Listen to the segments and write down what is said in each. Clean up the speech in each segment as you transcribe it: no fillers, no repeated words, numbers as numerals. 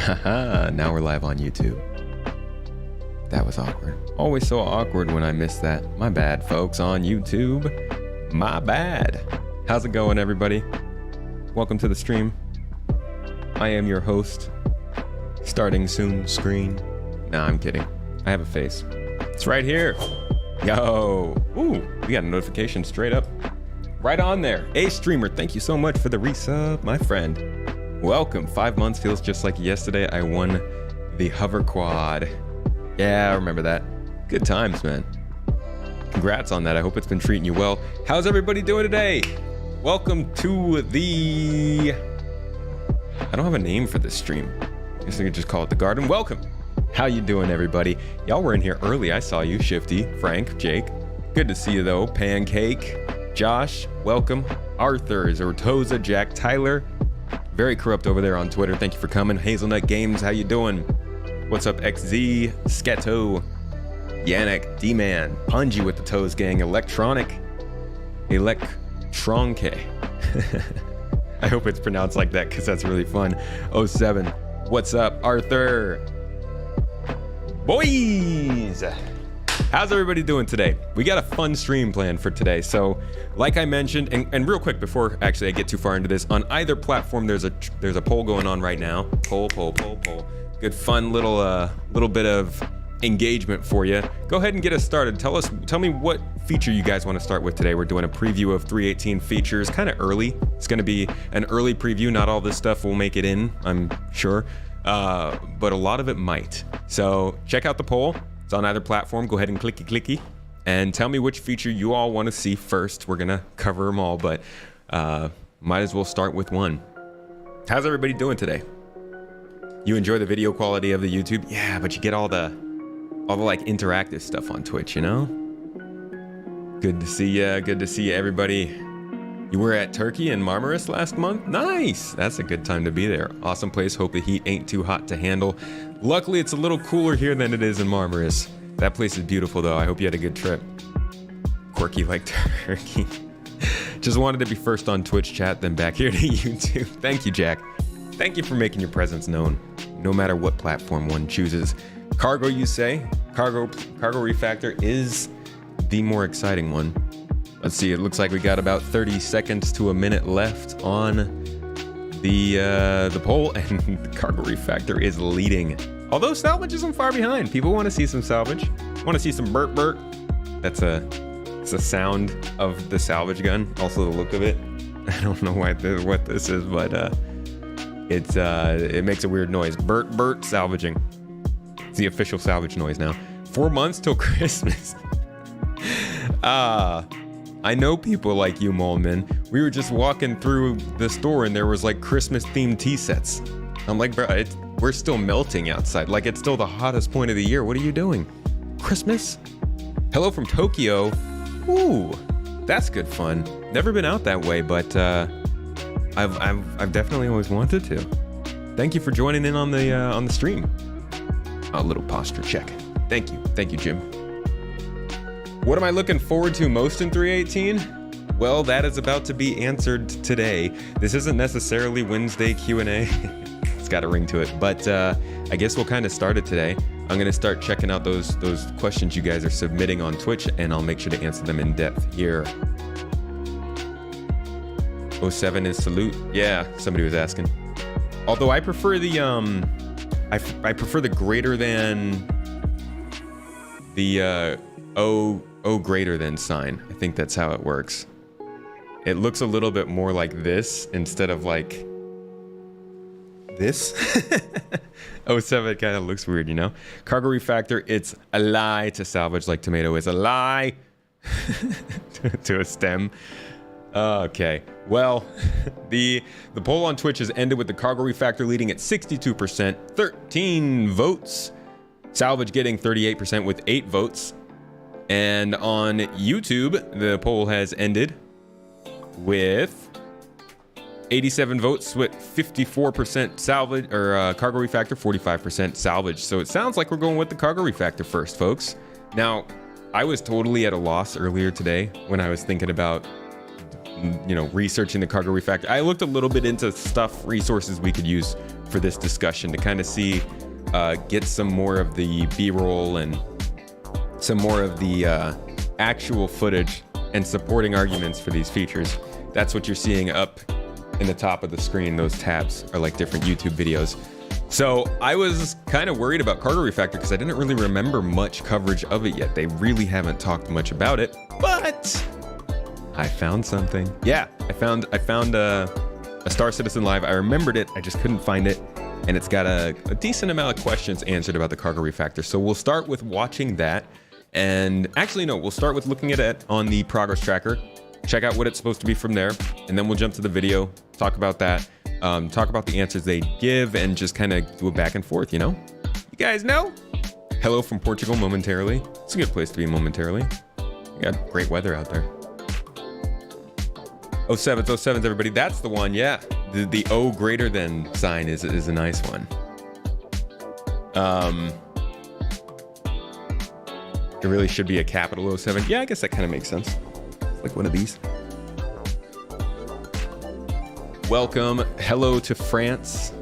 Haha, now we're live on YouTube. That was awkward. Always so awkward when I miss that. My bad, folks on YouTube. My bad. How's it going, everybody? Welcome to the stream. I am your host. Starting soon screen. Nah, I'm kidding. I have a face. It's right here. Yo. Ooh, we got a notification straight up. Right on there. Hey, streamer, thank you so much for the resub, my friend. Welcome. 5 months feels just like yesterday. I won the hover quad. Yeah, I remember that. Good times, man. Congrats on that. I hope it's been treating you well. How's everybody doing today? Welcome to the... I don't have a name for this stream. I guess I could just call it the garden. Welcome. How you doing, everybody? Y'all were in here early. I saw you, Shifty, Frank, Jake. Good to see you, though. Pancake, Josh, welcome. Arthur, Zortoza, Jack, Tyler. Very corrupt over there on Twitter. Thank you for coming. Hazelnut Games, how you doing? What's up, XZ, Sketo, Yannick, D-Man, Punji with the Toes Gang, Electronke. I hope it's pronounced like that because that's really fun. 07, what's up, Arthur? Boys! How's everybody doing today? We got a fun stream planned for today. So, like I mentioned, and real quick before actually I get too far into this, on either platform there's a poll going on right now. Poll. Good fun little bit of engagement for you. Go ahead and get us started. Tell me what feature you guys want to start with today. We're doing a preview of 318 features, kind of early. It's going to be an early preview. Not all this stuff will make it in, I'm sure, but a lot of it might. So check out the poll. It's on either platform. Go ahead and clicky, and tell me which feature you all want to see first. We're gonna cover them all, but might as well start with one. How's everybody doing today? You enjoy the video quality of the YouTube? Yeah, but you get all the like interactive stuff on Twitch, you know? Good to see ya. Good to see everybody. You were at Turkey and Marmaris last month? Nice! That's a good time to be there. Awesome place. Hope the heat ain't too hot to handle. Luckily, it's a little cooler here than it is in Marmaris. That place is beautiful, though. I hope you had a good trip. Quirky like Turkey. Just wanted to be first on Twitch chat, then back here to YouTube. Thank you, Jack. Thank you for making your presence known, no matter what platform one chooses. Cargo, you say? Cargo Refactor is the more exciting one. Let's see, it looks like we got about 30 seconds to a minute left on the poll, and the Cargo Refactor is leading. Although Salvage isn't far behind. People want to see some Salvage. Want to see some burt. It's a sound of the Salvage gun. Also the look of it. I don't know what this is, but it makes a weird noise. Burt salvaging. It's the official Salvage noise now. 4 months till Christmas. I know people like you, Moleman. We were just walking through the store and there was like Christmas themed tea sets. I'm like, bro, we're still melting outside. Like, it's still the hottest point of the year. What are you doing? Christmas? Hello from Tokyo. Ooh, that's good fun. Never been out that way, but I've definitely always wanted to. Thank you for joining in on the stream. A little posture check. Thank you, Jim. What am I looking forward to most in 318? Well, that is about to be answered today. This isn't necessarily Wednesday Q&A. It's got a ring to it, but I guess we'll kind of start it today. I'm gonna start checking out those questions you guys are submitting on Twitch, and I'll make sure to answer them in depth here. 07 is salute. Yeah, somebody was asking. Although I prefer the I prefer the greater than the O greater than sign. I think that's how it works. It looks a little bit more like this instead of like this. 07 kind of looks weird, you know? Cargo Refactor, it's a lie to Salvage like tomato is a lie to a stem. Okay, well, the poll on Twitch has ended with the Cargo Refactor leading at 62%, 13 votes. Salvage getting 38% with 8 votes. And on YouTube, the poll has ended with 87 votes with 54% Salvage, or Cargo Refactor, 45% Salvage. So it sounds like we're going with the Cargo Refactor first, folks. Now, I was totally at a loss earlier today when I was thinking about researching the cargo refactor. I looked a little bit into resources we could use for this discussion to kind of see, get some more of the B-roll and some more of the actual footage and supporting arguments for these features. That's what you're seeing up in the top of the screen. Those tabs are like different YouTube videos. So I was kind of worried about cargo refactor because I didn't really remember much coverage of it yet. They really haven't talked much about it, but I found something. Yeah, I found a Star Citizen Live. I remembered it, I just couldn't find it. And it's got a decent amount of questions answered about the cargo refactor. So we'll start with watching that. And actually, no, we'll start with looking at it on the progress tracker, check out what it's supposed to be from there. And then we'll jump to the video, talk about that, talk about the answers they give, and just kind of do a back and forth, You guys know? Hello from Portugal momentarily. It's a good place to be momentarily. You got great weather out there. 07s, everybody. That's the one, yeah. The O greater than sign is a nice one. It really should be a capital 07. Yeah, I guess that kind of makes sense. It's like one of these. Welcome. Hello to France.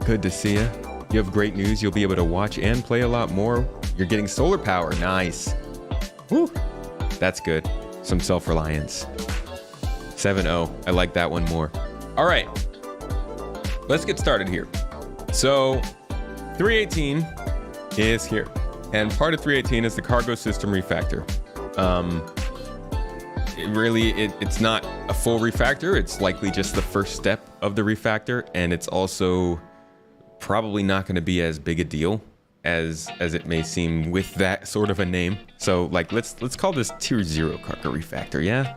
Good to see you. You have great news. You'll be able to watch and play a lot more. You're getting solar power. Nice. Woo. That's good. Some self-reliance. 7-0. I like that one more. All right. Let's get started here. So 318 is here. And part of 318 is the cargo system refactor. It's not a full refactor. It's likely just the first step of the refactor. And it's also probably not going to be as big a deal as it may seem with that sort of a name. So like, let's call this tier 0 cargo refactor. Yeah.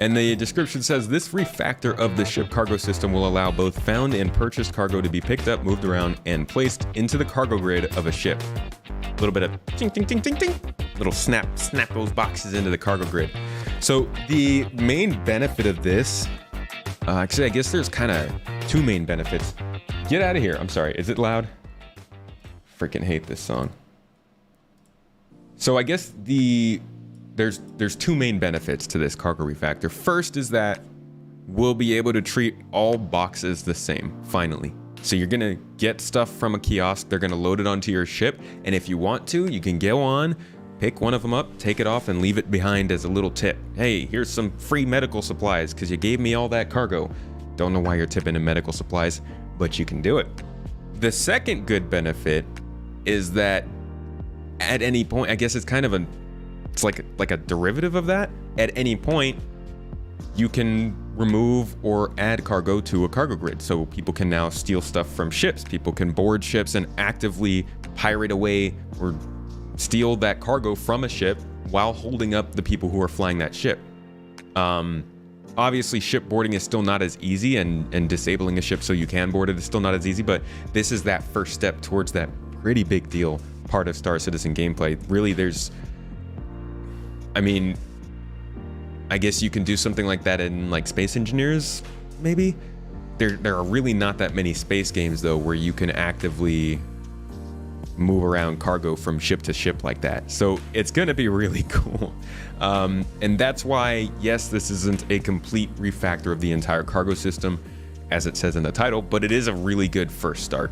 And the description says this refactor of the ship cargo system will allow both found and purchased cargo to be picked up, moved around, and placed into the cargo grid of a ship. A little bit of ting, ting, ting, ting, ting. Little snap those boxes into the cargo grid. So the main benefit of this, actually, I guess there's kind of two main benefits. Get out of here. I'm sorry. Is it loud? Freaking hate this song. So I guess there's two main benefits to this cargo refactor. First is that we'll be able to treat all boxes the same, finally. So you're gonna get stuff from a kiosk, they're gonna load it onto your ship, and if you want to, you can go on, pick one of them up, take it off, and leave it behind as a little tip. Hey, here's some free medical supplies, because you gave me all that cargo. Don't know why you're tipping in medical supplies, but you can do it. The second good benefit is that at any point, I guess it's kind of it's like a derivative of that. At any point, you can remove or add cargo to a cargo grid. So people can now steal stuff from ships. People can board ships and actively pirate away or steal that cargo from a ship while holding up the people who are flying that ship. Obviously, ship boarding is still not as easy, and disabling a ship so you can board it is still not as easy, but this is that first step towards that pretty big deal part of Star Citizen gameplay. Really, I guess you can do something like that in like Space Engineers, maybe? There are really not that many space games though where you can actively move around cargo from ship to ship like that. So it's gonna be really cool. And that's why, yes, this isn't a complete refactor of the entire cargo system, as it says in the title, but it is a really good first start.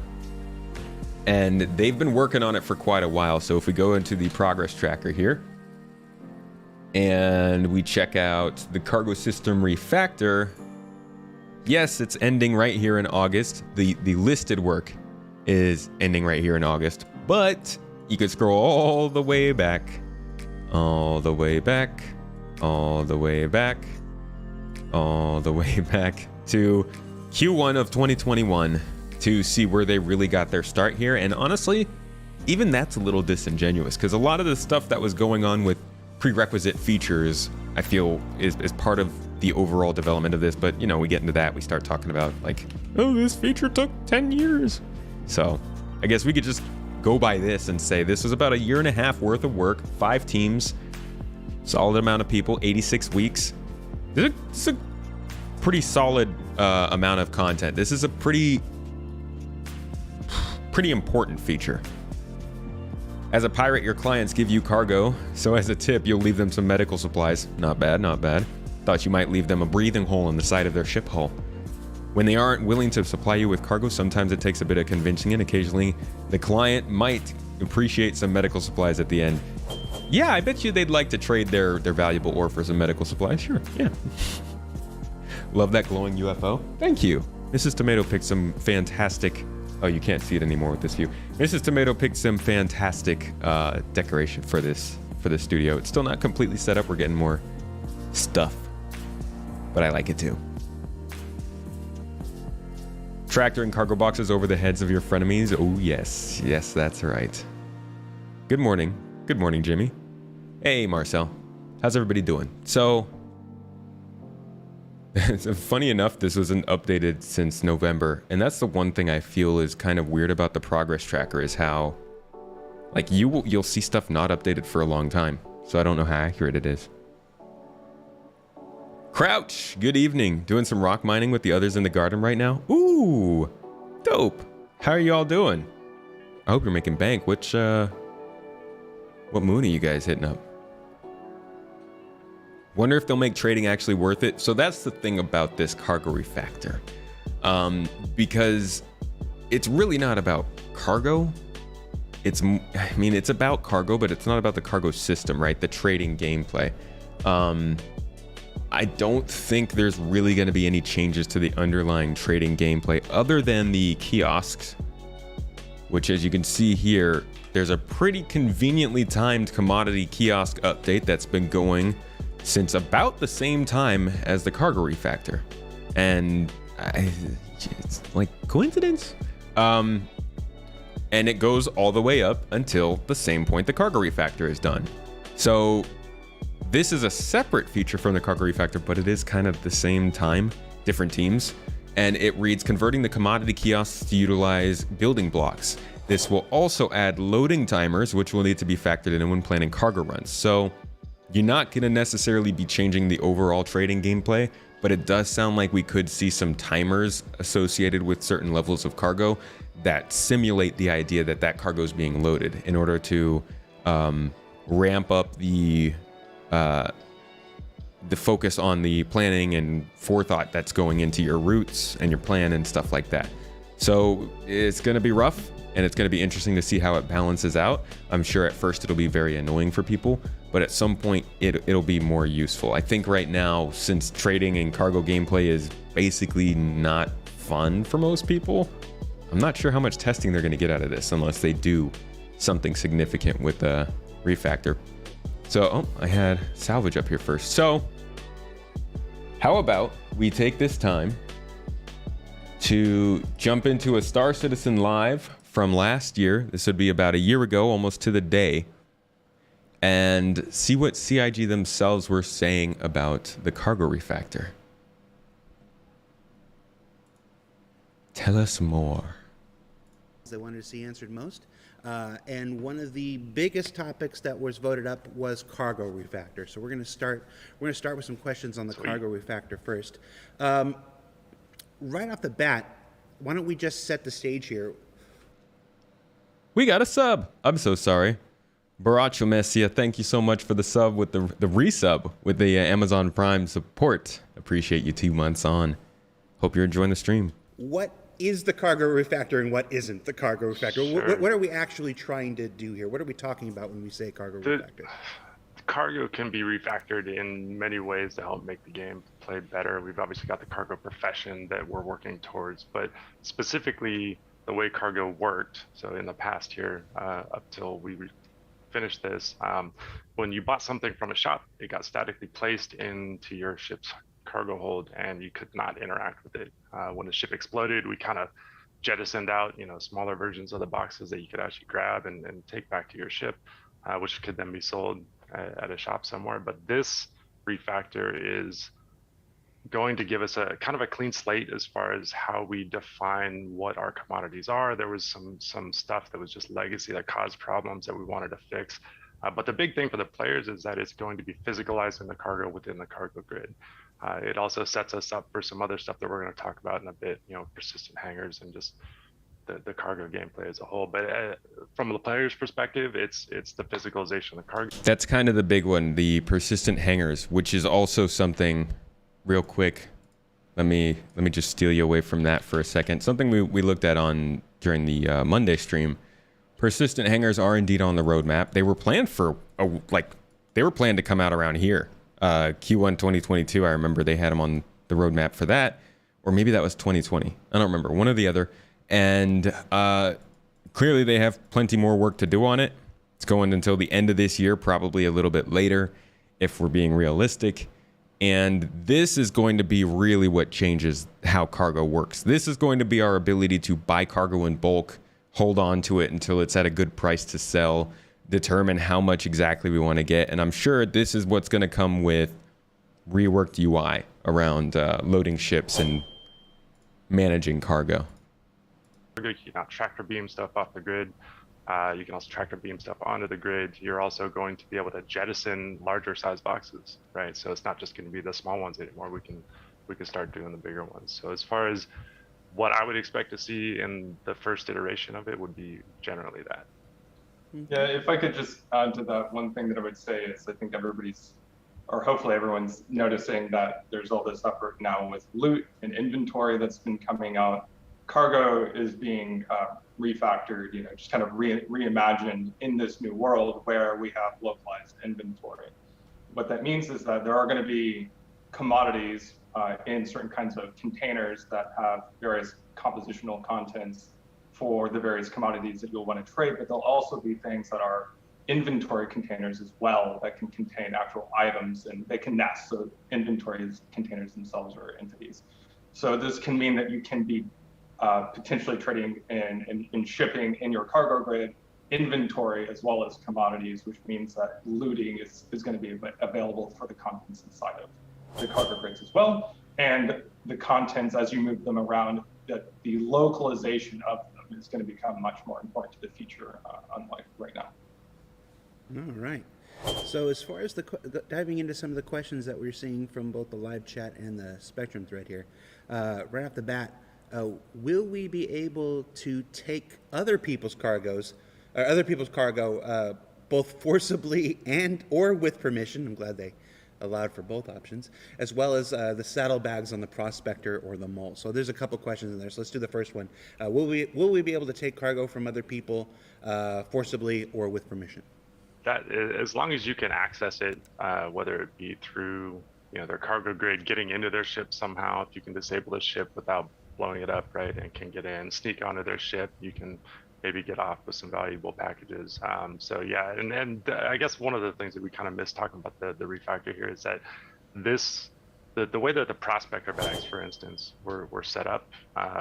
And they've been working on it for quite a while. So if we go into the progress tracker here, and we check out the cargo system refactor, yes, it's ending right here in August. The listed work is ending right here in August, but you could scroll all the way back, all the way back, all the way back, all the way back to Q1 of 2021 to see where they really got their start here. And honestly, even that's a little disingenuous, because a lot of the stuff that was going on with prerequisite features, I feel is part of the overall development of this. But we get into that, we start talking about like, oh, this feature took 10 years. So I guess we could just go by this and say this was about a year and a half worth of work, 5 teams, solid amount of people, 86 weeks. This is a pretty solid amount of content. This is a pretty important feature. As a pirate, your clients give you cargo, so as a tip, you'll leave them some medical supplies. Not bad, not bad. Thought you might leave them a breathing hole in the side of their ship hull. When they aren't willing to supply you with cargo, sometimes it takes a bit of convincing, and occasionally the client might appreciate some medical supplies at the end. Yeah, I bet you they'd like to trade their valuable ore for some medical supplies. Sure, yeah. Love that glowing UFO. Thank you. Mrs. Tomato picked some fantastic... Oh, you can't see it anymore with this view. Mrs. Tomato picked some fantastic decoration for this studio. It's still not completely set up. We're getting more stuff, but I like it too. Tractor and cargo boxes over the heads of your frenemies. Oh, yes. Yes, that's right. Good morning. Good morning, Jimmy. Hey, Marcel. How's everybody doing? So... funny enough, this wasn't updated since November, and that's the one thing I feel is kind of weird about the progress tracker is how, like, you'll see stuff not updated for a long time, so I don't know how accurate it is. Crouch, good evening. Doing some rock mining with the others in the garden right now. Ooh, dope. How are you all doing? I hope you're making bank. What moon are you guys hitting up? Wonder if they'll make trading actually worth it. So that's the thing about this cargo refactor. Because it's really not about cargo. It's about cargo, but it's not about the cargo system, right? The trading gameplay. I don't think there's really going to be any changes to the underlying trading gameplay other than the kiosks, which, as you can see here, there's a pretty conveniently timed commodity kiosk update that's been going since about the same time as the cargo refactor. And it's like coincidence? And it goes all the way up until the same point the cargo refactor is done. So this is a separate feature from the cargo refactor, but it is kind of the same time, different teams. And it reads, converting the commodity kiosks to utilize building blocks. This will also add loading timers, which will need to be factored in when planning cargo runs. So you're not going to necessarily be changing the overall trading gameplay, but it does sound like we could see some timers associated with certain levels of cargo that simulate the idea that that cargo is being loaded in order to ramp up the focus on the planning and forethought that's going into your routes and your plan and stuff like that. So it's going to be rough, and it's going to be interesting to see how it balances out. I'm sure at first it'll be very annoying for people, but at some point it'll be more useful. I think right now, since trading and cargo gameplay is basically not fun for most people, I'm not sure how much testing they're going to get out of this unless they do something significant with the refactor. So, I had Salvage up here first. So, how about we take this time to jump into a Star Citizen Live from last year. This would be about a year ago, almost to the day, and see what CIG themselves were saying about the cargo refactor. Tell us more. I wanted to see answered most. And one of the biggest topics that was voted up was cargo refactor. So we're going to start with some questions on the cargo refactor first. Right off the bat, why don't we just set the stage here? We got a sub. I'm so sorry. Baracho Messia, thank you so much for the sub with the resub with the Amazon Prime support. Appreciate you 2 months on. Hope you're enjoying the stream. What is the cargo refactor and what isn't the cargo refactor? Sure. What are we actually trying to do here? What are we talking about when we say cargo refactor? Cargo can be refactored in many ways to help make the game play better. We've obviously got the cargo profession that we're working towards, but specifically the way cargo worked. So in the past here, up till we finished this, when you bought something from a shop, it got statically placed into your ship's cargo hold and you could not interact with it. When the ship exploded, we kind of jettisoned out, smaller versions of the boxes that you could actually grab and take back to your ship, which could then be sold at a shop somewhere. But this refactor is going to give us a kind of a clean slate as far as how we define what our commodities are. There was some stuff that was just legacy that caused problems that we wanted to fix. But the big thing for the players is that it's going to be physicalizing the cargo within the cargo grid. It also sets us up for some other stuff that we're going to talk about in a bit, persistent hangars and just the cargo gameplay as a whole. But from the player's perspective, it's the physicalization of the cargo. That's kind of the big one, the persistent hangers, which is also something real quick. Let me just steal you away from that for a second. Something we looked at on during the Monday stream. Persistent hangers are indeed on the roadmap. They were planned for they were planned to come out around here. Q1 2022, I remember they had them on the roadmap for that, or maybe that was 2020. I don't remember, one or the other. And clearly they have plenty more work to do on it. It's going until the end of this year, probably a little bit later, if we're being realistic. And this is going to be really what changes how cargo works. This is going to be our ability to buy cargo in bulk, hold on to it until it's at a good price to sell, determine how much exactly we want to get. And I'm sure this is what's going to come with reworked UI around loading ships and managing cargo. You can tractor beam stuff off the grid. You can also tractor beam stuff onto the grid. You're also going to be able to jettison larger size boxes, right? So it's not just going to be the small ones anymore. We can start doing the bigger ones. So as far as what I would expect to see in the first iteration of it would be generally that. Yeah, if I could just add to that, one thing that I would say is I think hopefully everyone's noticing that there's all this effort now with loot and inventory that's been coming out. Cargo is being refactored, just kind of reimagined in this new world where we have localized inventory. What that means is that there are going to be commodities in certain kinds of containers that have various compositional contents for the various commodities that you'll want to trade, but there'll also be things that are inventory containers as well that can contain actual items, and they can nest. So inventory containers themselves are entities. So this can mean that you can be potentially trading and shipping in your cargo grid inventory as well as commodities, which means that looting is going to be available for the contents inside of the cargo grids as well. And the contents, as you move them around, that the localization of them is going to become much more important to the future, unlike right now. All right. So as far as diving into some of the questions that we're seeing from both the live chat and the Spectrum thread here, right off the bat, will we be able to take other people's cargo, both forcibly and or with permission? I'm glad they allowed for both options, as well as the saddlebags on the Prospector or the Mole. So there's a couple questions in there. So let's do the first one. Will we be able to take cargo from other people forcibly or with permission? That, as long as you can access it, whether it be through their cargo grid, getting into their ship somehow, if you can disable the ship without blowing it up, right, and can get in, sneak onto their ship, you can maybe get off with some valuable packages. So yeah, and I guess one of the things that we kind of missed talking about the refactor here is that the way that the Prospector bags, for instance, were set up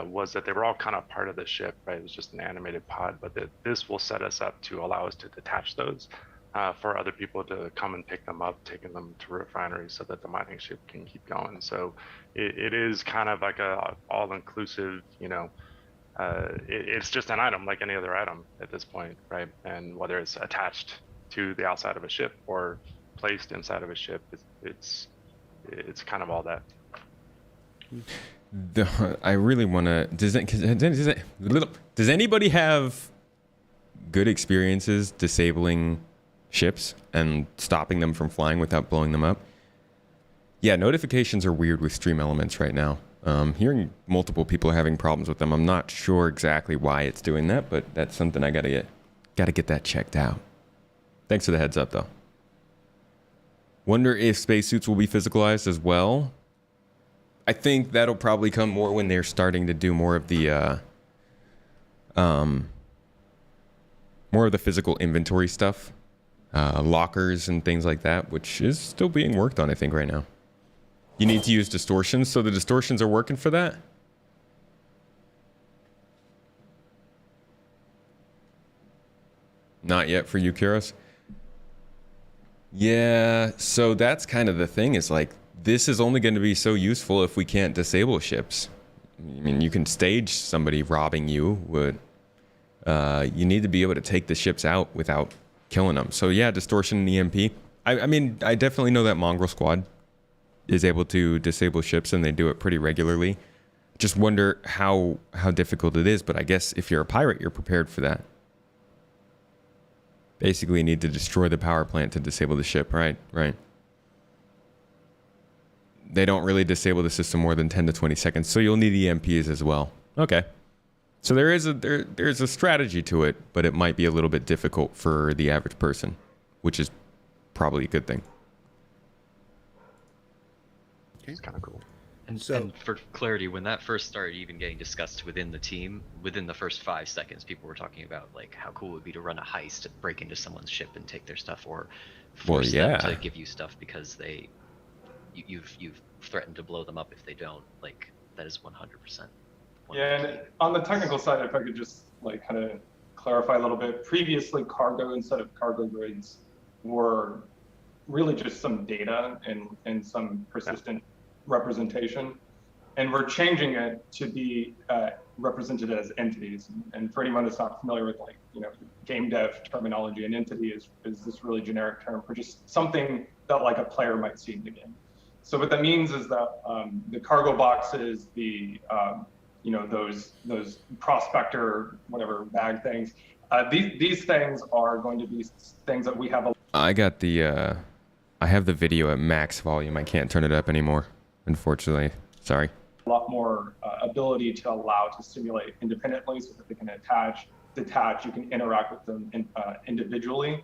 was that they were all kind of part of the ship, right? It was just an animated pod, but this will set us up to allow us to detach those for other people to come and pick them up, taking them to refineries so that the mining ship can keep going. So it is kind of like a all-inclusive, it's just an item like any other item at this point, right? And whether it's attached to the outside of a ship or placed inside of a ship, it's kind of all that. I really want to. Does anybody have good experiences disabling ships and stopping them from flying without blowing them up? Yeah, notifications are weird with Stream Elements right now. Hearing multiple people having problems with them. I'm not sure exactly why it's doing that, but that's something I gotta get that checked out. Thanks for the heads up, though. Wonder if spacesuits will be physicalized as well. I think that'll probably come more when they're starting to do more of the physical inventory stuff, lockers and things like that, which is still being worked on, I think, right now. You need to use distortions, so the distortions are working for that. Not yet for you, Kiros. Yeah, so that's kind of the thing, is like, this is only going to be so useful if we can't disable ships. I mean, you can stage somebody robbing you, but you need to be able to take the ships out without killing them. So yeah, distortion and EMP. I mean, I definitely know that Mongrel Squad is able to disable ships, and they do it pretty regularly. just wonder how difficult it is. But I guess if you're a pirate, you're prepared for that. Basically, you need to destroy the power plant to disable the ship, right? Right. They don't really disable the system more than 10 to 20 seconds, so you'll need EMPs as well. Okay. So there's a strategy to it, but it might be a little bit difficult for the average person, which is probably a good thing. It's kind of cool. And for clarity, when that first started even getting discussed within the team, within the first 5 seconds, people were talking about like how cool it would be to run a heist, break into someone's ship and take their stuff, or force them to give you stuff because you've threatened to blow them up if they don't. Like, that is 100%. Yeah, and on the technical side, if I could just like kind of clarify a little bit, previously cargo instead of cargo grids were really just some data and some persistent representation, and we're changing it to be represented as entities. And for anyone that's not familiar with like game dev terminology, an entity is this really generic term for just something that like a player might see in the game. So what that means is that the cargo boxes, the those prospector whatever bag things, these things are going to be things that we have. I got the I have the video at max volume. I can't turn it up anymore, unfortunately. Sorry. A lot more ability to allow to simulate independently, so that they can attach, detach. You can interact with them individually.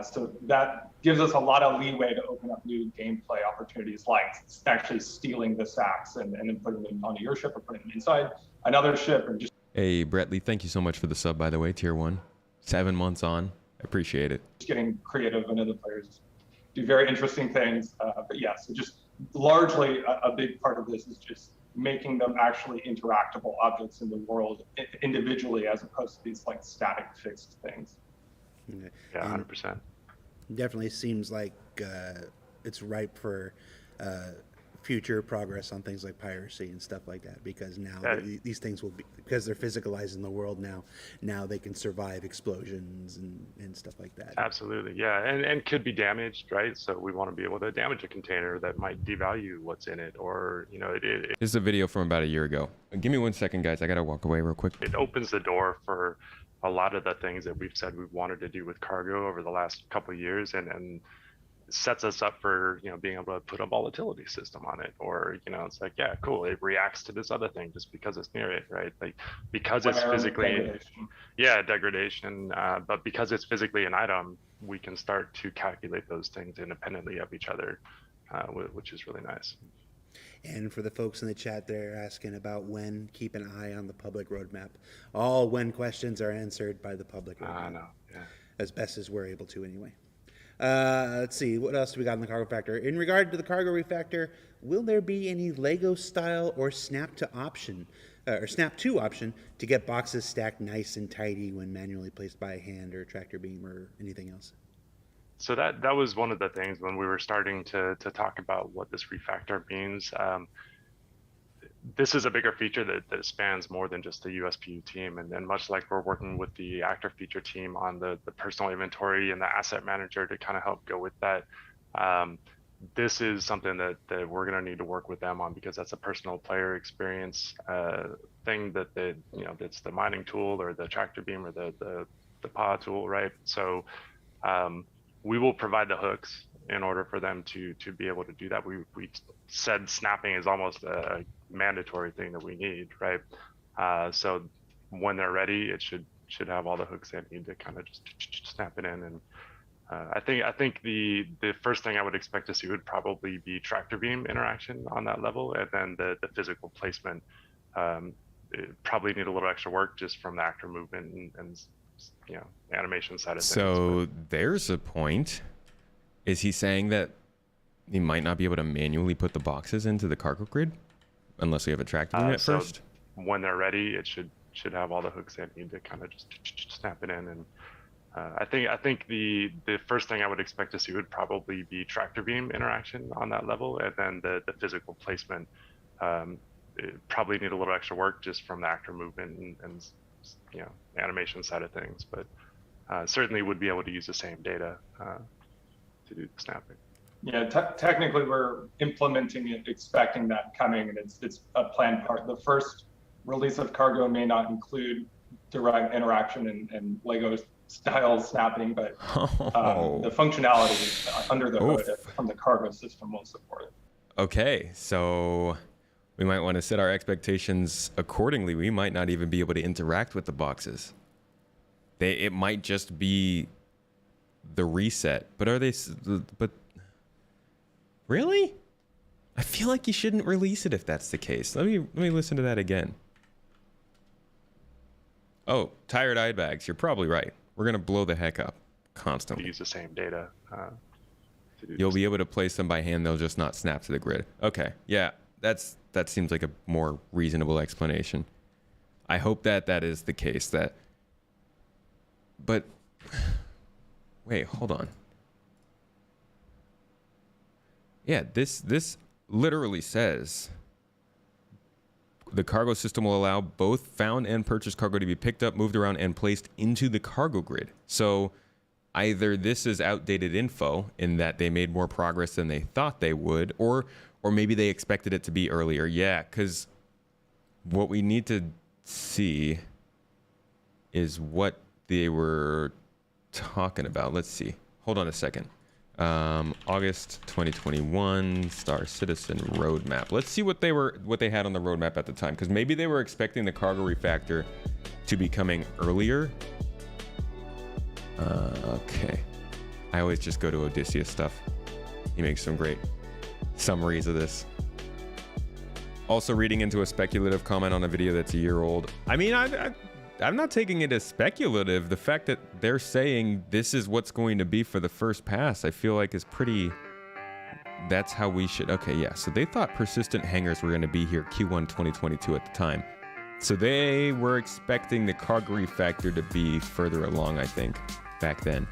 So that gives us a lot of leeway to open up new gameplay opportunities, like actually stealing the sacks and then putting them onto your ship or putting them inside another ship, or just. Hey, Brettley, thank you so much for the sub, by the way, tier 1. 7 months on. I appreciate it. Just getting creative, and other players do very interesting things. But yeah, so just largely a big part of this is just making them actually interactable objects in the world individually, as opposed to these like static fixed things. Yeah, 100%. Definitely seems like it's ripe for future progress on things like piracy and stuff like that, because now these things will be, because they're physicalized in the world now they can survive explosions and stuff like that. Absolutely, yeah, and could be damaged, right? So we want to be able to damage a container that might devalue what's in it, or it This is a video from about a year ago. Give me 1 second, guys. I gotta walk away real quick. It opens the door for a lot of the things that we've said we wanted to do with cargo over the last couple of years, and sets us up for being able to put a volatility system on it, or it's like, yeah, cool, it reacts to this other thing just because it's near it, right? Like, because it's physically degradation, but because it's physically an item, we can start to calculate those things independently of each other, which is really nice. And for the folks in the chat, they're asking about when. Keep an eye on the public roadmap. All when questions are answered by the public roadmap. No, yeah. As best as we're able to anyway. Let's see, what else do we got in the cargo factor? In regard to the cargo refactor, will there be any Lego style or snap to option to get boxes stacked nice and tidy when manually placed by hand or tractor beam or anything else? So that was one of the things when we were starting to talk about what this refactor means. This is a bigger feature that spans more than just the USPU team, and much like we're working with the actor feature team on the personal inventory and the asset manager to kind of help go with that. This is something that we're going to need to work with them on, because that's a personal player experience thing that that's the mining tool or the tractor beam or the paw tool, right? So we will provide the hooks in order for them to be able to do that. We said snapping is almost a mandatory thing that we need, right? So when they're ready, it should have all the hooks they need to kind of just snap it in. And I think the first thing I would expect to see would probably be tractor beam interaction on that level, and then the physical placement. Probably need a little extra work just from the actor movement and animation side of things. So there's a point. Is he saying that he might not be able to manually put the boxes into the cargo grid unless we have a tractor beam at first? When they're ready, it should have all the hooks they need to kind of just snap it in. And I think the first thing I would expect to see would probably be tractor beam interaction on that level, and then the physical placement. Probably need a little extra work just from the actor movement and animation side of things, but certainly would be able to use the same data to do the snapping. Yeah, technically we're implementing it, expecting that coming, and it's a planned part. The first release of cargo may not include direct interaction and Lego style snapping, but the functionality under the hood from the cargo system will support it. Okay, so we might want to set our expectations accordingly. We might not even be able to interact with the boxes. It might just be the reset. But are they? But really? I feel like you shouldn't release it if that's the case. Let me listen to that again. Oh, tired-eyed bags. You're probably right. We're gonna blow the heck up constantly. Use the same data. You'll be able to place them by hand. They'll just not snap to the grid. Okay, yeah, that seems like a more reasonable explanation. I hope that is the case. But wait, hold on. Yeah, this literally says the cargo system will allow both found and purchased cargo to be picked up, moved around, and placed into the cargo grid. So either this is outdated info in that they made more progress than they thought they would, or maybe they expected it to be earlier. Yeah, because what we need to see is what they were talking about. Let's see. Hold on a second. August 2021 Star Citizen roadmap. Let's see what they had on the roadmap at the time, because maybe they were expecting the cargo refactor to be coming earlier. Okay. I always just go to Odysseus stuff. He makes some great summaries of this. Also reading into a speculative comment on a video that's a year old. I mean, I'm not taking it as speculative. The fact that they're saying this is what's going to be for the first pass, I feel like is pretty... That's how we should... Okay, yeah. So they thought persistent hangars were going to be here Q1 2022 at the time. So they were expecting the cargo refactor to be further along, I think, back then.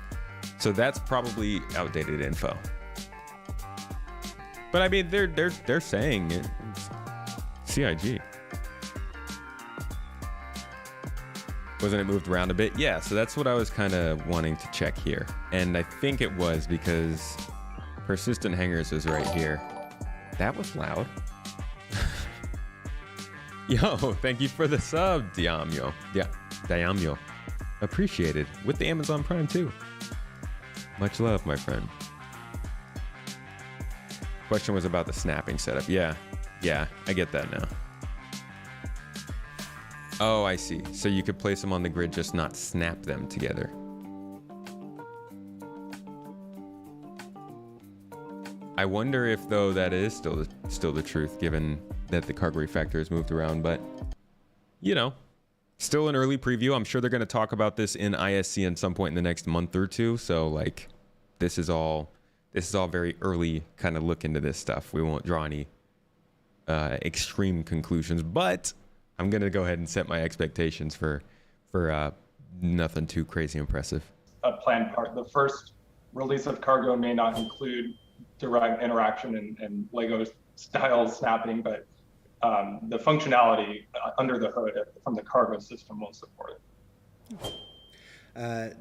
So that's probably outdated info. But I mean, they're saying it. CIG. Wasn't it moved around a bit? Yeah, so that's what I was kind of wanting to check here. And I think it was because persistent hangars is right here. That was loud. Yo, thank you for the sub, Diamyo. Yeah, Diamyo. Appreciated. With the Amazon Prime too. Much love, my friend. Question was about the snapping setup. Yeah, I get that now. Oh, I see. So you could place them on the grid, just not snap them together. I wonder if, though, that is still the truth, given that the cargo refactor is moved around. But, you know, still an early preview. I'm sure they're going to talk about this in ISC at some point in the next month or two. So, like, this is all very early kind of look into this stuff. We won't draw any extreme conclusions, but I'm going to go ahead and set my expectations for nothing too crazy impressive. A planned part. The first release of cargo may not include direct interaction and Lego style snapping, but the functionality under the hood from the cargo system will support it.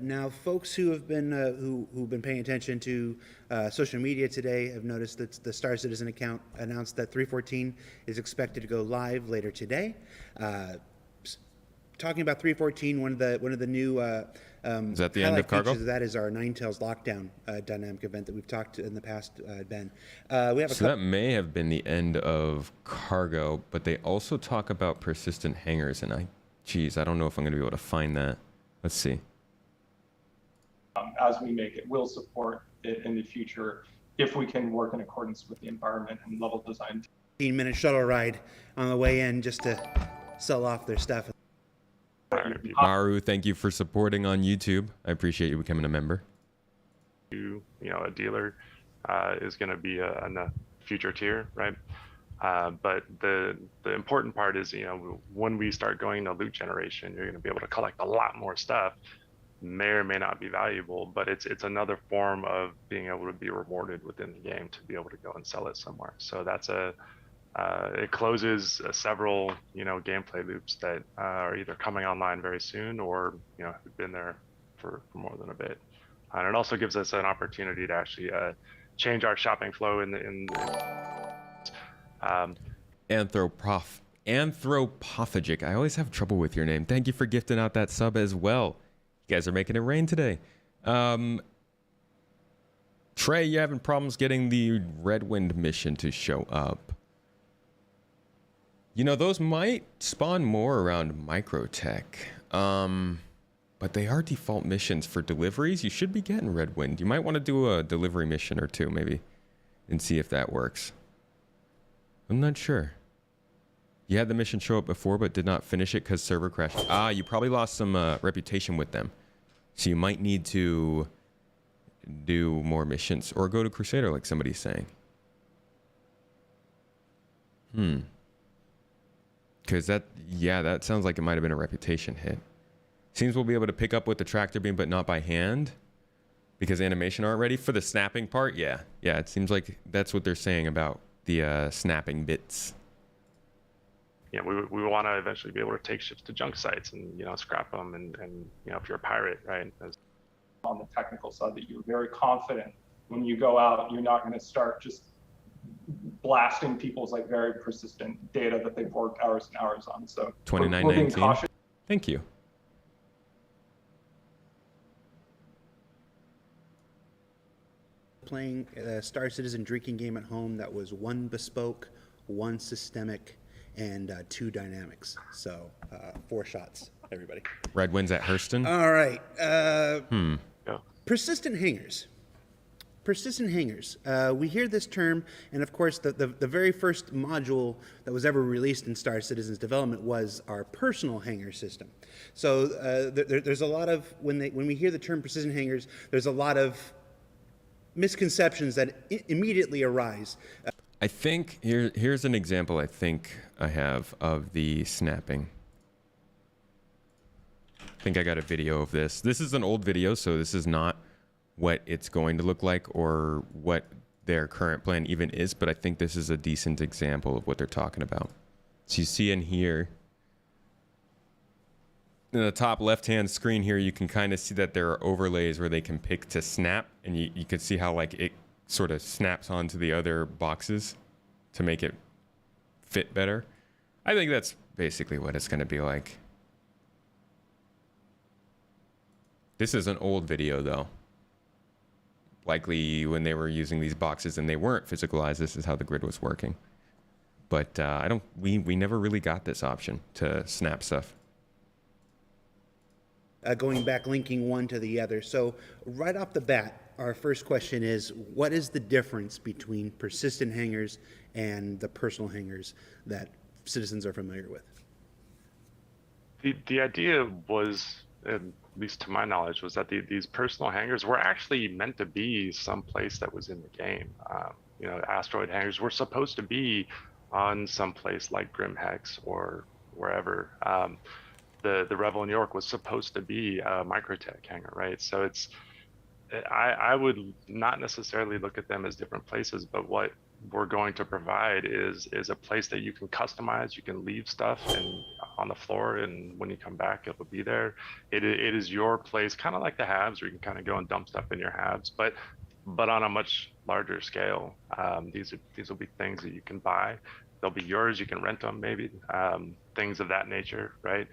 Now, folks who have been who've been paying attention to social media today have noticed that the Star Citizen account announced that 3.14 is expected to go live later today. Talking about 3.14, one of the new is that the end of cargo? That is our Ninetales lockdown dynamic event that we've talked in the past, Ben. That may have been the end of cargo, but they also talk about persistent hangars, and I don't know if I'm going to be able to find that. Let's see. As we make it, we'll support it in the future if we can work in accordance with the environment and level design. 15-minute shuttle ride on the way in just to sell off their stuff. Maru, thank you for supporting on YouTube. I appreciate you becoming a member. A dealer is going to be on the future tier, right? But the important part is, when we start going to loot generation, you're going to be able to collect a lot more stuff. May or may not be valuable, but it's another form of being able to be rewarded within the game to be able to go and sell it somewhere. So that's it closes several gameplay loops that are either coming online very soon or have been there for more than a bit. And it also gives us an opportunity to actually change our shopping flow Anthropophagic. I always have trouble with your name. Thank you for gifting out that sub as well. You guys are making it rain today. Trey, you having problems getting the Redwind mission to show up? You know, those might spawn more around Microtech. But they are default missions for deliveries. You should be getting Redwind. You might want to do a delivery mission or two, maybe, and see if that works. I'm not sure. You had the mission show up before, but did not finish it because server crashed. Ah, you probably lost some reputation with them. So you might need to do more missions or go to Crusader, like somebody's saying. Because that sounds like it might have been a reputation hit. Seems we'll be able to pick up with the tractor beam, but not by hand because animation aren't ready for the snapping part. Yeah, it seems like that's what they're saying about the snapping bits. Yeah, we want to eventually be able to take ships to junk sites and, you know, scrap them and you know, if you're a pirate, right? On the technical side, that you're very confident when you go out, you're not going to start just blasting people's like very persistent data that they've worked hours and hours on. So 2919. Thank you. Playing Star Citizen drinking game at home that was 1 bespoke, 1 systemic, and 2 dynamics. So 4 shots, everybody. Redwind's at Hurston. All right. Yeah. Persistent hangers. Persistent hangers. We hear this term, and of course, the very first module that was ever released in Star Citizen's development was our personal hanger system. So there's a lot of, when we hear the term persistent hangers, there's a lot of misconceptions that immediately arise. I think here's an example I think I have of the snapping. I think I got a video of this. This is an old video, so this is not what it's going to look like or what their current plan even is, but I think this is a decent example of what they're talking about. So you see in here, in the top left-hand screen here, you can kind of see that there are overlays where they can pick to snap, and you can see how like it sort of snaps onto the other boxes to make it fit better. I think that's basically what it's going to be like. This is an old video though. Likely when they were using these boxes and they weren't physicalized, this is how the grid was working. But we never really got this option to snap stuff. Going back, linking one to the other. So right off the bat, our first question is, what is the difference between persistent hangers and the personal hangers that citizens are familiar with? The idea was, at least to my knowledge, was that these personal hangars were actually meant to be someplace that was in the game. You know, asteroid hangars were supposed to be on someplace like Grimhex or wherever. The Revel in New York was supposed to be a Microtech hangar, right? So I would not necessarily look at them as different places, but what we're going to provide is a place that you can customize. You can leave stuff and on the floor, and when you come back, it'll be there. It is your place, kind of like the halves, where you can kind of go and dump stuff in your halves, but on a much larger scale. These will be things that you can buy. They'll be yours. You can rent them, maybe, things of that nature, right?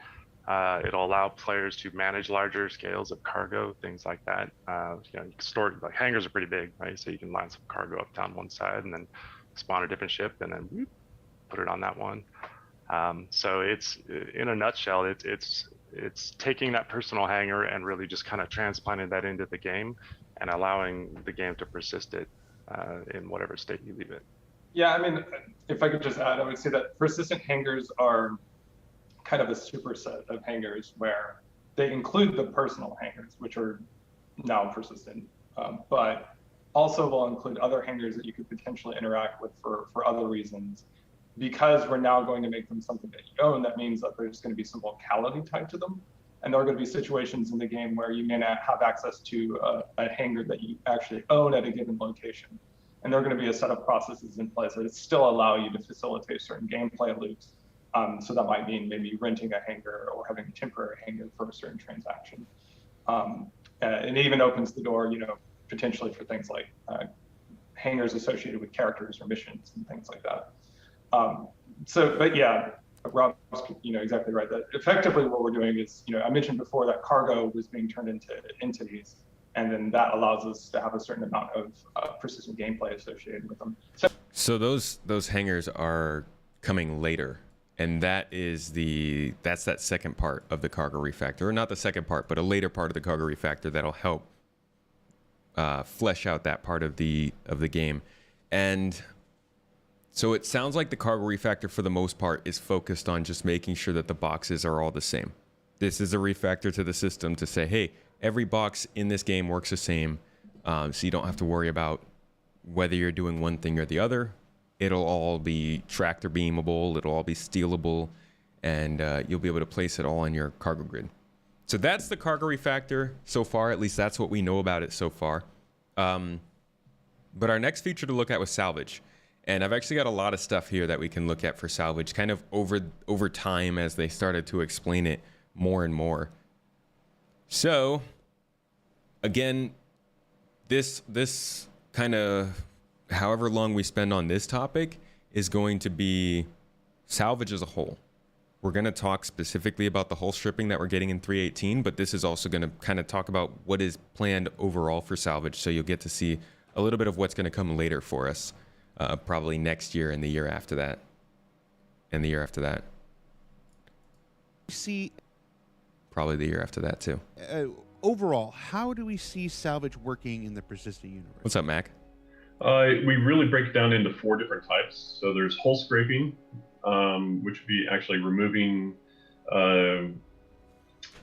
It'll allow players to manage larger scales of cargo, things like that. You know, you can store, like hangars are pretty big, right? So you can line some cargo up down one side and then spawn a different ship and then whoop, put it on that one. So it's, in a nutshell, it's taking that personal hangar and really just kind of transplanting that into the game and allowing the game to persist it in whatever state you leave it. Yeah, I mean, if I could just add, I would say that persistent hangars are kind of a superset of hangars where they include the personal hangars, which are now persistent, but also will include other hangars that you could potentially interact with for other reasons. Because we're now going to make them something that you own, that means that there's going to be some locality tied to them. And there are going to be situations in the game where you may not have access to a hangar that you actually own at a given location. And there are going to be a set of processes in place that still allow you to facilitate certain gameplay loops. So that might mean maybe renting a hangar or having a temporary hangar for a certain transaction. It even opens the door, you know, potentially for things like hangers associated with characters or missions and things like that. But yeah, Rob's exactly right. That effectively what we're doing is, I mentioned before that cargo was being turned into entities, and then that allows us to have a certain amount of persistent gameplay associated with them. So those hangers are coming later, and that's that second part of the cargo refactor, or not the second part, but a later part of the cargo refactor that'll help flesh out that part of the game. And so it sounds like the cargo refactor for the most part is focused on just making sure that the boxes are all the same. This is a refactor to the system to say, hey, every box in this game works the same, so you don't have to worry about whether you're doing one thing or the other. It'll all be tractor beamable, it'll all be stealable, and you'll be able to place it all on your cargo grid. So that's the cargo refactor so far. At least that's what we know about it so far. But our next feature to look at was Salvage. And I've actually got a lot of stuff here that we can look at for Salvage, kind of over time as they started to explain it more and more. So, again, this kind of, however long we spend on this topic, is going to be Salvage as a whole. We're going to talk specifically about the hull stripping that we're getting in 3.18, but this is also going to kind of talk about what is planned overall for Salvage, so you'll get to see a little bit of what's going to come later for us. Probably next year and the year after that. And the year after that. See, probably the year after that too. Overall, how do we see Salvage working in the persistent universe? What's up, Mac? We really break it down into 4 different types. So there's hull scraping, which would be actually removing...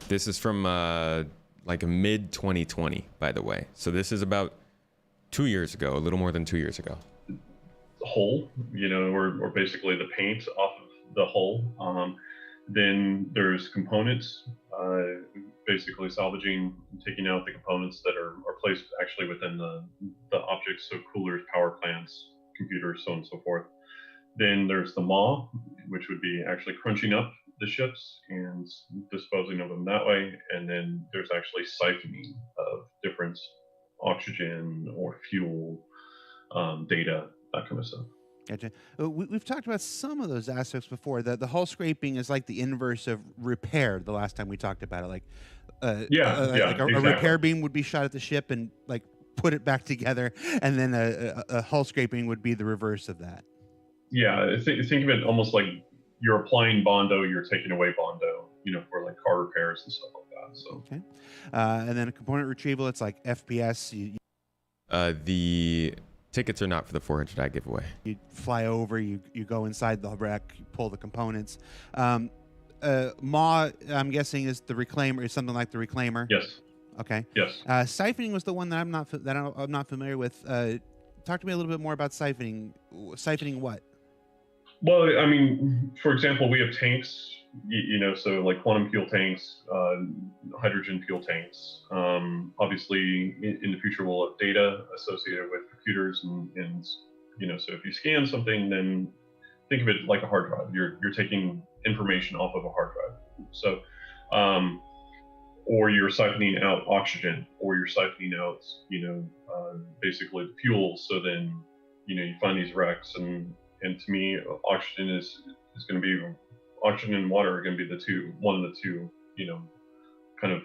This is from like a mid 2020, by the way. So this is about 2 years ago, a little more than 2 years ago. Hull, or basically the paint off of the hull. Then there's components, basically salvaging and taking out the components that are placed actually within the objects, so coolers, power plants, computers, so on and so forth. Then there's the maw, which would be actually crunching up the ships and disposing of them that way. And then there's actually siphoning of different oxygen or fuel, data, that kind of stuff. Gotcha. We've talked about some of those aspects before. The hull scraping is like the inverse of repair. The last time we talked about it, like a exactly. repair beam would be shot at the ship and like put it back together, and then a hull scraping would be the reverse of that. Yeah, think of it almost like you're applying Bondo, you're taking away Bondo, for like car repairs and stuff like that. So okay, and then a component retrieval, it's like FPS. The tickets are not for the 400i giveaway. You fly over, you go inside the wreck, you pull the components. Maw, I'm guessing, is the reclaimer, is something like the reclaimer. Yes. Okay. Yes. Siphoning was the one that I'm not familiar with. Talk to me a little bit more about siphoning. Siphoning what? Well, I mean, for example, we have tanks, so like quantum fuel tanks, hydrogen fuel tanks. Obviously, in the future, we'll have data associated with computers, and so if you scan something, then think of it like a hard drive. You're taking information off of a hard drive. So, or you're siphoning out oxygen, or you're siphoning out, basically the fuel. So then, you find these wrecks, and to me, oxygen is going to be, oxygen and water are going to be one of the two, kind of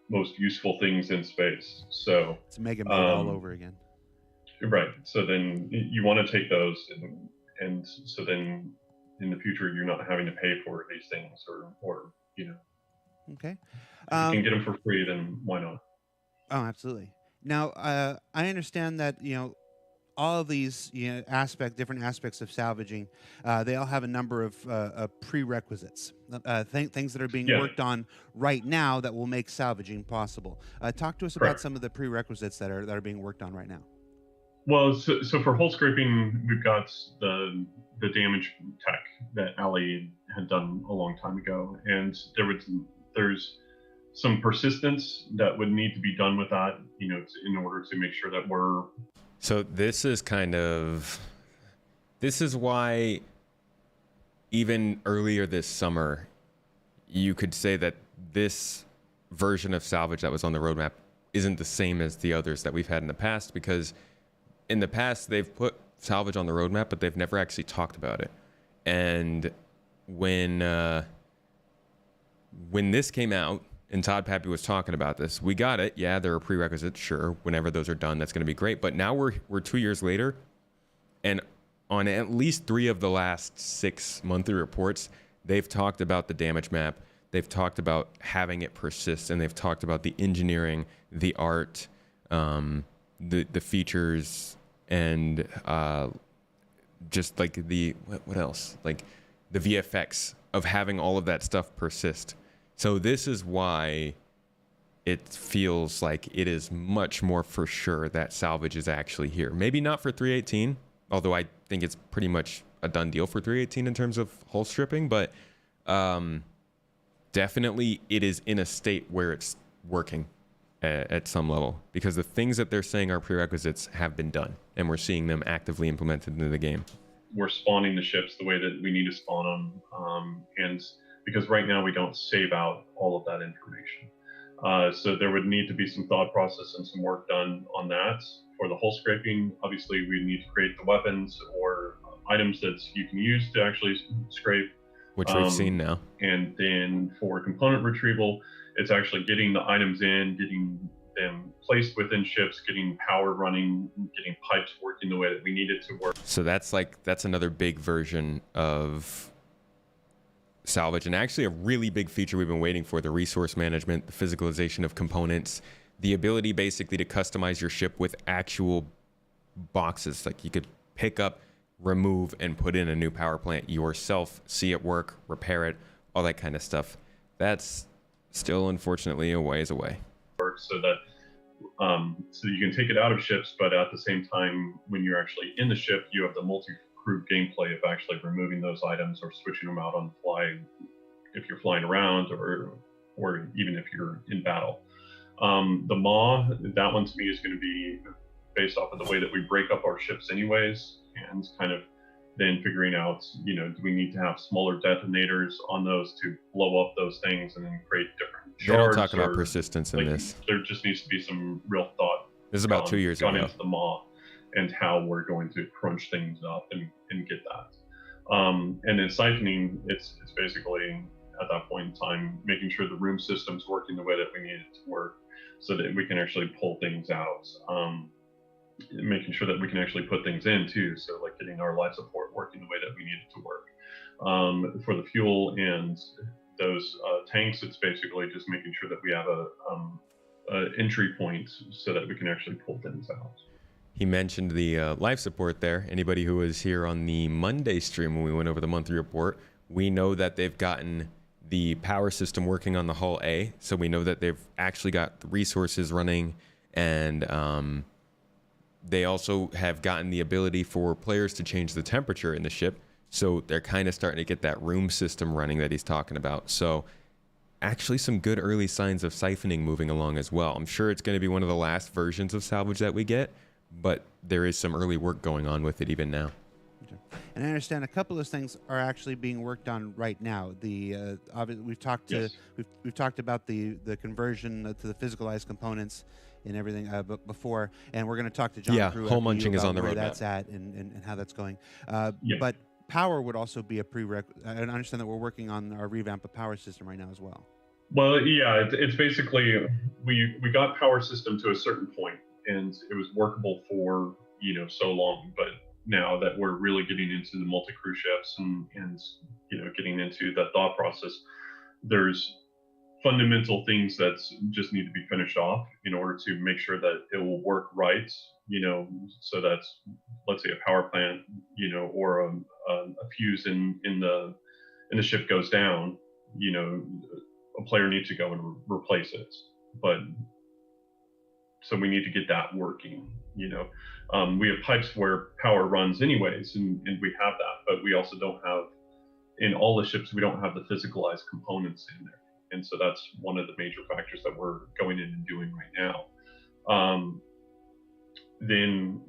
most useful things in space. So it's Mega Man all over again. Right. So then you want to take those, and so then in the future you're not having to pay for these things, or Okay. If you can get them for free, then why not? Oh, absolutely. Now, I understand that all of these different aspects of salvaging, they all have a number of prerequisites, things that are being worked on right now that will make salvaging possible. Talk to us about some of the prerequisites that are being worked on right now. Well, so for hull scraping, we've got the damage tech that Ali had done a long time ago, and there's some persistence that would need to be done with that, in order to make sure that we're. So this is why even earlier this summer, you could say that this version of Salvage that was on the roadmap isn't the same as the others that we've had in the past, because in the past they've put salvage on the roadmap, but they've never actually talked about it. And when this came out and Todd Pappy was talking about this, we got it. Yeah, there are prerequisites. Sure, whenever those are done, that's going to be great. But now we're 2 years later, and on at least 3 of the last 6 monthly reports, they've talked about the damage map. They've talked about having it persist, and they've talked about the engineering, the art, the features, and just like the what else? Like the VFX of having all of that stuff persist. So this is why it feels like it is much more for sure that salvage is actually here. Maybe not for 3.18, although I think it's pretty much a done deal for 3.18 in terms of hull stripping, but definitely it is in a state where it's working at some level, because the things that they're saying are prerequisites have been done, and we're seeing them actively implemented into the game. We're spawning the ships the way that we need to spawn them, and because right now we don't save out all of that information. So there would need to be some thought process and some work done on that. For the hull scraping, obviously we need to create the weapons or items that you can use to actually scrape. Which we've seen now. And then for component retrieval, it's actually getting the items in, getting them placed within ships, getting power running, getting pipes working the way that we need it to work. So that's another big version of salvage, and actually a really big feature we've been waiting for: the resource management, the physicalization of components, the ability basically to customize your ship with actual boxes. Like you could pick up, remove, and put in a new power plant yourself, see it work, repair it, all that kind of stuff. That's still unfortunately a ways away. So that so you can take it out of ships, but at the same time, when you're actually in the ship, you have the multi-crew gameplay of actually removing those items or switching them out on the fly if you're flying around, or even if you're in battle. The Maw, that one to me is going to be based off of the way that we break up our ships anyways, and kind of then figuring out, do we need to have smaller detonators on those to blow up those things and then create different shards? They don't talk about persistence in this. There just needs to be some real thought. This is about 2 years ago. Into the Maw and how we're going to crunch things up and get that. And then siphoning, it's basically at that point in time making sure the room system's working the way that we need it to work, so that we can actually pull things out. Making sure that we can actually put things in too, so like getting our life support working the way that we need it to work. For the fuel and those tanks, it's basically just making sure that we have a entry point so that we can actually pull things out. He mentioned the life support there. Anybody who was here on the Monday stream when we went over the monthly report, we know that they've gotten the power system working on the Hull A, so we know that they've actually got the resources running, and they also have gotten the ability for players to change the temperature in the ship, so they're kind of starting to get that room system running that he's talking about. So actually some good early signs of siphoning moving along as well. I'm sure it's going to be one of the last versions of salvage that we get, but there is some early work going on with it even now. And I understand a couple of things are actually being worked on right now. The we've talked about the conversion to the physicalized components and everything before, and we're going to talk to John. Yeah, hull munching is on the roadmap. roadmap. That's at and how that's going. But power would also be a prerequisite. I understand that we're working on our revamp of power system right now as well. Well, yeah, it's basically we got power system to a certain point, and it was workable for so long, but now that we're really getting into the multi-crew ships and getting into that thought process, there's fundamental things that just need to be finished off in order to make sure that it will work right, so that's, let's say, a power plant, or a fuse in the ship goes down, a player needs to go and replace it. But so we need to get that working, we have pipes where power runs anyways, and we have that, but we also don't have, in all the ships, we don't have the physicalized components in there. And so that's one of the major factors that we're going in and doing right now. Then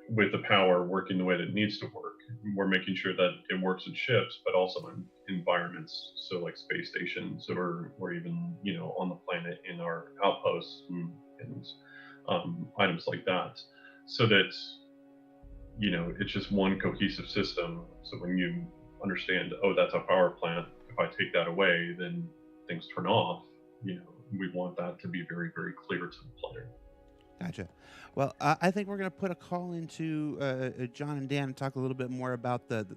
with the power working the way that it needs to work, we're making sure that it works in ships, but also in environments, so like space stations or even, on the planet in our outposts and items like that, so that it's just one cohesive system. So when you understand, oh, that's a power plant, if I take that away, then things turn off. We want that to be very, very clear to the player. Gotcha. Well, I think we're going to put a call into John and Dan and talk a little bit more about the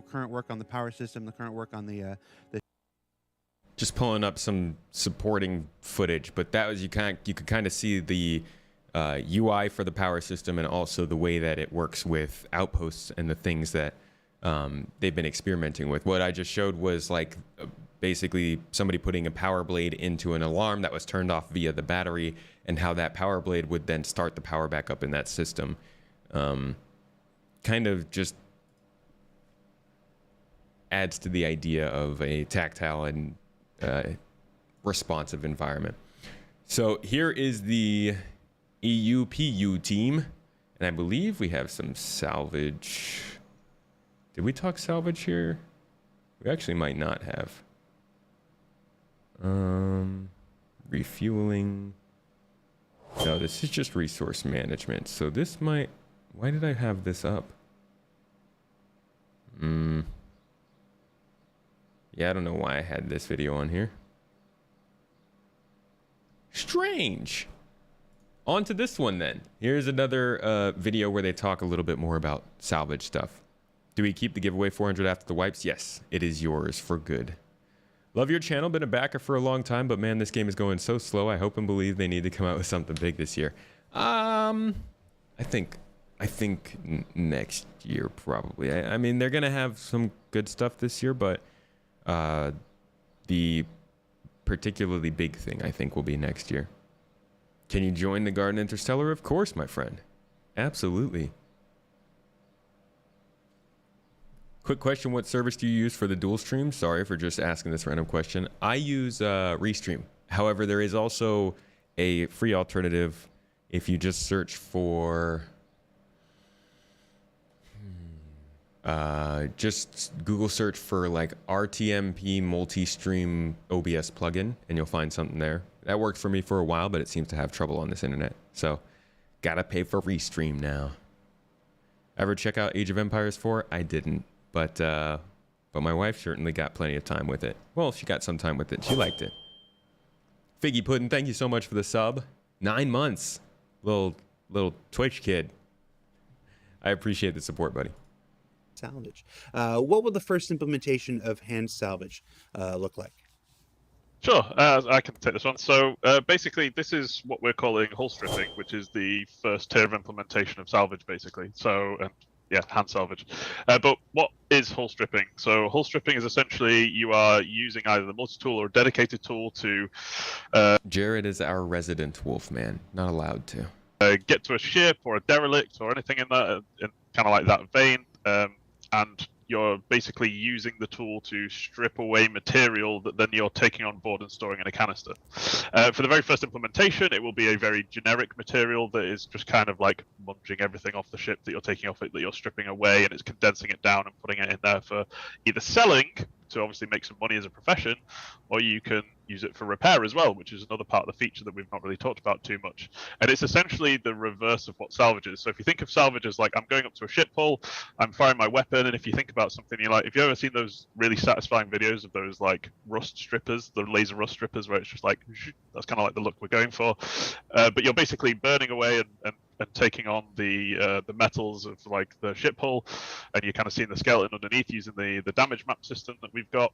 current work on the power system, the current work on the Just pulling up some supporting footage, but that was you could kind of see the UI for the power system and also the way that it works with Outposts and the things that they've been experimenting with. What I just showed was like basically somebody putting a power blade into an alarm that was turned off via the battery, and how that power blade would then start the power back up in that system. Kind of just adds to the idea of a tactile and responsive environment. So here is the EUPU team, and I believe we have some salvage. Did we talk salvage here? We actually might not have. Refueling. No, this is just resource management. So this might... Why did I have this up? Yeah, I don't know why I had this video on here. Strange. On to this one then. Here's another video where they talk a little bit more about salvage stuff. Do we keep the giveaway 400 after the wipes? Yes, it is yours for good. Love your channel, been a backer for a long time, but man, this game is going so slow. I hope and believe they need to come out with something big this year. I think next year probably. I mean, they're gonna have some good stuff this year, but the particularly big thing I think will be next year. Can you join the Garden Interstellar? Of course, my friend. Absolutely. Quick question, what service do you use for the dual stream? Sorry for just asking this random question. I use Restream. However, there is also a free alternative if you just search for... just Google search for like RTMP multi-stream OBS plugin and you'll find something there. That worked for me for a while, but it seems to have trouble on this internet. So, gotta pay for Restream now. Ever check out Age of Empires 4? I didn't. But my wife certainly got plenty of time with it. Well, she got some time with it. She liked it. Figgy Puddin', thank you so much for the sub. 9 months. Little Twitch kid. I appreciate the support, buddy. salvage. What will the first implementation of hand salvage look like? Sure, I can take this one. So basically, this is what we're calling hull stripping, which is the first tier of implementation of salvage, basically. So, yeah, hand salvage. But what is hull stripping? So hull stripping is essentially you are using either the multi-tool or a dedicated tool to... Jared is our resident wolfman, not allowed to. Get to a ship or a derelict or anything in that, in kind of like that vein, and you're basically using the tool to strip away material that then you're taking on board and storing in a canister. For the very first implementation, it will be a very generic material that is just kind of like munging everything off the ship that you're taking off it, that you're stripping away, and it's condensing it down and putting it in there for either selling to obviously make some money as a profession, or you can use it for repair as well, which is another part of the feature that we've not really talked about too much. And it's essentially the reverse of what salvage is. So if you think of salvage as like, I'm going up to a ship hull, I'm firing my weapon, and if you think about something you like, if you've ever seen those really satisfying videos of those like rust strippers, the laser rust strippers, where it's just like, that's kind of like the look we're going for. But you're basically burning away and taking on the metals of like the ship hull, and you're kind of seeing the skeleton underneath using the damage map system that we've got.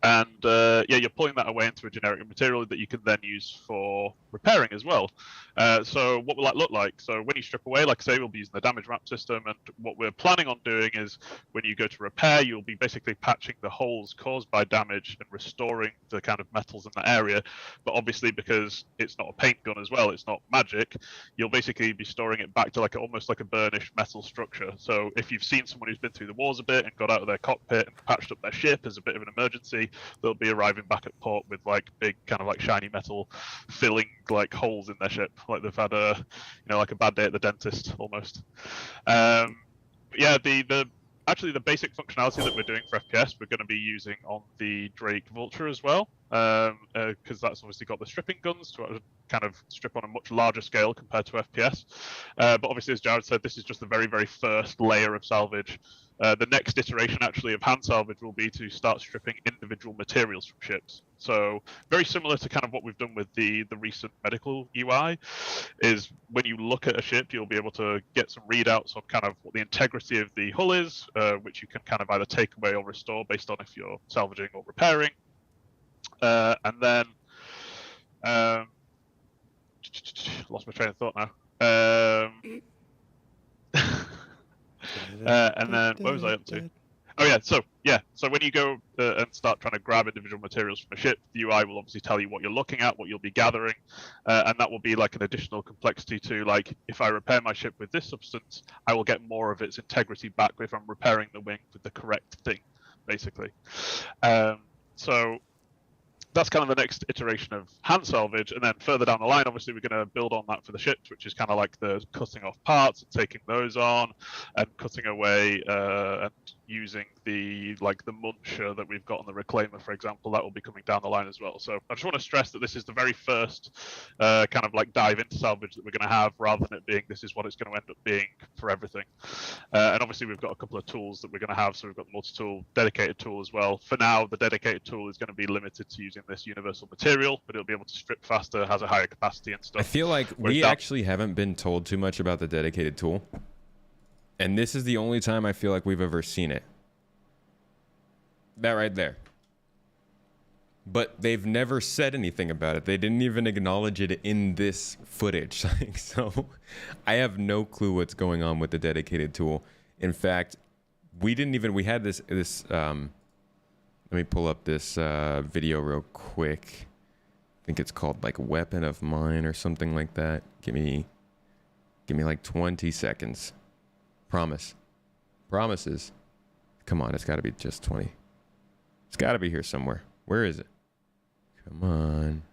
And yeah, you're pulling that away into a generic material that you can then use for repairing as well. So what will that look like? So when you strip away, like I say, we'll be using the damage map system, and what we're planning on doing is when you go to repair, you'll be basically patching the holes caused by damage and restoring the kind of metals in that area. But obviously, because it's not a paint gun as well, it's not magic, you'll basically be storing it back to like almost like a burnished metal structure. So if you've seen someone who's been through the wars a bit and got out of their cockpit and patched up their ship as a bit of an emergency, they'll be arriving back at port with like big kind of like shiny metal filling like holes in their ship, like they've had a, you know, like a bad day at the dentist almost. Yeah, actually the basic functionality that we're doing for FPS we're going to be using on the Drake Vulture as well. because that's obviously got the stripping guns to kind of strip on a much larger scale compared to FPS. But obviously, as Jared said, this is just the very, very first layer of salvage. The next iteration actually of hand salvage will be to start stripping individual materials from ships. So very similar to kind of what we've done with the recent medical UI, is when you look at a ship, you'll be able to get some readouts on kind of what the integrity of the hull is, which you can kind of either take away or restore based on if you're salvaging or repairing. And then lost my train of thought now. And then what was I up to? Oh yeah, so when you go and start trying to grab individual materials from a ship, the UI will obviously tell you what you're looking at, what you'll be gathering, and that will be like an additional complexity to, like, if I repair my ship with this substance, I will get more of its integrity back if I'm repairing the wing with the correct thing, basically. So that's kind of the next iteration of hand salvage, and then further down the line, obviously, we're going to build on that for the ships, which is kind of like the cutting off parts and taking those on, and cutting away and using the muncher that we've got on the reclaimer, for example. That will be coming down the line as well. So I just want to stress that this is the very first kind of like dive into salvage that we're going to have, rather than it being this is what it's going to end up being for everything. And obviously we've got a couple of tools that we're going to have. So we've got the multi-tool dedicated tool as well. For now, the dedicated tool is going to be limited to using this universal material, but it'll be able to strip faster, has a higher capacity and stuff. I feel like we actually haven't been told too much about the dedicated tool. And this is the only time I feel like we've ever seen it. That right there. But they've never said anything about it. They didn't even acknowledge it in this footage. So I have no clue what's going on with the dedicated tool. In fact, we had this let me pull up this video real quick. I think it's called like Weapon of Mine or something like that. Give me like 20 seconds. Promises. Come on, it's got to be just 20. It's got to be here somewhere. Where is it? Come on.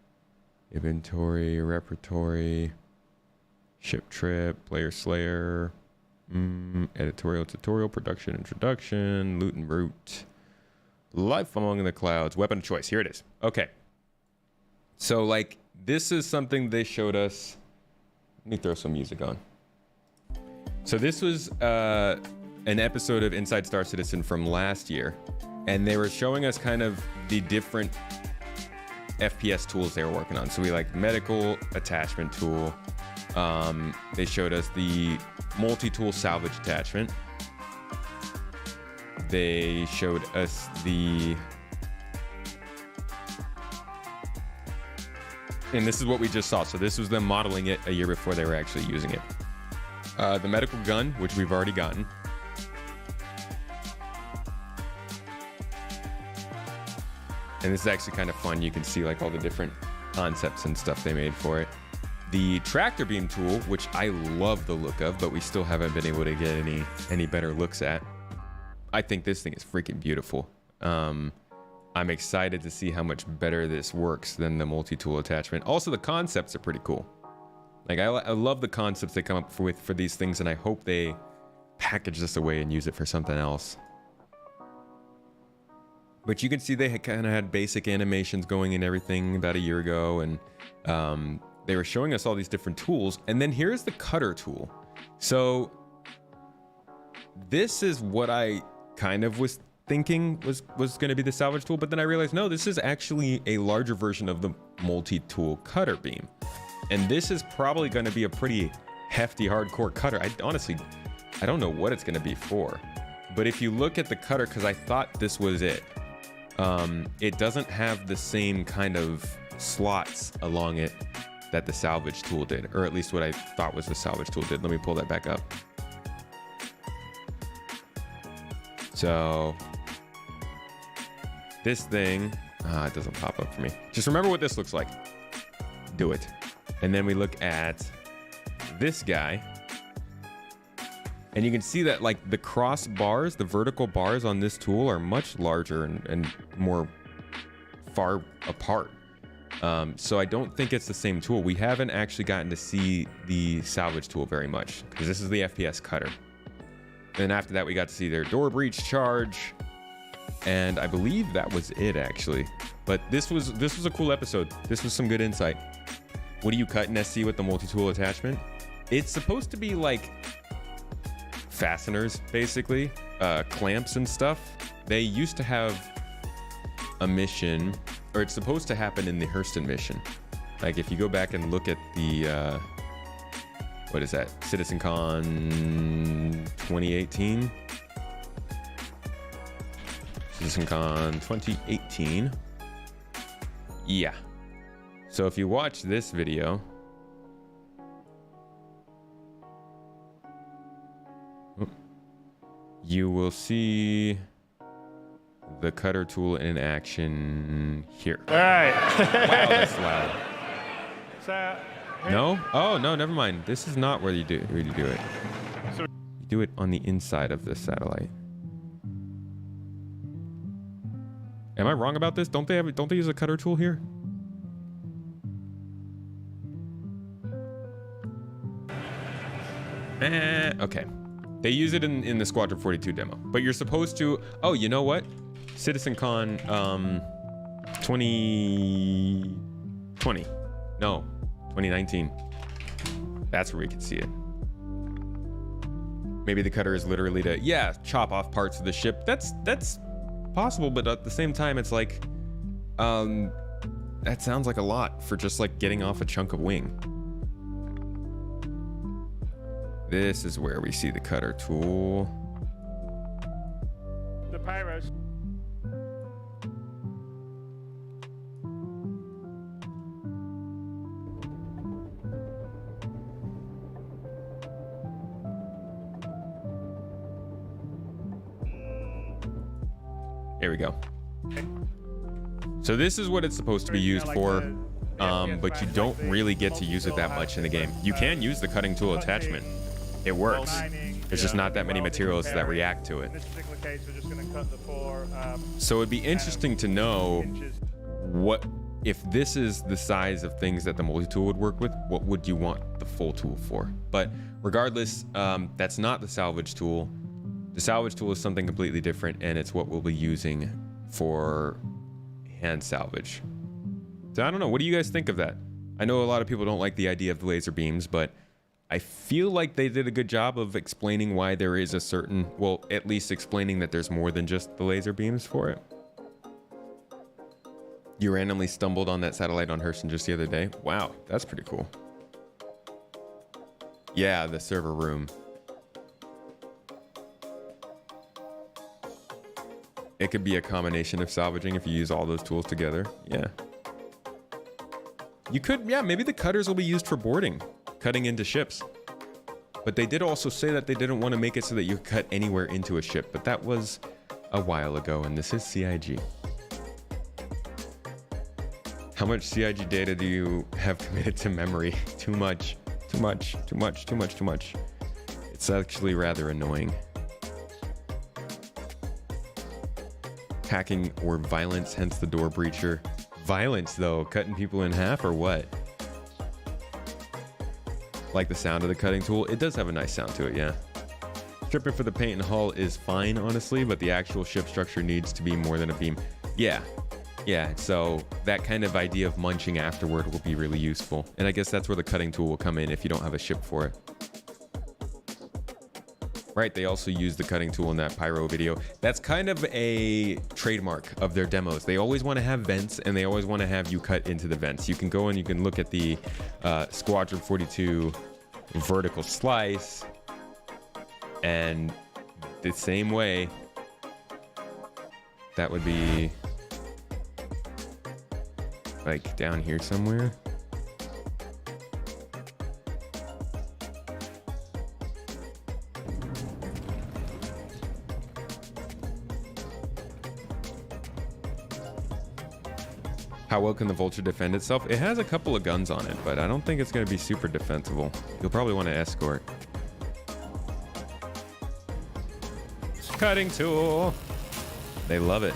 Inventory, repertory, ship trip, player slayer, editorial tutorial, production introduction, loot and root, life among the clouds, weapon of choice. Here it is. Okay. So like this is something they showed us. Let me throw some music on. So this was an episode of Inside Star Citizen from last year, and they were showing us kind of the different FPS tools they were working on. So we like medical attachment tool. They showed us the multi-tool salvage attachment. They showed us and this is what we just saw. So this was them modeling it a year before they were actually using it. The medical gun, which we've already gotten. And this is actually kind of fun. You can see like all the different concepts and stuff they made for it. The tractor beam tool, which I love the look of, but we still haven't been able to get any better looks at. I think this thing is freaking beautiful. I'm excited to see how much better this works than the multi-tool attachment. Also, the concepts are pretty cool. Like I love the concepts they come up with for these things, and I hope they package this away and use it for something else. But you can see they kind of had basic animations going and everything about a year ago, and they were showing us all these different tools. And then here's the cutter tool. So this is what I kind of was thinking was going to be the salvage tool, but then I realized, no, this is actually a larger version of the multi-tool cutter beam. And this is probably going to be a pretty hefty, hardcore cutter. I don't know what it's going to be for. But if you look at the cutter, because I thought this was it, it doesn't have the same kind of slots along it that the salvage tool did, or at least what I thought was the salvage tool did. Let me pull that back up. So this thing, it doesn't pop up for me. Just remember what this looks like. Do it. And then we look at this guy, and you can see that like the cross bars, the vertical bars on this tool are much larger and more far apart. So I don't think it's the same tool. We haven't actually gotten to see the salvage tool very much, because this is the FPS cutter. And after that, we got to see their door breach charge. And I believe that was it, actually. But this was a cool episode. This was some good insight. What do you cut in SC with the multi-tool attachment? It's supposed to be like fasteners, basically, clamps and stuff. They used to have a mission, or it's supposed to happen in the Hurston mission. Like if you go back and look at the what is that, CitizenCon 2018, CitizenCon 2018, yeah. So if you watch this video, you will see the cutter tool in action here. All right. Wow, that's loud. So, No? Oh, no, never mind. This is not where you do it. You do it on the inside of the satellite. Am I wrong about this? Don't they use a cutter tool here? Okay. They use it in the Squadron 42 demo. But you're supposed to... Oh, you know what? CitizenCon 2020. No, 2019. That's where we can see it. Maybe the cutter is literally to, yeah, chop off parts of the ship. That's possible, but at the same time, it's like, that sounds like a lot for just like getting off a chunk of wing. This is where we see the cutter tool. the pyros. There we go. So this is what it's supposed to be used for, but you don't really get to use it that much in the game. You can use the cutting tool attachment. It works. There's just not that many materials that react to it. In this particular case, we're just going to cut the 4. So it'd be interesting to know what, if this is the size of things that the multi-tool would work with, what would you want the full tool for? But regardless, that's not the salvage tool. The salvage tool is something completely different, and it's what we'll be using for hand salvage. So I don't know, what do you guys think of that? I know a lot of people don't like the idea of the laser beams, but I feel like they did a good job of explaining why there is a certain, well, at least explaining that there's more than just the laser beams for it. You randomly stumbled on that satellite on Hurston just the other day. Wow, that's pretty cool. Yeah, the server room. It could be a combination of salvaging if you use all those tools together. Yeah. You could, yeah, maybe the cutters will be used for boarding, cutting into ships. But they did also say that they didn't want to make it so that you could cut anywhere into a ship, but that was a while ago, and this is CIG. How much CIG data do you have committed to memory? Too much, too much, too much, too much, too much. It's actually rather annoying. Hacking or violence, hence the door breacher. Violence, though, cutting people in half or what? Like the sound of the cutting tool. It does have a nice sound to it, yeah. Stripping for the paint and hull is fine, honestly, but the actual ship structure needs to be more than a beam. Yeah, so that kind of idea of munching afterward will be really useful. And I guess that's where the cutting tool will come in if you don't have a ship for it. Right, they also use the cutting tool in that pyro video. That's kind of a trademark of their demos. They always want to have vents, and they always want to have you cut into the vents. You can go and you can look at the Squadron 42 vertical slice, and the same way, that would be like down here somewhere. How well can the Vulture defend itself? It has a couple of guns on it, but I don't think it's going to be super defensible. You'll probably want to escort. Cutting tool. They love it.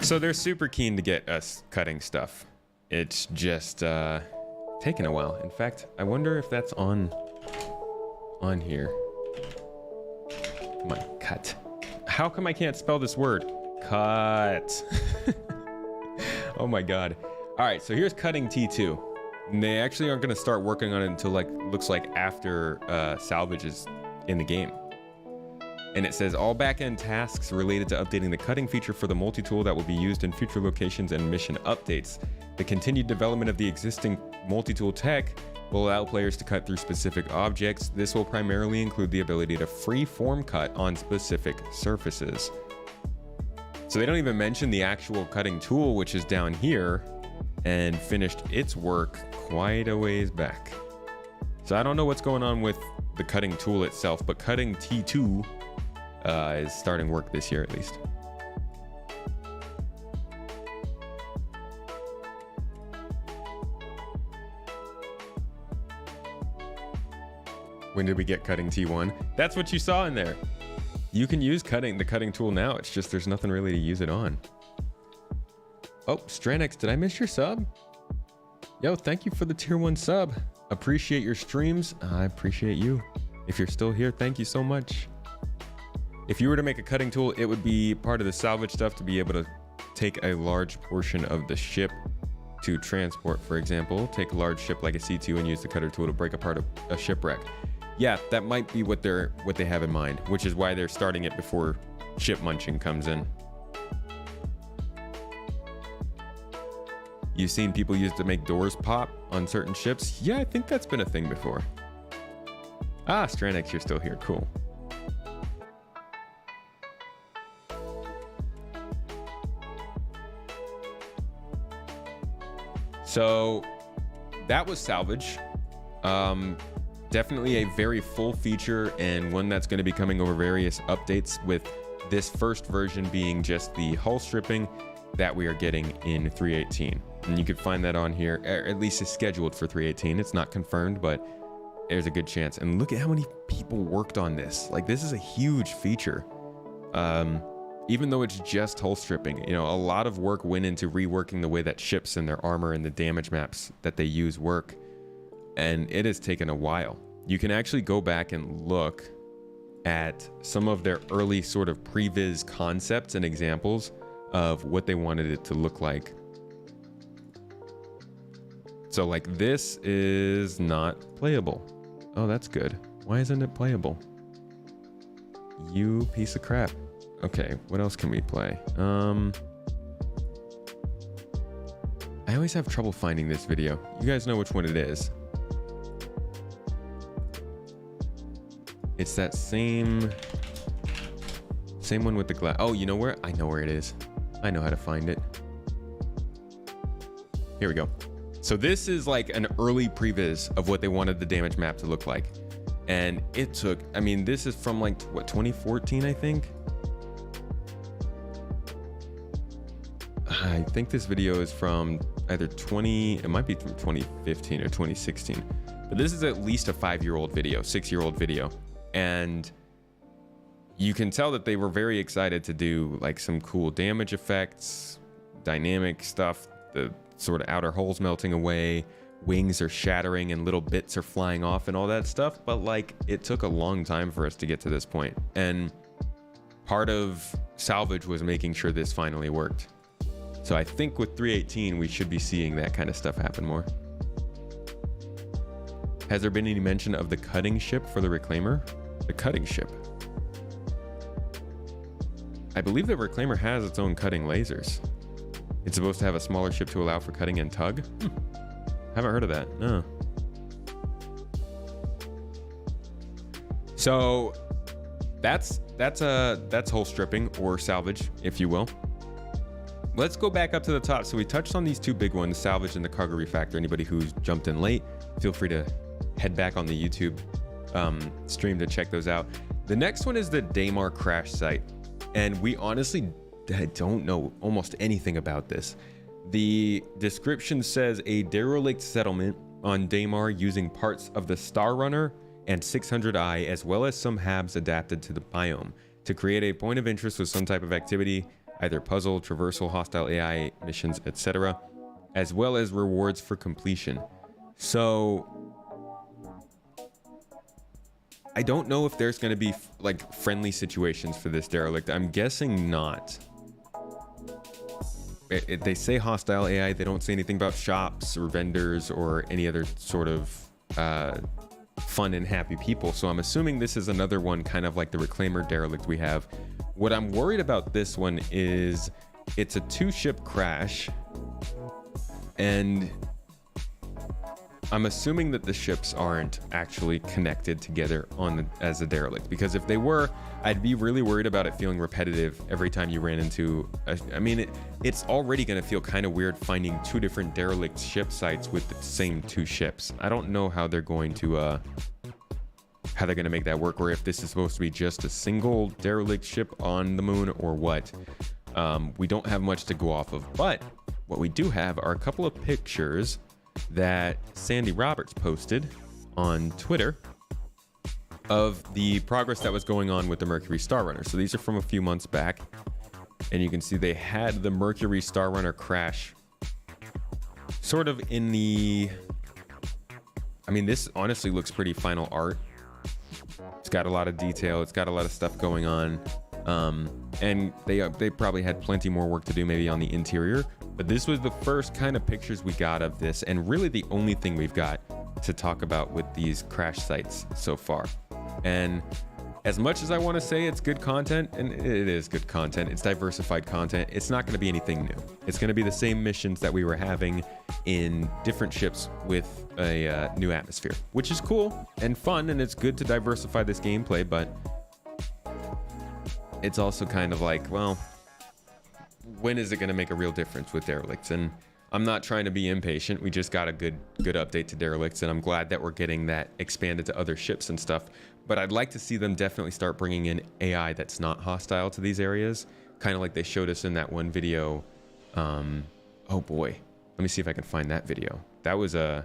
So they're super keen to get us cutting stuff. It's just taking a while. In fact, I wonder if that's on here. Come on, cut. How come I can't spell this word? Cut. Oh my god. All right, so here's cutting T2. And they actually aren't going to start working on it until looks like after Salvage is in the game. And it says all backend tasks related to updating the cutting feature for the multi-tool that will be used in future locations and mission updates. The continued development of the existing multi-tool tech will allow players to cut through specific objects. This will primarily include the ability to free-form cut on specific surfaces. So they don't even mention the actual cutting tool, which is down here and finished its work quite a ways back. So I don't know what's going on with the cutting tool itself, but cutting T2 is starting work this year at least. When did we get cutting T1? That's what you saw in there. You can use the cutting tool now. It's just there's nothing really to use it on. Oh, Stranix, did I miss your sub? Yo, thank you for the tier 1 sub. Appreciate your streams. I appreciate you. If you're still here, thank you so much. If you were to make a cutting tool, it would be part of the salvage stuff to be able to take a large portion of the ship to transport, for example. Take a large ship like a C2 and use the cutter tool to break apart a shipwreck. Yeah, that might be what they have in mind, which is why they're starting it before ship munching comes in. You've seen people use to make doors pop on certain ships? Yeah, I think that's been a thing before. Ah, Stranix, you're still here. Cool. So that was Salvage. Definitely a very full feature and one that's going to be coming over various updates, with this first version being just the hull stripping that we are getting in 3.18. And you can find that on here, or at least it's scheduled for 3.18. It's not confirmed, but there's a good chance. And look at how many people worked on this. Like, this is a huge feature. Even though it's just hull stripping, a lot of work went into reworking the way that ships and their armor and the damage maps that they use work. And it has taken a while. You can actually go back and look at some of their early sort of previs concepts and examples of what they wanted it to look like. So like, this is not playable. Oh, that's good. Why isn't it playable? You piece of crap. Okay, what else can we play? I always have trouble finding this video. You guys know which one it is. It's that same one with the glass. Oh, you know where? I know where it is. I know how to find it. Here we go. So this is like an early previs of what they wanted the damage map to look like. And it took, I mean, this is from like, what, 2014, I think? I think this video is from either it might be from 2015 or 2016. But this is at least a 5-year-old video, 6-year-old video. And you can tell that they were very excited to do like some cool damage effects, dynamic stuff, the sort of outer holes melting away, wings are shattering and little bits are flying off and all that stuff. But like, it took a long time for us to get to this point. And part of Salvage was making sure this finally worked. So I think with 3.18, we should be seeing that kind of stuff happen more. Has there been any mention of the cutting ship for the Reclaimer? The cutting ship. I believe the Reclaimer has its own cutting lasers. It's supposed to have a smaller ship to allow for cutting and tug. Haven't heard of that. No. So that's hull stripping, or salvage, if you will. Let's go back up to the top. So we touched on these two big ones, Salvage and the Cargo Refactor. Anybody who's jumped in late, feel free to head back on the YouTube stream to check those out. The next one is the Daymar crash site. And we honestly don't know almost anything about this. The description says a derelict settlement on Daymar using parts of the Star Runner and 600i, as well as some habs adapted to the biome, to create a point of interest with some type of activity, either puzzle, traversal, hostile AI missions, etc. as well as rewards for completion. So I don't know if there's going to be like friendly situations for this derelict. I'm guessing not. They say hostile AI. They don't say anything about shops or vendors or any other sort of fun and happy people. So I'm assuming this is another one kind of like the Reclaimer derelict we have. What I'm worried about this one is it's a 2-ship crash, and I'm assuming that the ships aren't actually connected together as a derelict, because if they were, I'd be really worried about it feeling repetitive every time you ran into it's already going to feel kind of weird finding 2 different derelict ship sites with the same 2 ships. I don't know how they're going to make that work, or if this is supposed to be just a single derelict ship on the moon or what. We don't have much to go off of, but what we do have are a couple of pictures that Sandy Roberts posted on Twitter of the progress that was going on with the Mercury Star Runner. So these are from a few months back, and you can see they had the Mercury Star Runner crash sort of in the, this honestly looks pretty final art. It's got a lot of detail, it's got a lot of stuff going on, and they probably had plenty more work to do maybe on the interior, but this was the first kind of pictures we got of this, and really the only thing we've got to talk about with these crash sites so far. And as much as I want to say it's good content, and it is good content, it's diversified content, it's not going to be anything new. It's going to be the same missions that we were having in different ships with a new atmosphere, which is cool and fun, and it's good to diversify this gameplay, but it's also kind of like, well, when is it going to make a real difference with derelicts? And I'm not trying to be impatient. We just got a good update to derelicts, and I'm glad that we're getting that expanded to other ships and stuff. But I'd like to see them definitely start bringing in AI that's not hostile to these areas, kind of like they showed us in that one video. Oh boy, let me see if I can find that video. That was you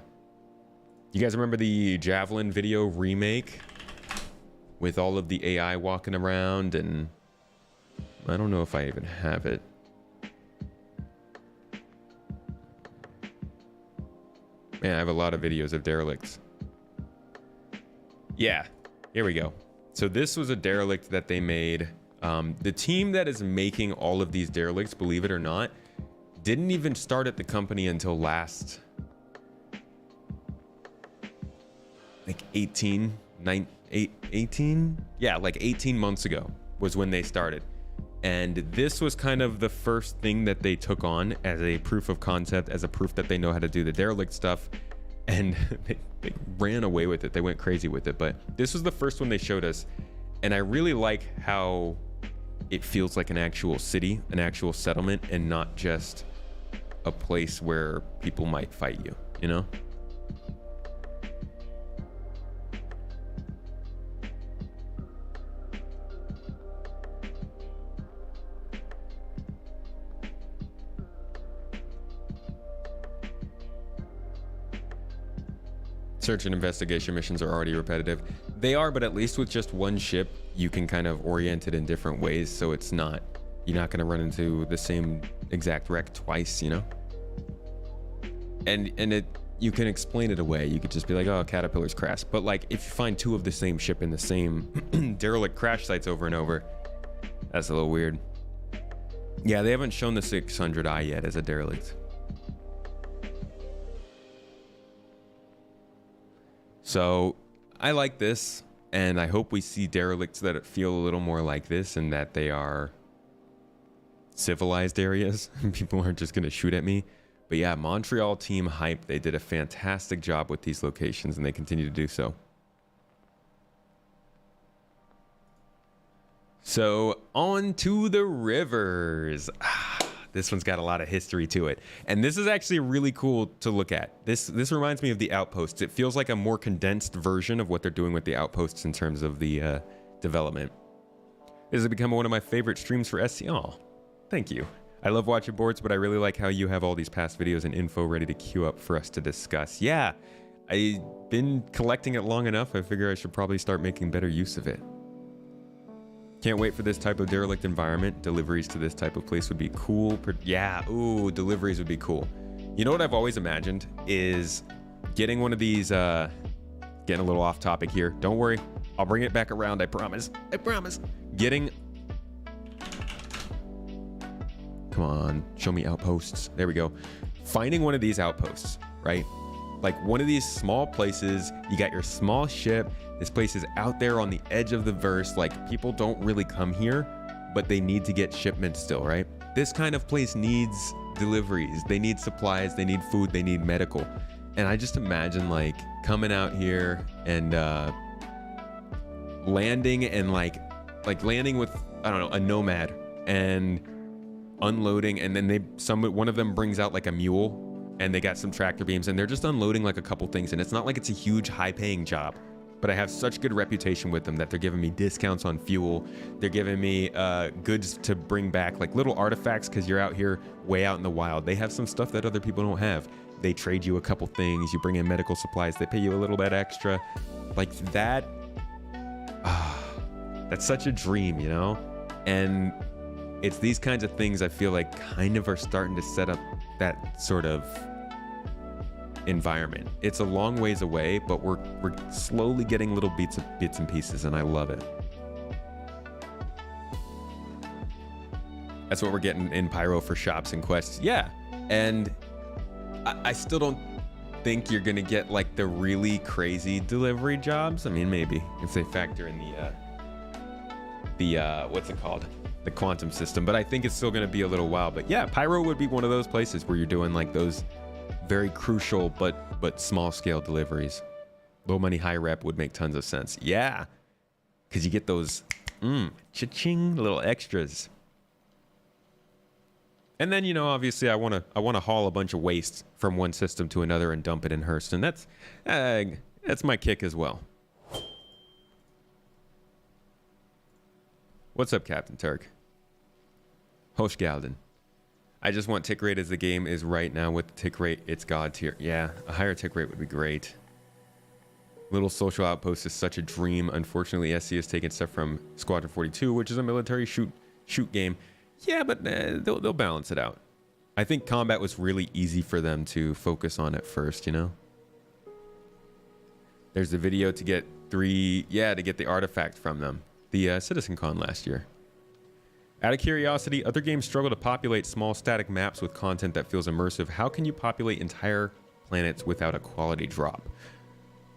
guys remember the Javelin video remake with all of the AI walking around? And I don't know if I even have it. Man, I have a lot of videos of derelicts. Yeah, here we go. So this was a derelict that they made. The team that is making all of these derelicts, believe it or not, didn't even start at the company until last, like 18? Yeah, like 18 months ago was when they started. And this was kind of the first thing that they took on as a proof of concept, as a proof that they know how to do the derelict stuff. And they ran away with it. They went crazy with it. But this was the first one they showed us. And I really like how it feels like an actual city, an actual settlement, and not just a place where people might fight you, you know? Search and investigation missions are already repetitive. They are, but at least with just one ship, you can kind of orient it in different ways, so it's not, you're not going to run into the same exact wreck twice, you know? And you can explain it away. You could just be like, oh, caterpillars crash. But like, if you find 2 of the same ship in the same derelict crash sites over and over, that's a little weird. Yeah, they haven't shown the 600i yet as a derelict. So I like this, and I hope we see derelicts that feel a little more like this, and that they are civilized areas. People aren't just going to shoot at me. But yeah, Montreal team hype. They did a fantastic job with these locations, and they continue to do so. So on to the rivers. This one's got a lot of history to it. And this is actually really cool to look at. This reminds me of the Outposts. It feels like a more condensed version of what they're doing with the Outposts in terms of the development. This has become one of my favorite streams for SC. Oh, thank you. I love watching boards, but I really like how you have all these past videos and info ready to queue up for us to discuss. Yeah, I've been collecting it long enough. I figure I should probably start making better use of it. Can't wait for this type of derelict environment. Deliveries to this type of place would be cool. Yeah, ooh, deliveries would be cool. You know what I've always imagined is getting one of these, getting a little off topic here. Don't worry. I'll bring it back around. I promise. I promise. Come on. Show me outposts. There we go. Finding one of these outposts, right? Like one of these small places. You got your small ship. This place is out there on the edge of the verse. Like people don't really come here, but they need to get shipments still, right? This kind of place needs deliveries. They need supplies. They need food. They need medical. And I just imagine like coming out here and landing and like landing with, I don't know, a nomad and unloading. And then one of them brings out like a mule and they got some tractor beams and they're just unloading like a couple things. And it's not like it's a huge high paying job, but I have such good reputation with them that they're giving me discounts on fuel. They're giving me goods to bring back, like little artifacts, because you're out here way out in the wild. They have some stuff that other people don't have. They trade you a couple things. You bring in medical supplies. They pay you a little bit extra. Like that. That's such a dream, you know? And it's these kinds of things I feel like kind of are starting to set up that sort of environment. It's a long ways away, but we're slowly getting little bits and pieces, and I love it. That's what we're getting in Pyro for shops and quests. Yeah, and I still don't think you're gonna get like the really crazy delivery jobs. I mean, maybe if they factor in the what's it called, the quantum system, but I think it's still gonna be a little while. But yeah, Pyro would be one of those places where you're doing like those very crucial but small scale deliveries. Low money, high rep would make tons of sense. Yeah, because you get those cha-ching little extras. And then, you know, obviously I want to haul a bunch of waste from one system to another and dump it in Hurston. That's my kick as well. What's up, Captain Turk? Hoshgalden. I just want tick rate as the game is right now. With the tick rate, it's god tier. Yeah, a higher tick rate would be great. Little social outpost is such a dream. Unfortunately, SC has taken stuff from Squadron 42, which is a military shoot game. Yeah, but they'll balance it out. I think combat was really easy for them to focus on at first, you know? There's the video to get to get the artifact from them. The CitizenCon last year. Out of curiosity, other games struggle to populate small static maps with content that feels immersive. How can you populate entire planets without a quality drop?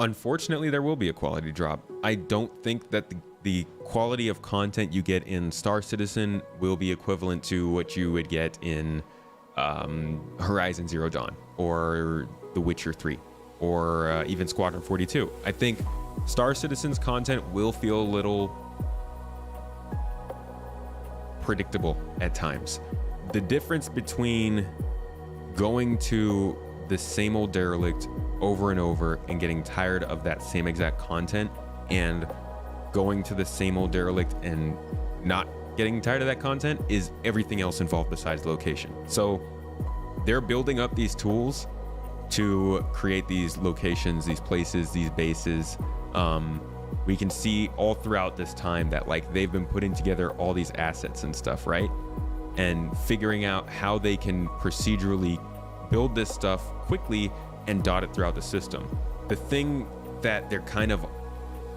Unfortunately, there will be a quality drop. I don't think that the quality of content you get in Star Citizen will be equivalent to what you would get in Horizon Zero Dawn or The Witcher 3 or even Squadron 42. I think Star Citizen's content will feel a little predictable at times. The difference between going to the same old derelict over and over and getting tired of that same exact content and going to the same old derelict and not getting tired of that content is everything else involved besides location. So they're building up these tools to create these locations, these places, these bases. We can see all throughout this time that like they've been putting together all these assets and stuff, right? And figuring out how they can procedurally build this stuff quickly and dot it throughout the system. The thing that they're kind of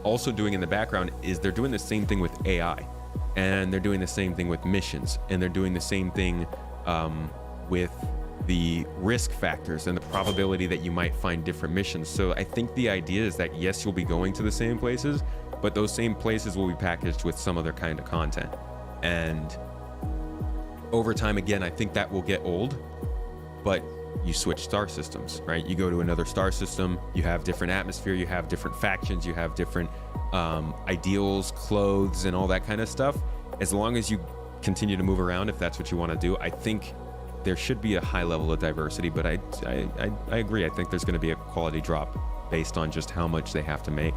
also doing in the background is they're doing the same thing with AI, and they're doing the same thing with missions, and they're doing the same thing with the risk factors and the probability that you might find different missions. So I think the idea is that yes, you'll be going to the same places, but those same places will be packaged with some other kind of content. And over time, again, I think that will get old, but you switch star systems, right? You go to another star system, you have different atmosphere, you have different factions, you have different ideals, clothes, and all that kind of stuff. As long as you continue to move around, if that's what you want to do, I think there should be a high level of diversity, but I agree. I think there's going to be a quality drop based on just how much they have to make.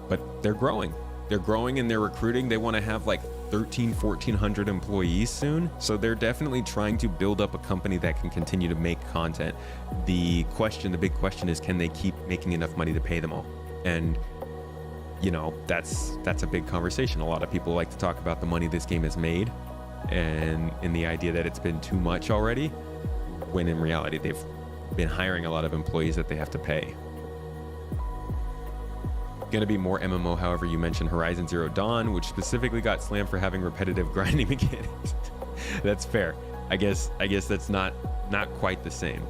But they're growing. They're growing and they're recruiting. They want to have like 1,400 employees soon. So they're definitely trying to build up a company that can continue to make content. The big question is, can they keep making enough money to pay them all? And you know, that's a big conversation. A lot of people like to talk about the money this game has made and in the idea that it's been too much already. when in reality they've been hiring a lot of employees that they have to pay. Gonna be more MMO, however. You mentioned Horizon Zero Dawn, which specifically got slammed for having repetitive grinding mechanics. That's fair. I guess that's not quite the same.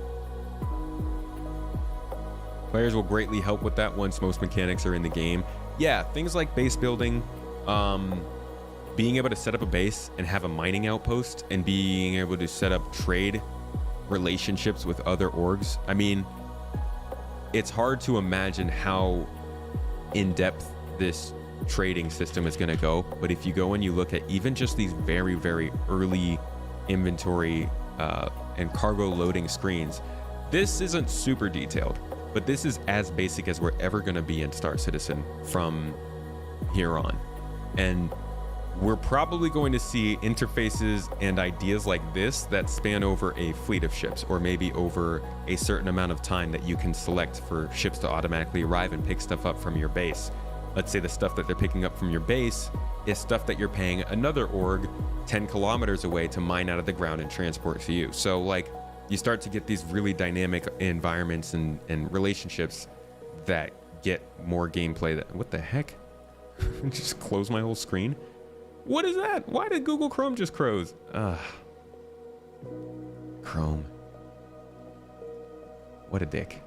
Players will greatly help with that once most mechanics are in the game. Yeah, things like base building, being able to set up a base and have a mining outpost, and being able to set up trade relationships with other orgs. I mean, it's hard to imagine how in-depth this trading system is going to go, but if you go and you look at even just these very, very early inventory and cargo loading screens, this isn't super detailed, but this is as basic as we're ever going to be in Star Citizen from here on. And we're probably going to see interfaces and ideas like this that span over a fleet of ships, or maybe over a certain amount of time that you can select for ships to automatically arrive and pick stuff up from your base. Let's say the stuff that they're picking up from your base is stuff that you're paying another org 10 kilometers away to mine out of the ground and transport to you. So like, you start to get these really dynamic environments and relationships that get more gameplay. What the heck? Just close my whole screen. What is that? Why did Google Chrome just close? Chrome. What a dick.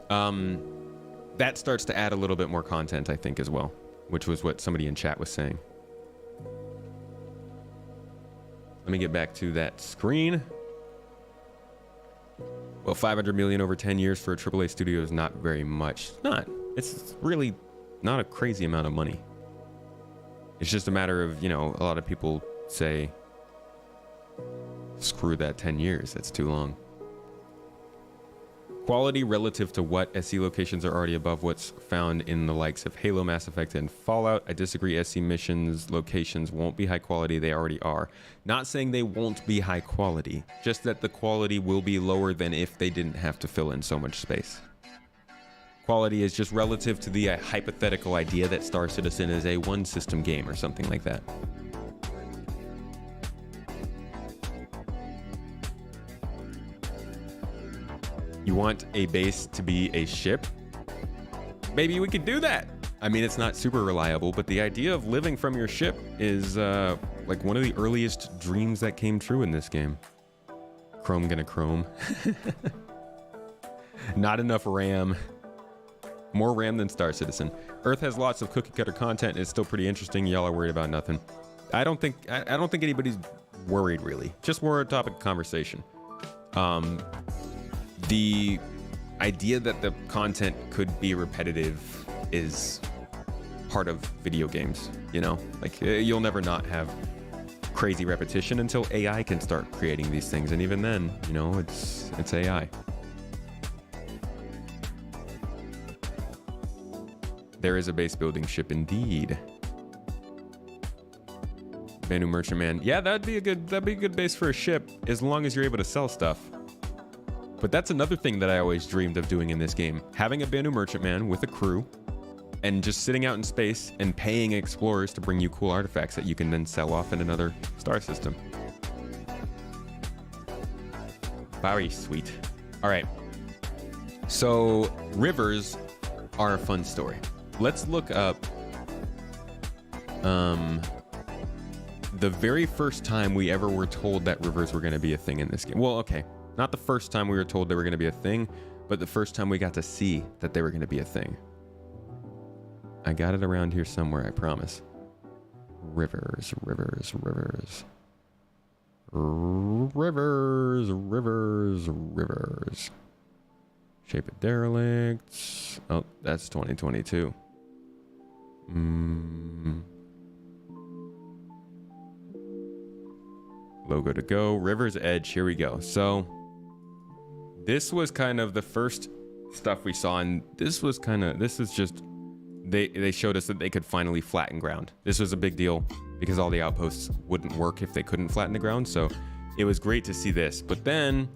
That starts to add a little bit more content, I think, as well, which was what somebody in chat was saying. Let me get back to that screen. Well, 500 million over 10 years for a AAA studio is not very much. It's really not a crazy amount of money. It's just a matter of, you know, a lot of people say, screw that 10 years, that's too long. Quality relative to what? SC locations are already above what's found in the likes of Halo, Mass Effect, and Fallout. I disagree. SC missions locations won't be high quality. They already are. Not saying they won't be high quality, just that the quality will be lower than if they didn't have to fill in so much space. Quality is just relative to the hypothetical idea that Star Citizen is a one system game or something like that. You want a base to be a ship? Maybe we could do that. I mean, it's not super reliable, but the idea of living from your ship is like one of the earliest dreams that came true in this game. Chrome gonna Chrome. Not enough RAM. More RAM than Star Citizen. Earth has lots of cookie cutter content and it's still pretty interesting. Y'all are worried about nothing. I don't think anybody's worried really. Just more a topic of conversation. The idea that the content could be repetitive is part of video games, you know? Like you'll never not have crazy repetition until AI can start creating these things, and even then, you know, it's AI. There is a base building ship indeed. Banu Merchantman. Yeah, that'd be a good base for a ship, as long as you're able to sell stuff. But that's another thing that I always dreamed of doing in this game. Having a Banu Merchantman with a crew and just sitting out in space and paying explorers to bring you cool artifacts that you can then sell off in another star system. Very sweet. All right. So rivers are a fun story. Let's look up the very first time we ever were told that rivers were going to be a thing in this game. Well, okay. Not the first time we were told they were going to be a thing, but the first time we got to see that they were going to be a thing. I got it around here somewhere, I promise. Rivers, rivers, rivers. Rivers, rivers, rivers. Shape of derelicts. Oh, that's 2022. Logo to go. River's Edge. Here we go. So this was kind of the first stuff we saw, and this is just they showed us that they could finally flatten ground. This was a big deal because all the outposts wouldn't work if they couldn't flatten the ground. So it was great to see this. But then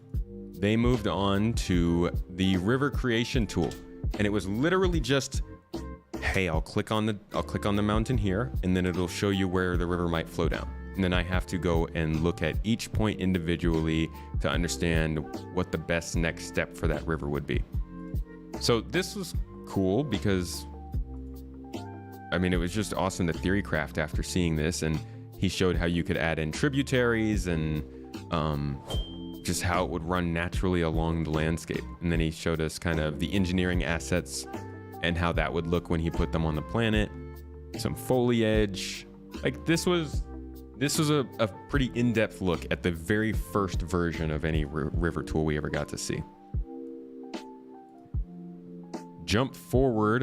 they moved on to the river creation tool, and it was literally just, hey, I'll click on the mountain here, and then it'll show you where the river might flow down. and then I have to go and look at each point individually to understand what the best next step for that river would be. So this was cool because, I mean, it was just awesome to theory craft after seeing this, and he showed how you could add in tributaries and just how it would run naturally along the landscape. And then he showed us kind of the engineering assets and how that would look when he put them on the planet. Some foliage. Like this was a pretty in-depth look at the very first version of any river tool we ever got to see. Jump forward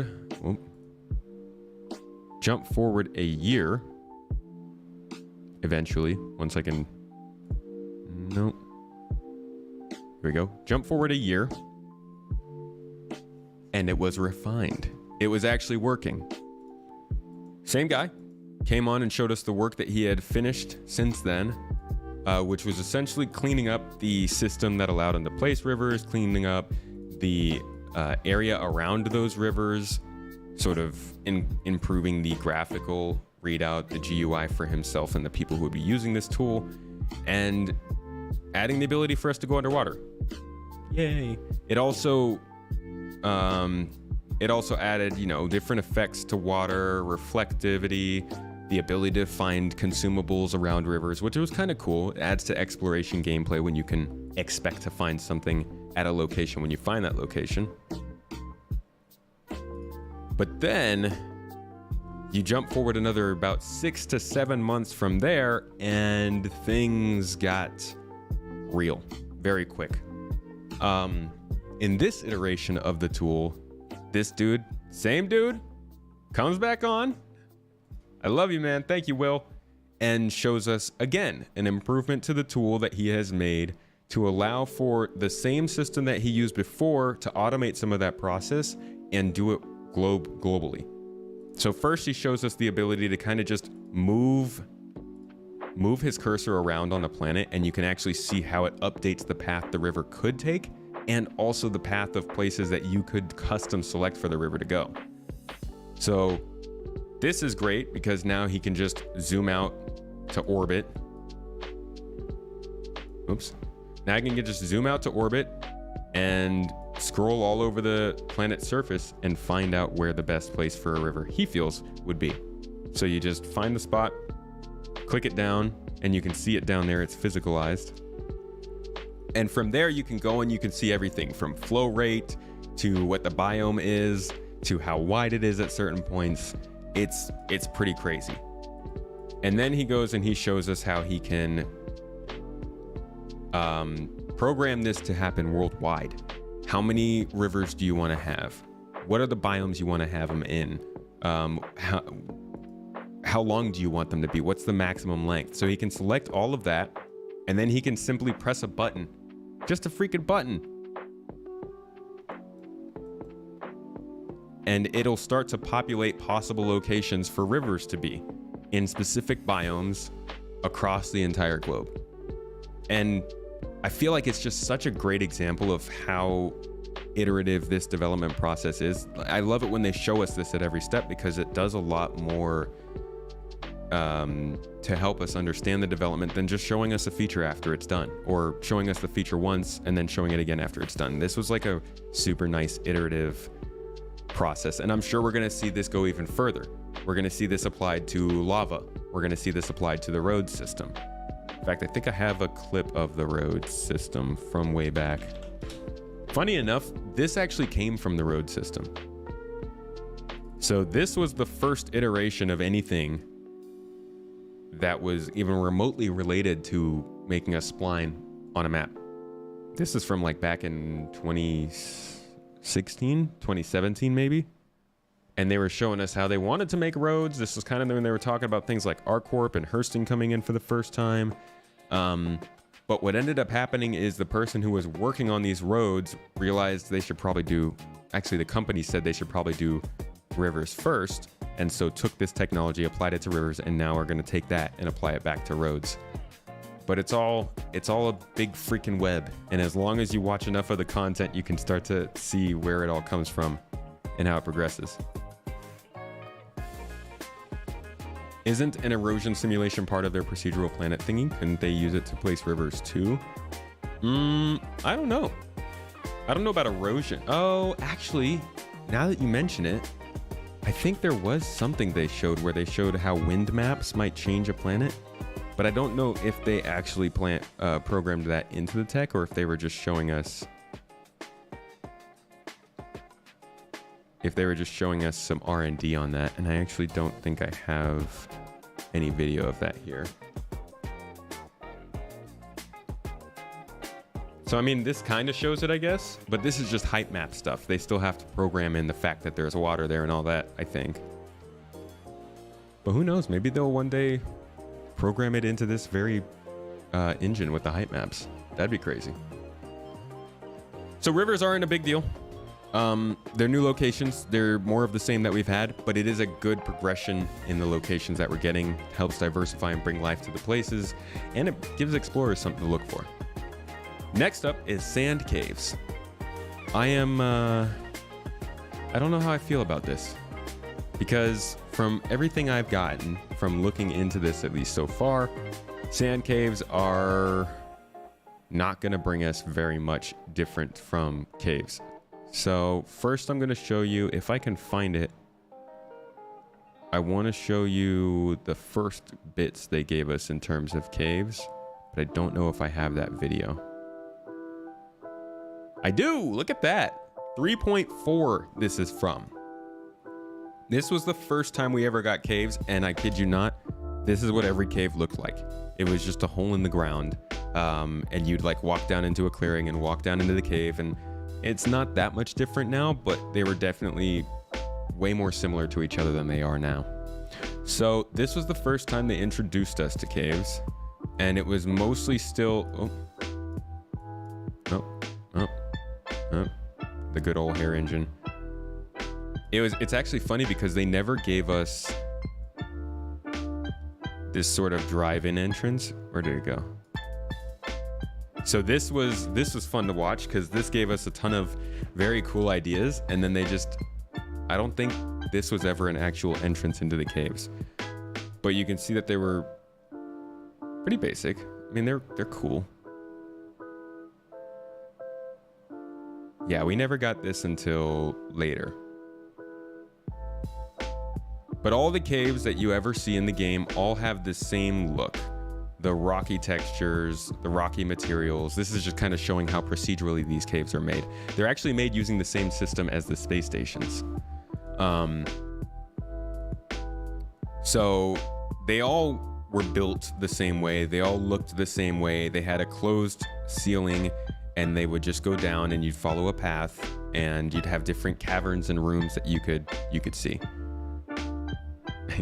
a year. Eventually, once I can, nope. Here we go. Jump forward a year. And it was refined. It was actually working. Same guy came on and showed us the work that he had finished since then, which was essentially cleaning up the system that allowed him to place rivers, cleaning up the area around those rivers, sort of improving the graphical readout, the GUI for himself and the people who would be using this tool, and adding the ability for us to go underwater. Yay. It also added, different effects to water, reflectivity, the ability to find consumables around rivers, which was kind of cool. It adds to exploration gameplay when you can expect to find something at a location when you find that location. But then you jump forward another about 6 to 7 months from there, and things got real very quick. In this iteration of the tool, this dude, same dude, comes back on. I love you, man. Thank you, Will. And shows us, again, an improvement to the tool that he has made to allow for the same system that he used before to automate some of that process and do it globally. So first he shows us the ability to kind of just move his cursor around on the planet, and you can actually see how it updates the path the river could take, and also the path of places that you could custom select for the river to go. So this is great because now he can just zoom out to orbit. Oops. Now I can just zoom out to orbit and scroll all over the planet's surface and find out where the best place for a river he feels would be. So you just find the spot, click it down, and you can see it down there. It's physicalized. And from there, you can go and you can see everything from flow rate to what the biome is to how wide it is at certain points. It's pretty crazy. And then he goes and he shows us how he can program this to happen worldwide. How many rivers do you want to have? What are the biomes you want to have them in? How long do you want them to be? What's the maximum length? So he can select all of that, and then he can simply press a button. Just a freaking button. And it'll start to populate possible locations for rivers to be in specific biomes across the entire globe. And I feel like it's just such a great example of how iterative this development process is. I love it when they show us this at every step because it does a lot more to help us understand the development than just showing us a feature after it's done, or showing us the feature once and then showing it again after it's done. This was like a super nice iterative process, and I'm sure we're going to see this go even further. We're going to see this applied to lava. We're going to see this applied to the road system. In fact, I think I have a clip of the road system from way back. Funny enough, this actually came from the road system. So this was the first iteration of anything that was even remotely related to making a spline on a map. This is from like back in 2016, 2017 maybe. And they were showing us how they wanted to make roads. This was kind of when they were talking about things like ArcCorp and Hurston coming in for the first time. But what ended up happening is the person who was working on these roads realized they should probably do, actually the company said they should probably do rivers first, and so took this technology, applied it to rivers, and now are going to take that and apply it back to roads. But it's all a big freaking web, and as long as you watch enough of the content, you can start to see where it all comes from and how it progresses. Isn't an erosion simulation part of their procedural planet thingy? Couldn't they use it to place rivers too? I don't know. I don't know about erosion. Oh, actually, now that you mention it, I think there was something they showed where they showed how wind maps might change a planet, but I don't know if they actually programmed that into the tech or if they were just showing us some R&D on that, and I actually don't think I have any video of that here. So I mean, this kind of shows it, I guess, but this is just height map stuff. They still have to program in the fact that there's water there and all that, I think. But who knows? Maybe they'll one day program it into this very engine with the height maps. That'd be crazy. So rivers aren't a big deal. They're new locations. They're more of the same that we've had, but it is a good progression in the locations that we're getting. Helps diversify and bring life to the places, and it gives explorers something to look for. Next up is sand caves. I don't know how I feel about this, because from everything I've gotten from looking into this, at least so far, sand caves are not going to bring us very much different from caves. So first I'm going to show you, if I can find it, I want to show you the first bits they gave us in terms of caves, but I don't know if I have that video. I do! Look at that! 3.4 this is from. This was the first time we ever got caves, and I kid you not, this is what every cave looked like. It was just a hole in the ground, and you'd like walk down into a clearing and walk down into the cave, and it's not that much different now, but they were definitely way more similar to each other than they are now. So this was the first time they introduced us to caves, and it was mostly still... the good old hair engine. It's actually funny because they never gave us this sort of drive-in entrance. Where did it go? So this was fun to watch because this gave us a ton of very cool ideas, and then they just, I don't think this was ever an actual entrance into the caves. But you can see that they were pretty basic. I mean, they're cool. Yeah, we never got this until later. But all the caves that you ever see in the game all have the same look. The rocky textures, the rocky materials. This is just kind of showing how procedurally these caves are made. They're actually made using the same system as the space stations. So they all were built the same way. They all looked the same way. They had a closed ceiling, and they would just go down, and you'd follow a path, and you'd have different caverns and rooms that you could see.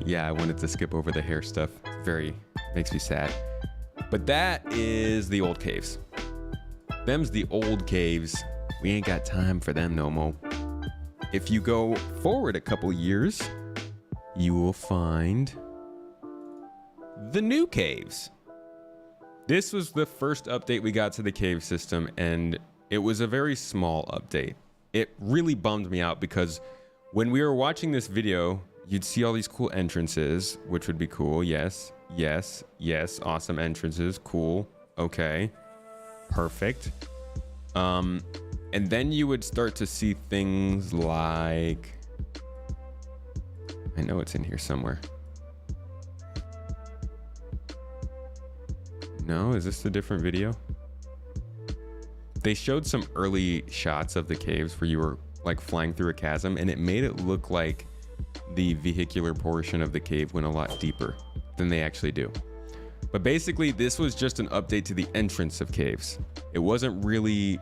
Yeah, I wanted to skip over the hair stuff. Makes me sad. But that is the old caves. Them's the old caves. We ain't got time for them no more. If you go forward a couple years, you will find the new caves. This was the first update we got to the cave system, and it was a very small update. It really bummed me out because when we were watching this video, you'd see all these cool entrances, which would be cool. Yes, yes, yes. Awesome entrances. Cool. Okay. Perfect. And then you would start to see things like... I know it's in here somewhere. No, is this a different video? They showed some early shots of the caves where you were like flying through a chasm, and it made it look like the vehicular portion of the cave went a lot deeper than they actually do. But basically, this was just an update to the entrance of caves. It wasn't really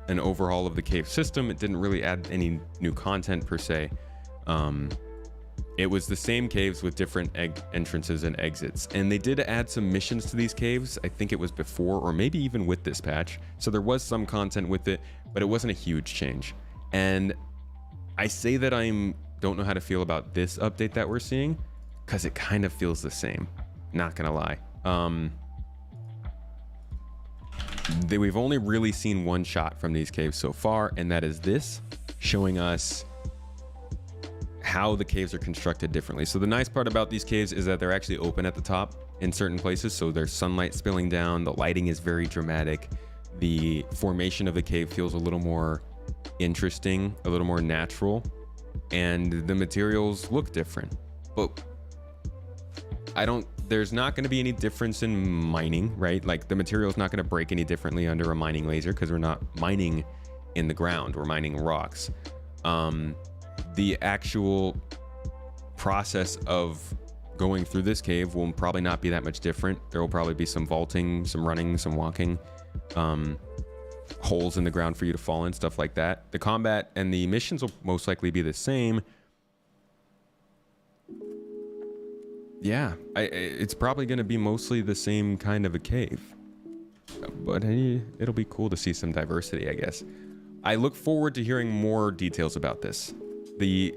an overhaul of the cave system. It didn't really add any new content per se. It was the same caves with different entrances and exits. And they did add some missions to these caves. I think it was before or maybe even with this patch. So there was some content with it, but it wasn't a huge change. And I say that don't know how to feel about this update that we're seeing because it kind of feels the same. Not gonna lie. We've only really seen one shot from these caves so far, and that is this, showing us how the caves are constructed differently. So the nice part about these caves is that they're actually open at the top in certain places. So there's sunlight spilling down. The lighting is very dramatic. The formation of the cave feels a little more interesting, a little more natural, and the materials look different. But there's not going to be any difference in mining, right? Like the material is not going to break any differently under a mining laser because we're not mining in the ground, we're mining rocks. The actual process of going through this cave will probably not be that much different. There will probably be some vaulting, some running, some walking, holes in the ground for you to fall in, stuff like that. The combat and the missions will most likely be the same. Yeah, it's probably going to be mostly the same kind of a cave, but it'll be cool to see some diversity, I guess. I look forward to hearing more details about this. The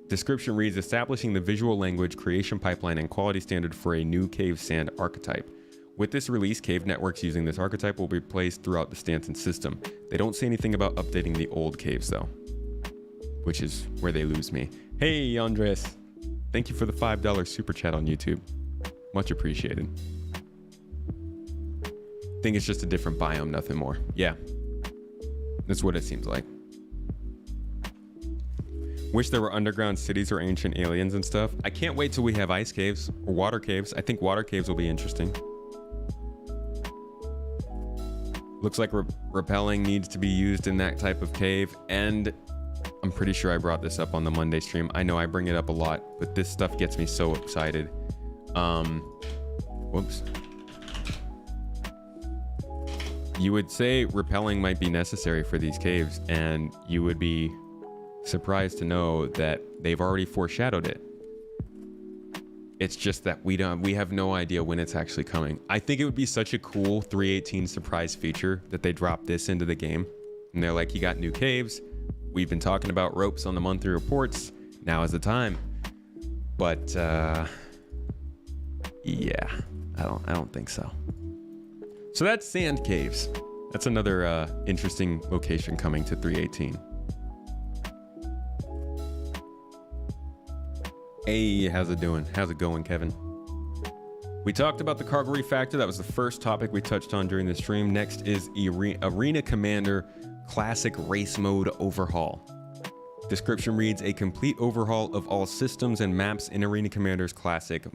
description reads, establishing the visual language, creation pipeline, and quality standard for a new cave sand archetype. With this release, cave networks using this archetype will be placed throughout the Stanton system. They don't say anything about updating the old caves, though, which is where they lose me. Hey, Andres. Thank you for the $5 super chat on YouTube. Much appreciated. Think it's just a different biome, nothing more. Yeah. That's what it seems like. Wish there were underground cities or ancient aliens and stuff. I can't wait till we have ice caves or water caves. I think water caves will be interesting. Looks like repelling needs to be used in that type of cave, and I'm pretty sure I brought this up on the Monday stream. I know I bring it up a lot, but this stuff gets me so excited. Whoops. You would say repelling might be necessary for these caves, and you would be surprised to know that they've already foreshadowed it. It's just that we have no idea when it's actually coming. I think it would be such a cool 3.18 surprise feature that they drop this into the game. And they're like, you got new caves. We've been talking about ropes on the monthly reports. Now is the time. But yeah, I don't think so. So that's Sand Caves. That's another interesting location coming to 3.18. Hey, how's it doing? How's it going, Kevin? We talked about the cargo refactor. That was the first topic we touched on during the stream. Next is Arena Commander Classic Race Mode Overhaul. Description reads, a complete overhaul of all systems and maps in Arena Commander's Classic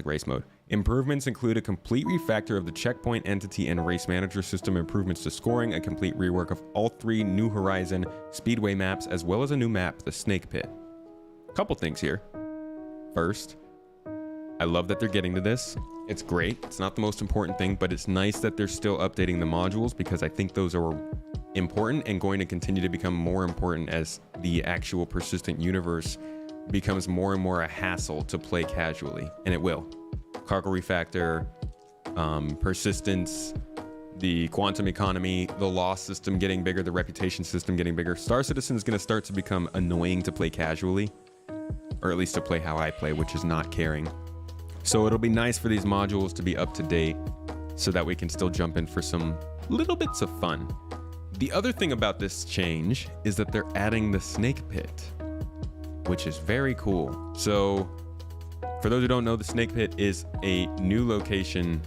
Race Mode. Improvements include a complete refactor of the checkpoint, entity, and race manager system, improvements to scoring, a complete rework of all 3 New Horizon Speedway maps, as well as a new map, the Snake Pit. Couple things here. First, I love that they're getting to this. It's great. It's not the most important thing, but it's nice that they're still updating the modules, because I think those are important and going to continue to become more important as the actual persistent universe becomes more and more a hassle to play casually, and it will. Cargo refactor, persistence, the quantum economy, the loss system getting bigger, the reputation system getting bigger. Star Citizen is going to start to become annoying to play casually, or at least to play how I play, which is not caring. So it'll be nice for these modules to be up to date so that we can still jump in for some little bits of fun. The other thing about this change is that they're adding the Snake Pit, which is very cool. So for those who don't know, the Snake Pit is a new location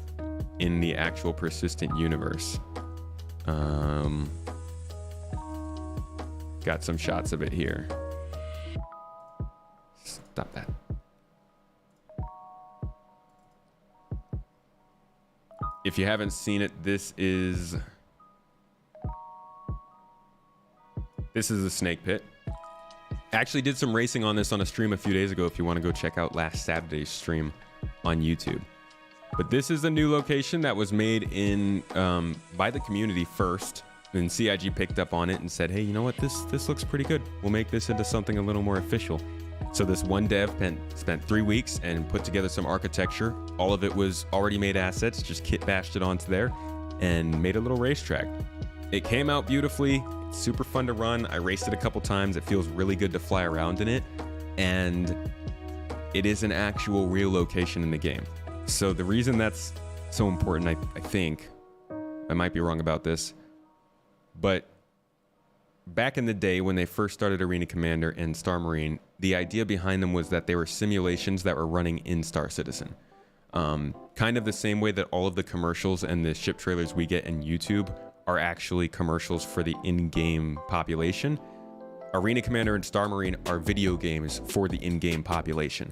in the actual persistent universe. Got some shots of it here. Stop that. If you haven't seen it, this is the Snake Pit. Actually did some racing on this on a stream a few days ago if you want to go check out last Saturday's stream on YouTube. But this is a new location that was made in by the community first. Then CIG picked up on it and said, hey, you know what? This looks pretty good. We'll make this into something a little more official. So this one dev spent 3 weeks and put together some architecture. All of it was already made assets, just kit bashed it onto there and made a little racetrack. It came out beautifully. It's super fun to run. I raced it a couple times. It feels really good to fly around in it. And it is an actual real location in the game. So the reason that's so important, I think, I might be wrong about this, but back in the day when they first started Arena Commander and Star Marine, the idea behind them was that they were simulations that were running in Star Citizen. Kind of the same way that all of the commercials and the ship trailers we get in YouTube are actually commercials for the in-game population. Arena Commander and Star Marine are video games for the in-game population.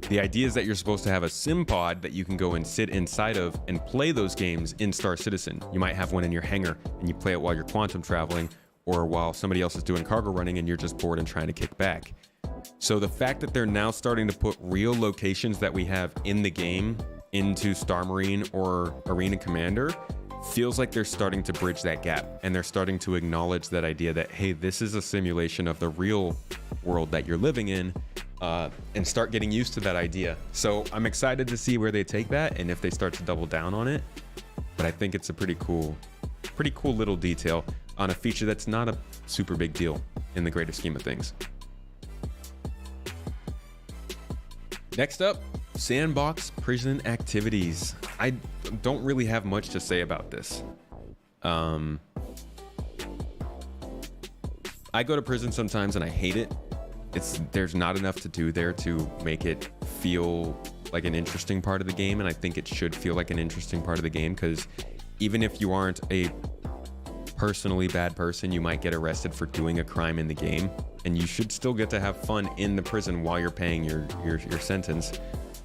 The idea is that you're supposed to have a sim pod that you can go and sit inside of and play those games in Star Citizen. You might have one in your hangar and you play it while you're quantum traveling, or while somebody else is doing cargo running and you're just bored and trying to kick back. So the fact that they're now starting to put real locations that we have in the game into Star Marine or Arena Commander feels like they're starting to bridge that gap, and they're starting to acknowledge that idea that, hey, this is a simulation of the real world that you're living in, and start getting used to that idea. So I'm excited to see where they take that and if they start to double down on it. But I think it's a pretty cool little detail on a feature that's not a super big deal in the greater scheme of things. Next up, Sandbox prison activities. I don't really have much to say about this. I go to prison sometimes and I hate it. There's not enough to do there to make it feel like an interesting part of the game, and I think it should feel like an interesting part of the game, because even if you aren't a personally bad person, you might get arrested for doing a crime in the game, and you should still get to have fun in the prison while you're paying your sentence.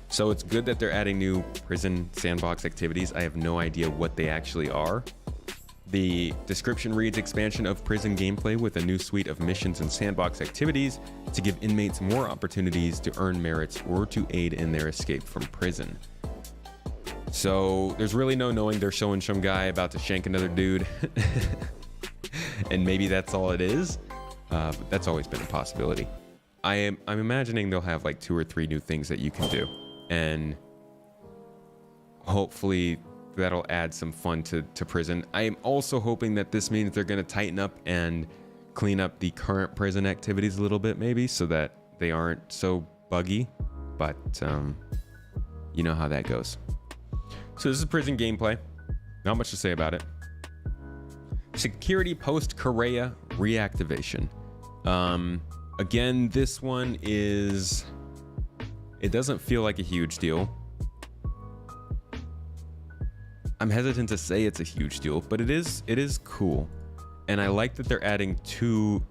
So it's good that they're adding new prison sandbox activities. I have no idea what they actually are. The description reads: expansion of prison gameplay with a new suite of missions and sandbox activities to give inmates more opportunities to earn merits or to aid in their escape from prison. So there's really no knowing. They're showing some guy about to shank another dude. And maybe that's all it is. But that's always been a possibility. I'm imagining they'll have like 2 or 3 new things that you can do. And hopefully that'll add some fun to prison. I am also hoping that this means they're going to tighten up and clean up the current prison activities a little bit, maybe, so that they aren't so buggy. But you know how that goes. So this is prison gameplay. Not much to say about it. Security post Korea reactivation. Again, this one is... it doesn't feel like a huge deal. I'm hesitant to say it's a huge deal, but it is cool. And I like that they're adding 2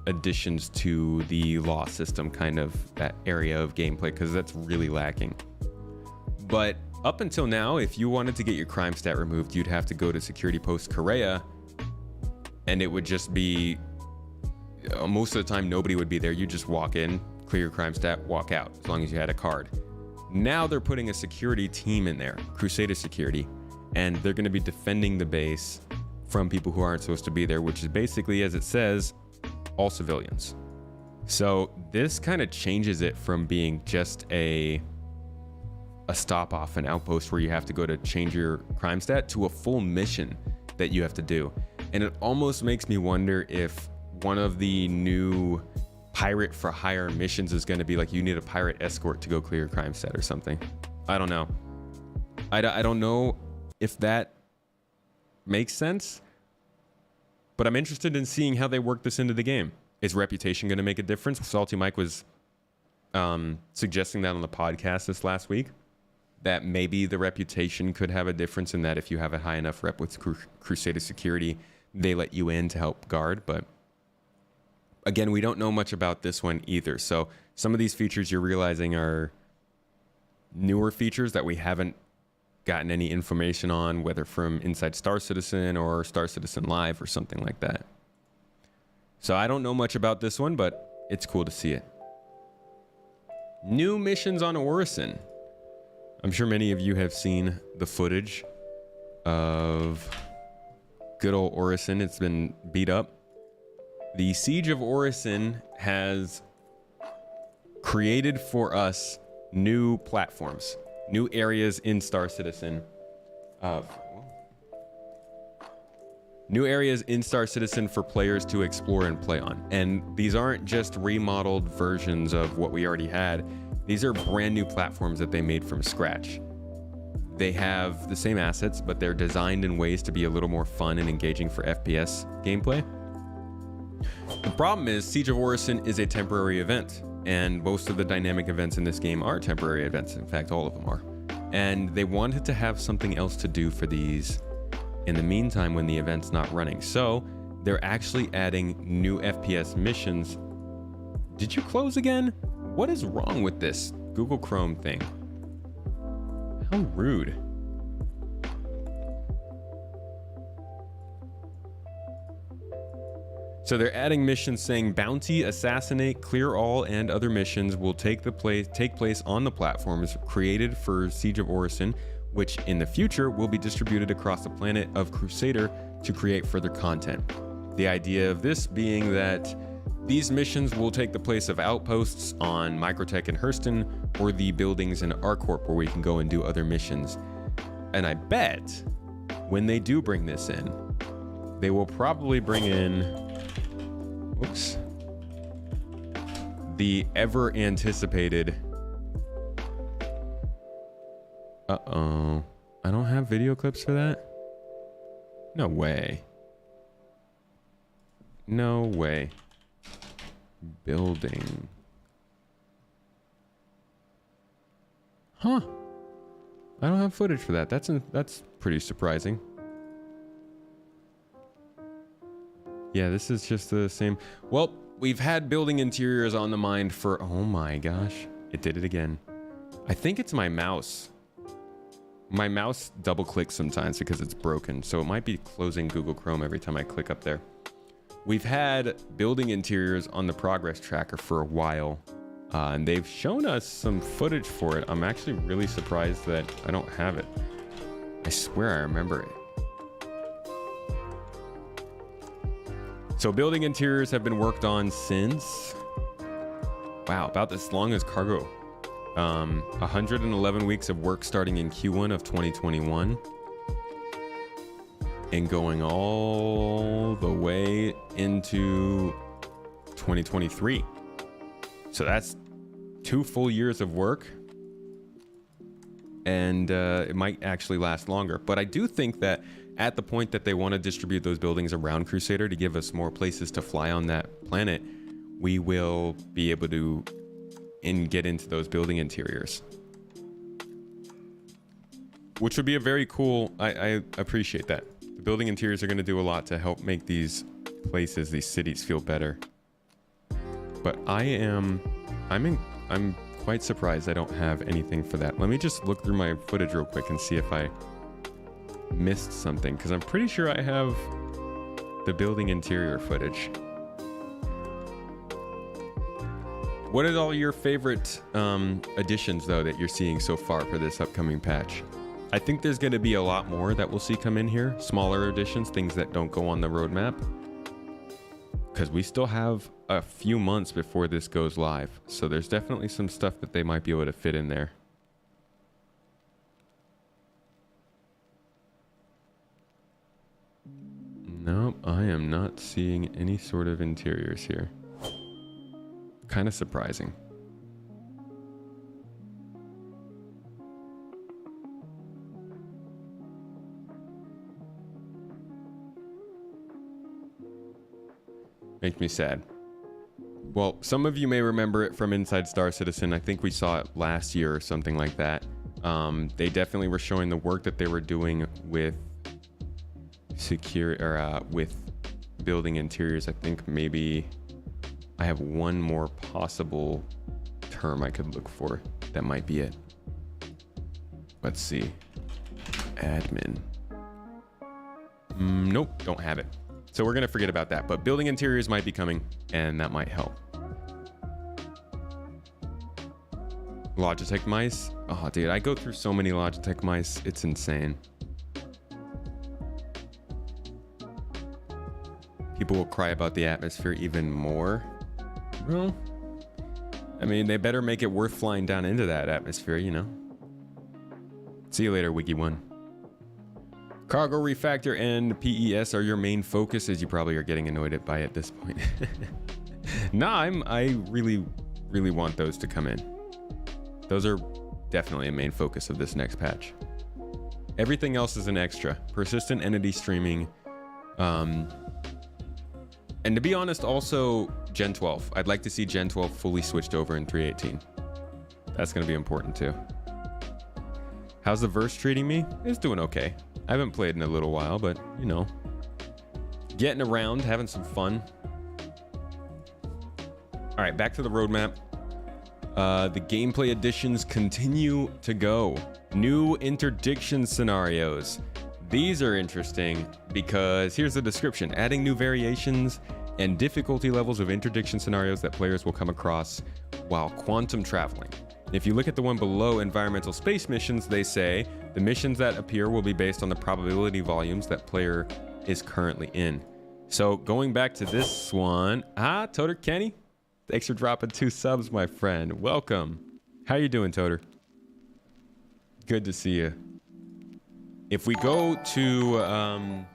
additions to the law system, kind of that area of gameplay, because that's really lacking. But up until now, if you wanted to get your crime stat removed, you'd have to go to Security Post Korea, and it would just be, most of the time nobody would be there. You just walk in, clear your crime stat, walk out, as long as you had a card. Now they're putting a security team in there, Crusader Security, and they're going to be defending the base from people who aren't supposed to be there, which is basically, as it says, all civilians. So this kind of changes it from being just a stop off, an outpost where you have to go to change your crime stat, to a full mission that you have to do. And it almost makes me wonder if one of the new pirate for hire missions is going to be like, you need a pirate escort to go clear your crime stat or something. I don't know. I don't know if that makes sense, but I'm interested in seeing how they work this into the game. Is reputation going to make a difference? Salty Mike was suggesting that on the podcast this last week, that maybe the reputation could have a difference in that if you have a high enough rep with Crusader Security, they let you in to help guard. But again, we don't know much about this one either. So some of these features you're realizing are newer features that we haven't gotten any information on, whether from inside Star Citizen or Star Citizen Live or something like that. So I don't know much about this one, but it's cool to see it. New missions on Orison. I'm sure many of you have seen the footage of good old Orison. It's been beat up. The Siege of Orison has created for us new platforms, new areas in Star Citizen. New areas in Star Citizen for players to explore and play on. And these aren't just remodeled versions of what we already had. These are brand new platforms that they made from scratch. They have the same assets, but they're designed in ways to be a little more fun and engaging for FPS gameplay. The problem is Siege of Orison is a temporary event, and most of the dynamic events in this game are temporary events. In fact, all of them are. And they wanted to have something else to do for these in the meantime when the event's not running. So they're actually adding new FPS missions. Did you close again? What is wrong with this Google Chrome thing? How rude. So they're adding missions saying bounty, assassinate, clear all, and other missions will take place on the platforms created for Siege of Orison, which in the future will be distributed across the planet of Crusader to create further content. The idea of this being that these missions will take the place of outposts on Microtech and Hurston, or the buildings in ArcCorp where we can go and do other missions. And I bet when they do bring this in, they will probably bring in, oops, the ever anticipated, uh-oh, I don't have video clips for that? No way. No way. Building. Huh. I don't have footage for that. That's pretty surprising. Yeah, this is just the same. Well, we've had building interiors on the mind for, oh my gosh, it did it again. I think it's my mouse. My mouse double clicks sometimes because it's broken, so it might be closing Google Chrome every time I click up there. We've had building interiors on the progress tracker for a while, and they've shown us some footage for it. I'm actually really surprised that I don't have it. I swear I remember it. So building interiors have been worked on since, wow, about as long as cargo. 111 weeks of work starting in Q1 of 2021 and going all the way into 2023. So that's 2 full years of work, and it might actually last longer. But I do think that at the point that they want to distribute those buildings around Crusader to give us more places to fly on that planet, we will be able to get into those building interiors, which would be a very cool, I appreciate that. The building interiors are going to do a lot to help make these places, these cities, feel better. But I'm quite surprised I don't have anything for that. Let me just look through my footage real quick and see if I missed something, because I'm pretty sure I have the building interior footage. What are all your favorite additions, though, that you're seeing so far for this upcoming patch? I think there's going to be a lot more that we'll see come in here. Smaller additions, things that don't go on the roadmap. Because we still have a few months before this goes live. So there's definitely some stuff that they might be able to fit in there. Nope, I am not seeing any sort of interiors here. Kind of surprising. Makes me sad. Well, some of you may remember it from Inside Star Citizen. I think we saw it last year or something like that. They definitely were showing the work that they were doing with with building interiors. I think maybe I have one more possible term I could look for. That might be it. Let's see. Admin. Nope, don't have it. So we're gonna forget about that, but building interiors might be coming, and that might help. Logitech mice. Oh, dude, I go through so many Logitech mice. It's insane. People will cry about the atmosphere even more. Well, I mean, they better make it worth flying down into that atmosphere, you know. See you later, Wiki1. Cargo Refactor and PES are your main focus, as you probably are getting annoyed by at this point. Nah, I really want those to come in. Those are definitely a main focus of this next patch. Everything else is an extra. Persistent entity streaming, And to be honest, also Gen 12. I'd like to see Gen 12 fully switched over in 3.18. That's going to be important too. How's the verse treating me? It's doing okay. I haven't played in a little while, but you know, getting around, having some fun. All right, back to the roadmap. The gameplay additions continue to go. New interdiction scenarios. These are interesting because here's the description: adding new variations and difficulty levels of interdiction scenarios that players will come across while quantum traveling. If you look at the one below, environmental space missions, they say the missions that appear will be based on the probability volumes that player is currently in. So going back to this one, Toter Kenny, thanks for dropping 2 subs, my friend. Welcome. How you doing, Toter? Good to see you. If we go to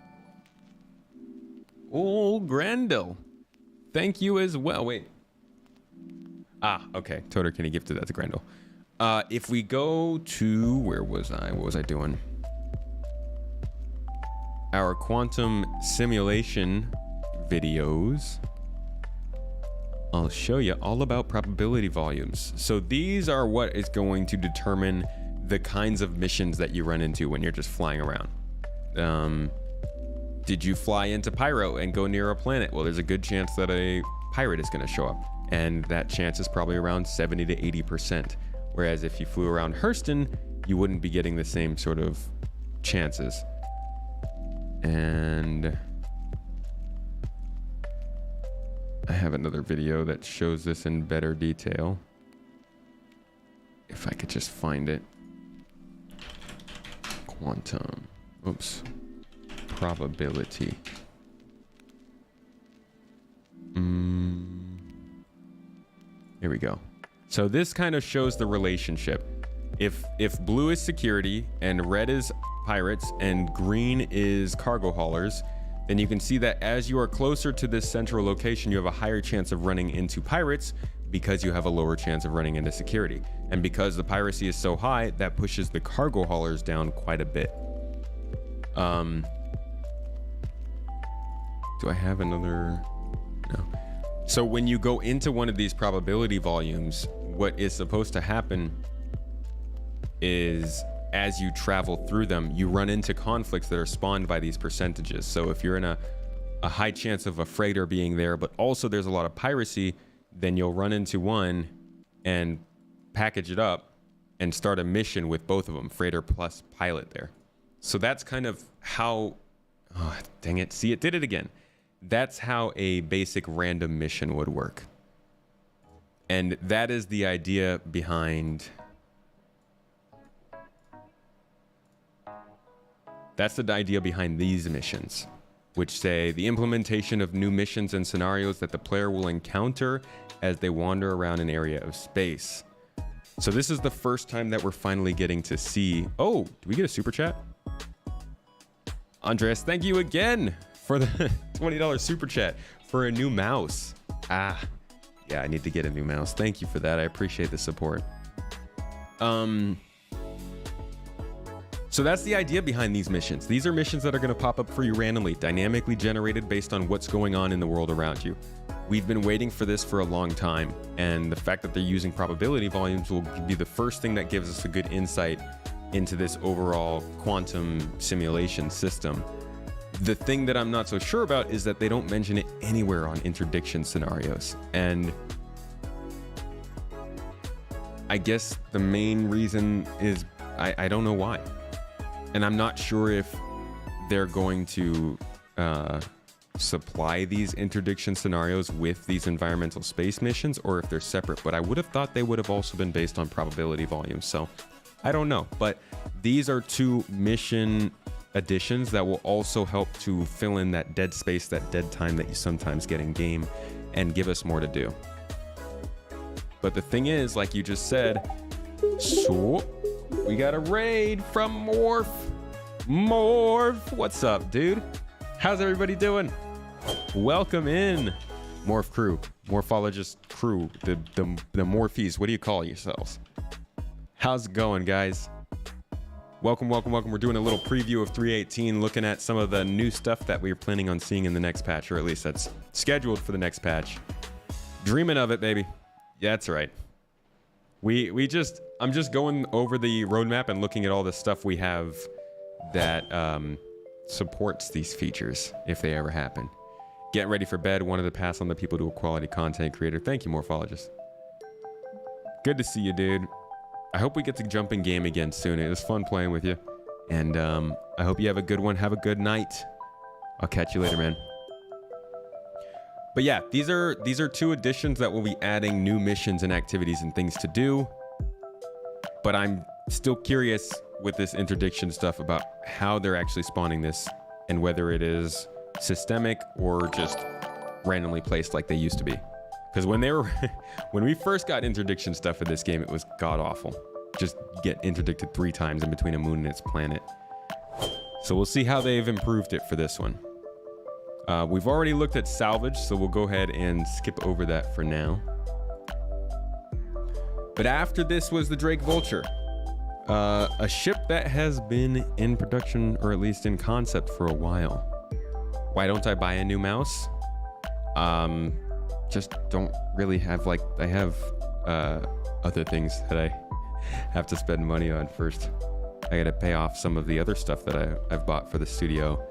old Grendel, thank you as well. Wait. Okay. Toter Kenny gifted that to Grendel. If we go to, where was I? What was I doing? Our quantum simulation videos. I'll show you all about probability volumes. So these are what is going to determine the kinds of missions that you run into when you're just flying around. Did you fly into Pyro and go near a planet? Well, there's a good chance that a pirate is going to show up, and that chance is probably around 70 to 80%. Whereas if you flew around Hurston, you wouldn't be getting the same sort of chances. And I have another video that shows this in better detail. If I could just find it. Quantum. Oops. Probability. Here we go. So this kind of shows the relationship. If blue is security and red is pirates and green is cargo haulers, then you can see that as you are closer to this central location, you have a higher chance of running into pirates because you have a lower chance of running into security. And because the piracy is so high, that pushes the cargo haulers down quite a bit. Do I have another? No. So when you go into one of these probability volumes, what is supposed to happen is as you travel through them, you run into conflicts that are spawned by these percentages. So if you're in a high chance of a freighter being there, but also there's a lot of piracy, then you'll run into one and package it up and start a mission with both of them, freighter plus pilot there. So that's kind of how, oh, dang it. See, it did it again. That's how a basic random mission would work. And that is the idea behind... That's the idea behind these missions, which say the implementation of new missions and scenarios that the player will encounter as they wander around an area of space. So this is the first time that we're finally getting to see... Oh, do we get a super chat? Andres, thank you again for the $20 super chat for a new mouse. Yeah, I need to get a new mouse. Thank you for that. I appreciate the support. So that's the idea behind these missions. These are missions that are going to pop up for you randomly, dynamically generated based on what's going on in the world around you. We've been waiting for this for a long time, and the fact that they're using probability volumes will be the first thing that gives us a good insight into this overall quantum simulation system. The thing that I'm not so sure about is that they don't mention it anywhere on interdiction scenarios. And I guess the main reason is I don't know why. And I'm not sure if they're going to supply these interdiction scenarios with these environmental space missions or if they're separate, but I would have thought they would have also been based on probability volumes. So I don't know, but these are 2 mission additions that will also help to fill in that dead space, that dead time that you sometimes get in game and give us more to do. But the thing is, like you just said, so we got a raid from Morph. Morph, what's up, dude? How's everybody doing? Welcome in, Morph crew, Morphologist crew, the Morphies. What do you call yourselves? How's it going, guys? Welcome, welcome, welcome. We're doing a little preview of 3.18, looking at some of the new stuff that we're planning on seeing in the next patch, or at least that's scheduled for the next patch. Dreaming of it, baby. Yeah, that's right. I'm just going over the roadmap and looking at all the stuff we have that supports these features, if they ever happen. Getting ready for bed. Wanted to pass on the people to a quality content creator. Thank you, Morphologist. Good to see you, dude. I hope we get to jump in game again soon. It was fun playing with you. And I hope you have a good one. Have a good night. I'll catch you later, man. But yeah, these are 2 additions that will be adding new missions and activities and things to do. But I'm still curious with this interdiction stuff about how they're actually spawning this and whether it is systemic or just randomly placed like they used to be. Because when we first got interdiction stuff for this game, it was god awful. Just get interdicted 3 times in between a moon and its planet. So we'll see how they've improved it for this one. We've already looked at Salvage, so we'll go ahead and skip over that for now. But after this was the Drake Vulture. A ship that has been in production, or at least in concept, for a while. Why don't I buy a new mouse? Just don't really have, like, I have other things that I have to spend money on first. I gotta pay off some of the other stuff that I've bought for the studio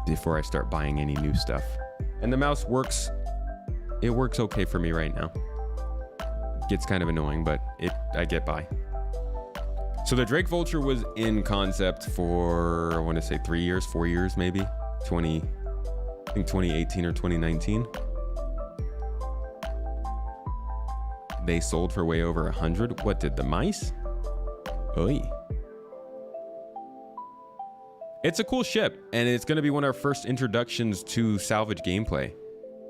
before I start buying any new stuff. And the mouse works, it works okay for me right now. Gets kind of annoying, but I get by. So the Drake Vulture was in concept for, I want to say 3 years, 4 years maybe. I think 2018 or 2019. They sold for way over 100. What did the mice? Oy. It's a cool ship, and it's going to be one of our first introductions to Salvage gameplay.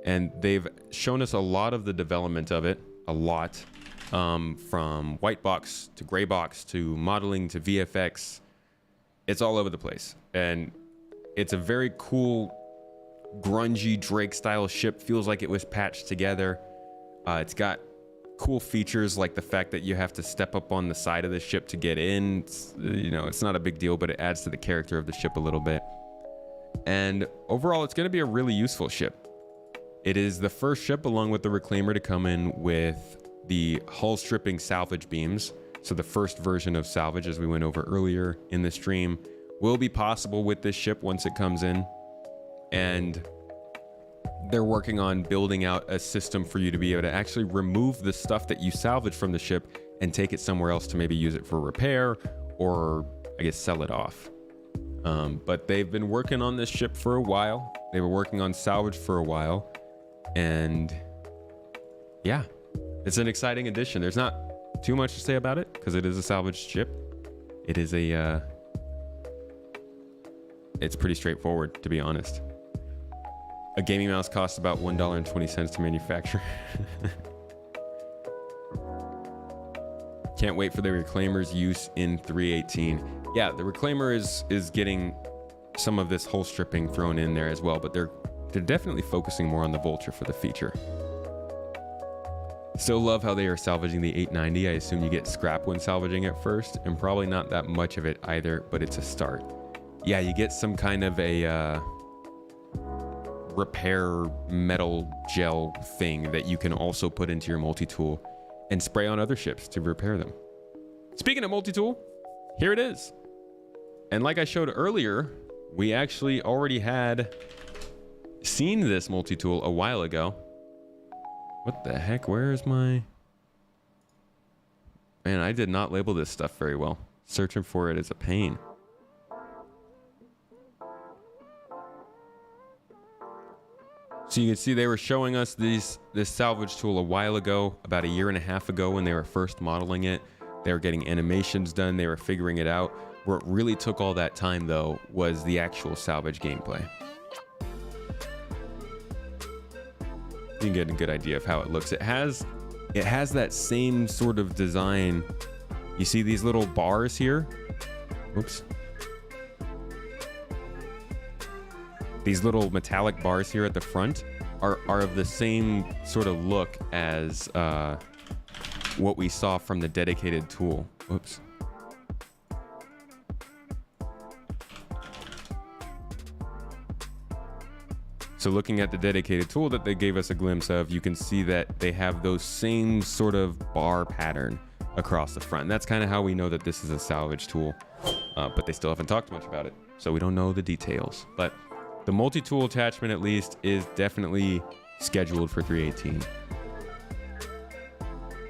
And they've shown us a lot of the development of it, a lot. From white box to gray box to modeling to VFX. It's all over the place. And it's a very cool, grungy Drake style ship. Feels like it was patched together. It's got cool features like the fact that you have to step up on the side of the ship to get in. It's not a big deal, but it adds to the character of the ship a little bit. And overall, it's going to be a really useful ship. It is the first ship along with the Reclaimer to come in with the hull stripping salvage beams. So the first version of Salvage, as we went over earlier in the stream, will be possible with this ship once it comes in. And they're working on building out a system for you to be able to actually remove the stuff that you salvage from the ship and take it somewhere else to maybe use it for repair or, I guess, sell it off. But they've been working on this ship for a while. They were working on Salvage for a while. And yeah, it's an exciting addition. There's not too much to say about it because it is a salvaged ship. It is it's pretty straightforward, to be honest. A gaming mouse costs about $1.20 to manufacture. Can't wait for the Reclaimer's use in 3.18. Yeah, the Reclaimer is getting some of this hull stripping thrown in there as well, but they're definitely focusing more on the Vulture for the feature. Still love how they are salvaging the 890. I assume you get scrap when salvaging it first, and probably not that much of it either, but it's a start. Yeah, you get some kind of a repair metal gel thing that you can also put into your multi-tool and spray on other ships to repair them. Speaking of multi-tool, here it is. And like I showed earlier, we actually already had seen this multi-tool a while ago. What the heck? Where is my... Man, I did not label this stuff very well. Searching for it is a pain. So you can see they were showing us this salvage tool a while ago, about a year and a half ago when they were first modeling it. They were getting animations done. They were figuring it out. Where it really took all that time, though, was the actual salvage gameplay. You can get a good idea of how it looks. It has that same sort of design. You see these little bars here? Oops. These little metallic bars here at the front are of the same sort of look as what we saw from the dedicated tool. Oops. So looking at the dedicated tool that they gave us a glimpse of, you can see that they have those same sort of bar pattern across the front. And that's kind of how we know that this is a salvage tool, but they still haven't talked much about it. So we don't know the details, but the multi-tool attachment at least is definitely scheduled for 3/18.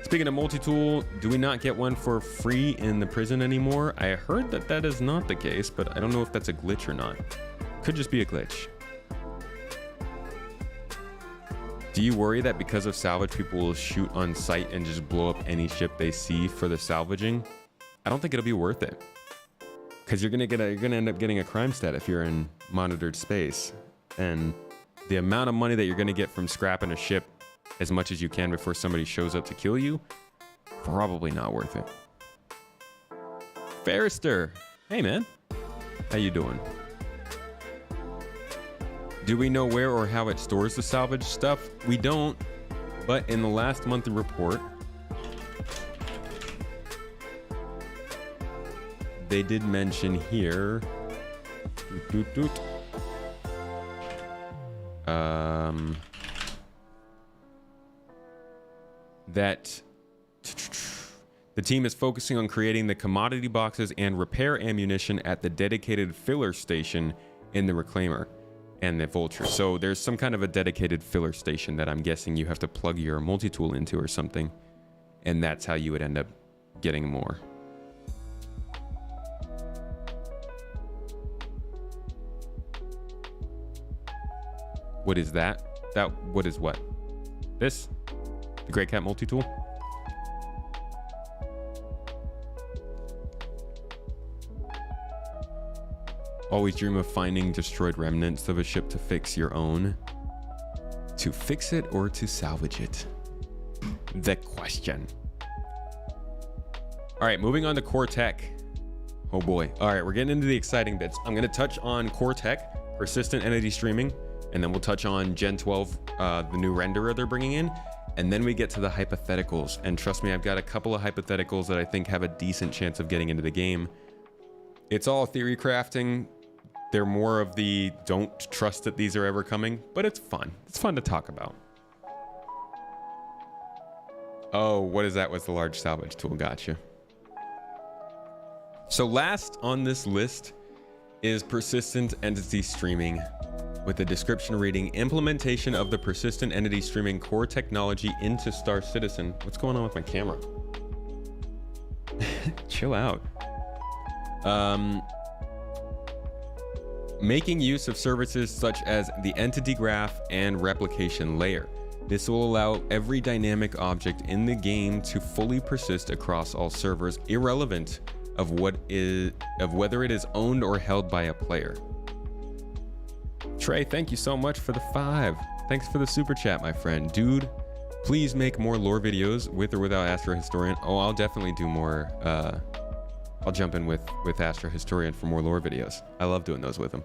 Speaking of multi-tool, do we not get one for free in the prison anymore? I heard that that is not the case, but I don't know if that's a glitch or not. Could just be a glitch. Do you worry that because of salvage, people will shoot on sight and just blow up any ship they see for the salvaging? I don't think it'll be worth it, because you're gonna end up getting a crime stat if you're in monitored space, and the amount of money that you're gonna get from scrapping a ship as much as you can before somebody shows up to kill you, probably not worth it. Ferrister, hey man, how you doing? Do we know where or how it stores the salvage stuff? We don't, but in the last monthly report, they did mention here, that the team is focusing on creating the commodity boxes and repair ammunition at the dedicated filler station in the Reclaimer and the Vulture. So there's some kind of a dedicated filler station that I'm guessing you have to plug your multi-tool into or something, and that's how you would end up getting more. What is that? What is what? This? The Grey Cat multi-tool? Always dream of finding destroyed remnants of a ship to fix your own. To fix it or to salvage it? The question. All right, moving on to core tech. Oh boy. All right, we're getting into the exciting bits. I'm going to touch on core tech, persistent entity streaming, and then we'll touch on Gen 12, the new renderer they're bringing in. And then we get to the hypotheticals. And trust me, I've got a couple of hypotheticals that I think have a decent chance of getting into the game. It's all theory crafting. They're more of the don't trust that these are ever coming, but it's fun. It's fun to talk about. Oh, what is that with the large salvage tool? Gotcha. So last on this list is persistent entity streaming, with the description reading implementation of the persistent entity streaming core technology into Star Citizen. What's going on with my camera? Chill out. Making use of services such as the entity graph and replication layer. This will allow every dynamic object in the game to fully persist across all servers, irrelevant of whether it is owned or held by a player. Trey, thank you so much for the 5. Thanks for the super chat, my friend. Dude, please make more lore videos with or without Astro Historian. Oh, I'll definitely do more. I'll jump in with Astro Historian for more lore videos. I love doing those with him.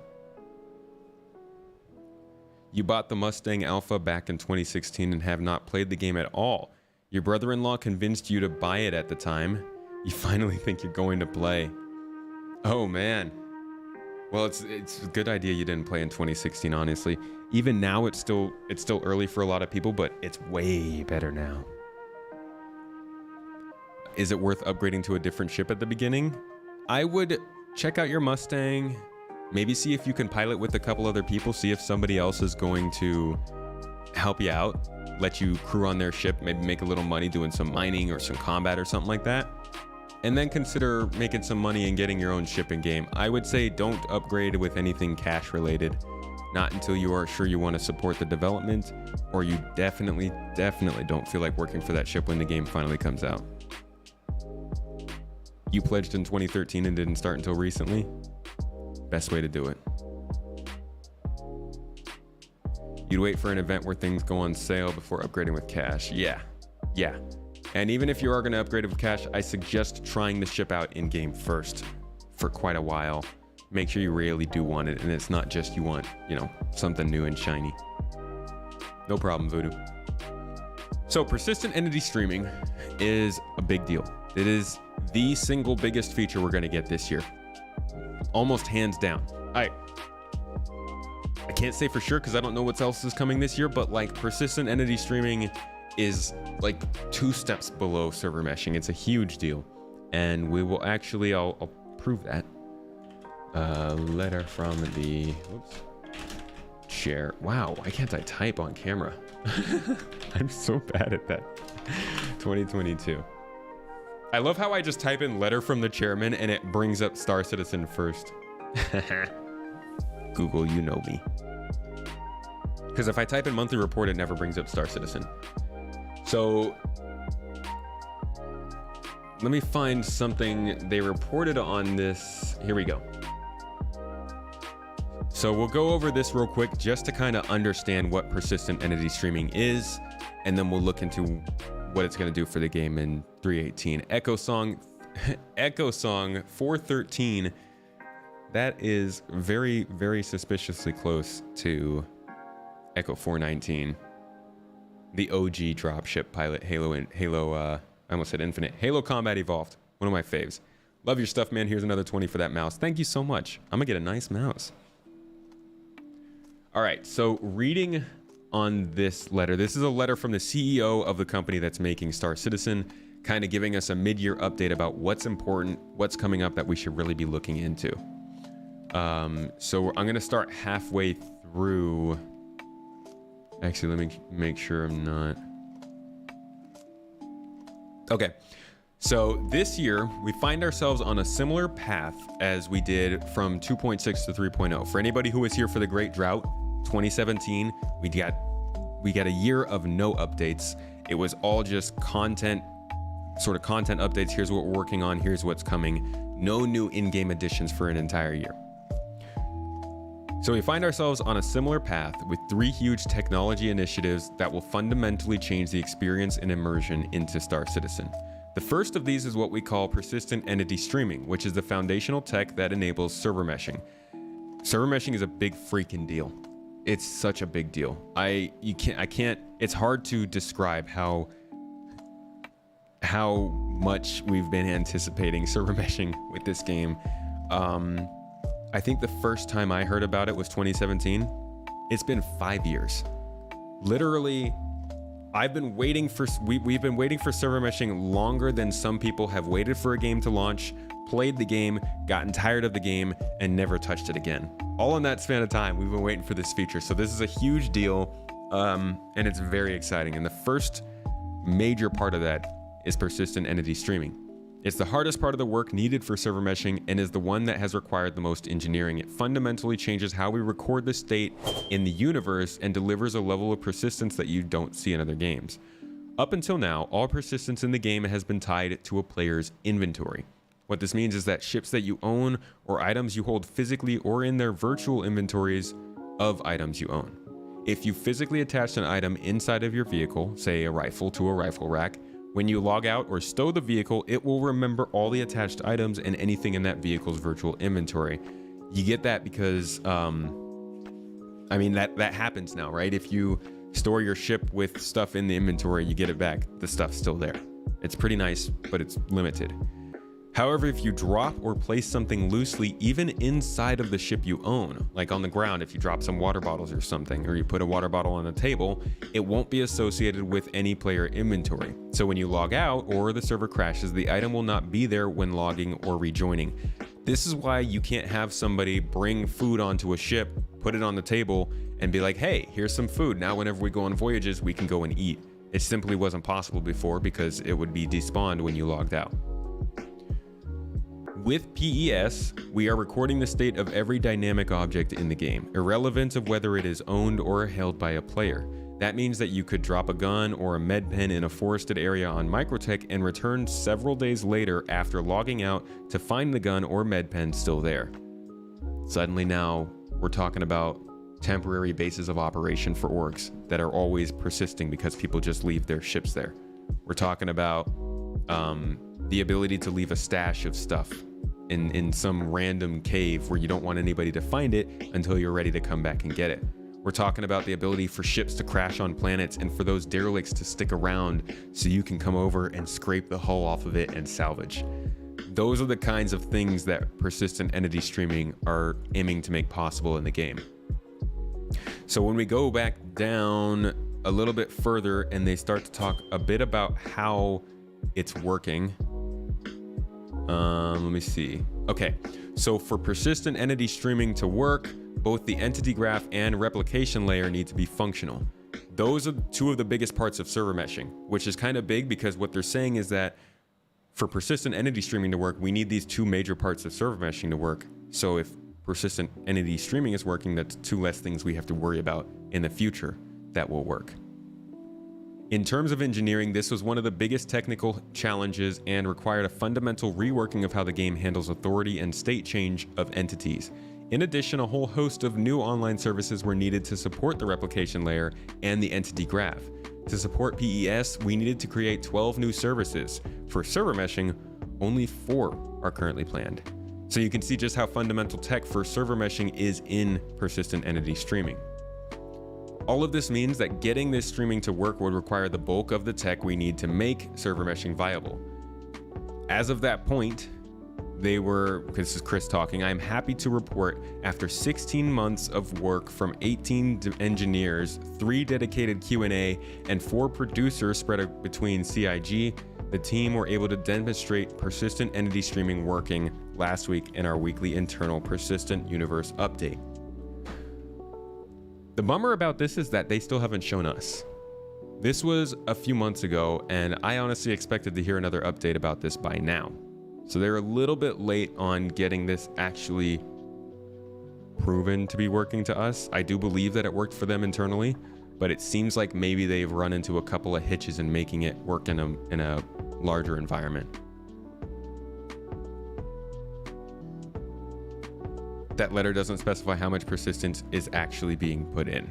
You bought the Mustang Alpha back in 2016 and have not played the game at all. Your brother-in-law convinced you to buy it at the time. You finally think you're going to play. Oh man. Well, it's a good idea you didn't play in 2016, honestly. Even now, it's still early for a lot of people, but it's way better now. Is it worth upgrading to a different ship at the beginning? I would check out your Mustang, maybe see if you can pilot with a couple other people, see if somebody else is going to help you out, let you crew on their ship, maybe make a little money doing some mining or some combat or something like that. And then consider making some money and getting your own ship in game. I would say don't upgrade with anything cash related. Not until you are sure you want to support the development, or you definitely don't feel like working for that ship when the game finally comes out. You pledged in 2013 and didn't start until recently. Best way to do it. You'd wait for an event where things go on sale before upgrading with cash. Yeah. And even if you are going to upgrade with cash, I suggest trying the ship out in game first for quite a while. Make sure you really do want it, and it's not just you want, something new and shiny. No problem, Voodoo. So persistent entity streaming is a big deal. It is the single biggest feature we're going to get this year. Almost hands down. All right. I can't say for sure because I don't know what else is coming this year, but like persistent entity streaming is like 2 steps below server meshing. It's a huge deal, and we will actually, I'll prove that. Letter from the chair. Wow, why can't I type on camera? I'm so bad at that. 2022. I love how I just type in letter from the chairman and it brings up Star Citizen first. Google, you know me. Because if I type in monthly report, it never brings up Star Citizen. So let me find something they reported on this. Here we go. So we'll go over this real quick just to kind of understand what persistent entity streaming is, and then we'll look into what it's going to do for the game in 3.18. Echo Song 4.13. That is very, very suspiciously close to Echo 4.19. The OG dropship pilot Halo I almost said Infinite. Halo Combat Evolved. One of my faves. Love your stuff, man. Here's another 20 for that mouse. Thank you so much. I'm gonna get a nice mouse. All right, so reading on this letter. This is a letter from the CEO of the company that's making Star Citizen, kind of giving us a mid-year update about what's important, what's coming up that we should really be looking into. So I'm gonna start halfway through. Actually, let me make sure I'm not. Okay, so this year we find ourselves on a similar path as we did from 2.6 to 3.0. For anybody who was here for the Great Drought, 2017, we got a year of no updates. It was all just content updates. Here's what we're working on. Here's what's coming. No new in-game additions for an entire year. So we find ourselves on a similar path with 3 huge technology initiatives that will fundamentally change the experience and immersion into Star Citizen. The first of these is what we call persistent entity streaming, which is the foundational tech that enables server meshing. Server meshing is a big freaking deal. It's such a big deal. It's hard to describe how much we've been anticipating server meshing with this game. I think the first time I heard about it was 2017. It's been 5 years. Literally, we've been waiting for server meshing longer than some people have waited for a game to launch, played the game, gotten tired of the game, and never touched it again. All in that span of time, we've been waiting for this feature. So this is a huge deal, and it's very exciting. And the first major part of that is persistent entity streaming. It's the hardest part of the work needed for server meshing and is the one that has required the most engineering. It fundamentally changes how we record the state in the universe and delivers a level of persistence that you don't see in other games. Up until now, all persistence in the game has been tied to a player's inventory. What this means is that ships that you own or items you hold physically or in their virtual inventories of items you own. If you physically attach an item inside of your vehicle, say a rifle to a rifle rack, when you log out or stow the vehicle, it will remember all the attached items and anything in that vehicle's virtual inventory. You get that because, that happens now, right? If you store your ship with stuff in the inventory, you get it back, the stuff's still there. It's pretty nice, but it's limited. However, if you drop or place something loosely, even inside of the ship you own, like on the ground, if you drop some water bottles or something, or you put a water bottle on a table, it won't be associated with any player inventory. So when you log out or the server crashes, the item will not be there when logging or rejoining. This is why you can't have somebody bring food onto a ship, put it on the table, and be like, hey, here's some food. Now whenever we go on voyages, we can go and eat. It simply wasn't possible before because it would be despawned when you logged out. With PES, we are recording the state of every dynamic object in the game, irrelevant of whether it is owned or held by a player. That means that you could drop a gun or a med pen in a forested area on Microtech and return several days later after logging out to find the gun or med pen still there. Suddenly now, we're talking about temporary bases of operation for orgs that are always persisting because people just leave their ships there. We're talking about the ability to leave a stash of stuff in some random cave where you don't want anybody to find it until you're ready to come back and get it. We're talking about the ability for ships to crash on planets and for those derelicts to stick around so you can come over and scrape the hull off of it and salvage. Those are the kinds of things that persistent entity streaming are aiming to make possible in the game. So when we go back down a little bit further and they start to talk a bit about how it's working. Let me see. Okay, so for persistent entity streaming to work, both the entity graph and replication layer need to be functional. Those are two of the biggest parts of server meshing, which is kind of big because what they're saying is that for persistent entity streaming to work, we need these two major parts of server meshing to work. So if persistent entity streaming is working, that's two less things we have to worry about in the future that will work. In terms of engineering, this was one of the biggest technical challenges and required a fundamental reworking of how the game handles authority and state change of entities. In addition, a whole host of new online services were needed to support the replication layer and the entity graph. To support PES, we needed to create 12 new services. For server meshing, only 4 are currently planned. So you can see just how fundamental tech for server meshing is in persistent entity streaming. All of this means that getting this streaming to work would require the bulk of the tech we need to make server meshing viable. As of that point, this is Chris talking, I'm happy to report after 16 months of work from 18 engineers, 3 dedicated Q&A, and 4 producers spread between CIG, the team were able to demonstrate persistent entity streaming working last week in our weekly internal persistent universe update. The bummer about this is that they still haven't shown us. This was a few months ago, and I honestly expected to hear another update about this by now. So they're a little bit late on getting this actually proven to be working to us. I do believe that it worked for them internally, but it seems like maybe they've run into a couple of hitches in making it work in a larger environment. That letter doesn't specify how much persistence is actually being put in.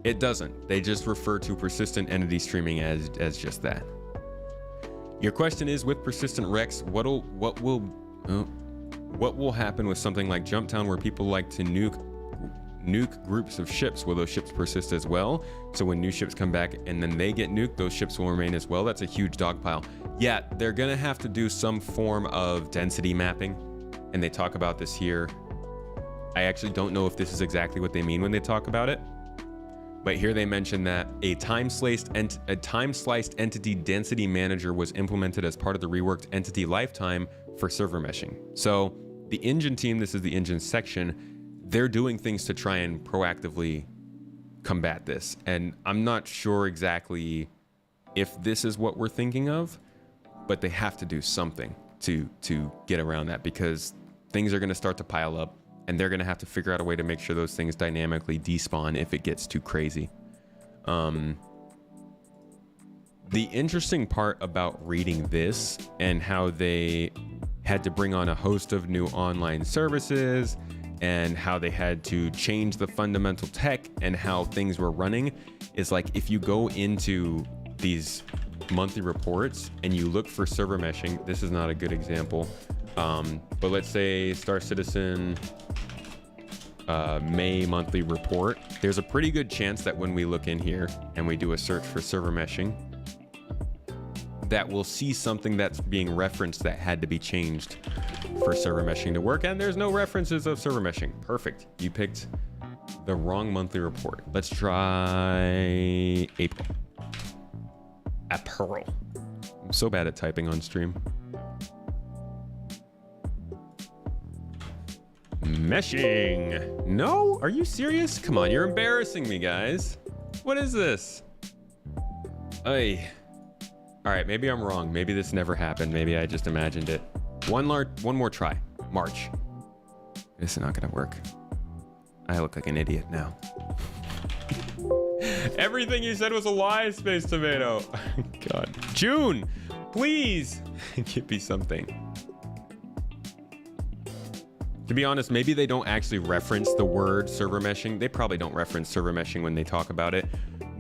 It doesn't. They just refer to persistent entity streaming as just that. Your question is, with persistent Rex, what will happen with something like Jumptown, where people like to nuke groups of ships? Will those ships persist as well? So when new ships come back and then they get nuked, those ships will remain as well? That's a huge dogpile. Yeah, they're gonna have to do some form of density mapping, and they talk about this here. I actually don't know if this is exactly what they mean when they talk about it, but here they mention that a time-sliced entity density manager was implemented as part of the reworked entity lifetime for server meshing. So the engine team, this is the engine section, they're doing things to try and proactively combat this. And I'm not sure exactly if this is what we're thinking of, but they have to do something to get around that, because things are going to start to pile up. And they're going to have to figure out a way to make sure those things dynamically despawn if it gets too crazy. The interesting part about reading this and how they had to bring on a host of new online services and how they had to change the fundamental tech and how things were running is, like, if you go into these monthly reports and you look for server meshing, this is not a good example. But let's say Star Citizen May monthly report. There's a pretty good chance that when we look in here and we do a search for server meshing, that we'll see something that's being referenced that had to be changed for server meshing to work. And there's no references of server meshing. Perfect. You picked the wrong monthly report. Let's try April. April. I'm so bad at typing on stream. Meshing. No? Are you serious? Come on, you're embarrassing me, guys. What is this? Ay. All right, maybe I'm wrong. Maybe this never happened. Maybe I just imagined it. One more try. March. This is not gonna work. I look like an idiot now. Everything you said was a lie, Space Tomato. God. June, please give me something. To be honest, maybe they don't actually reference the word server meshing. They probably don't reference server meshing when they talk about it,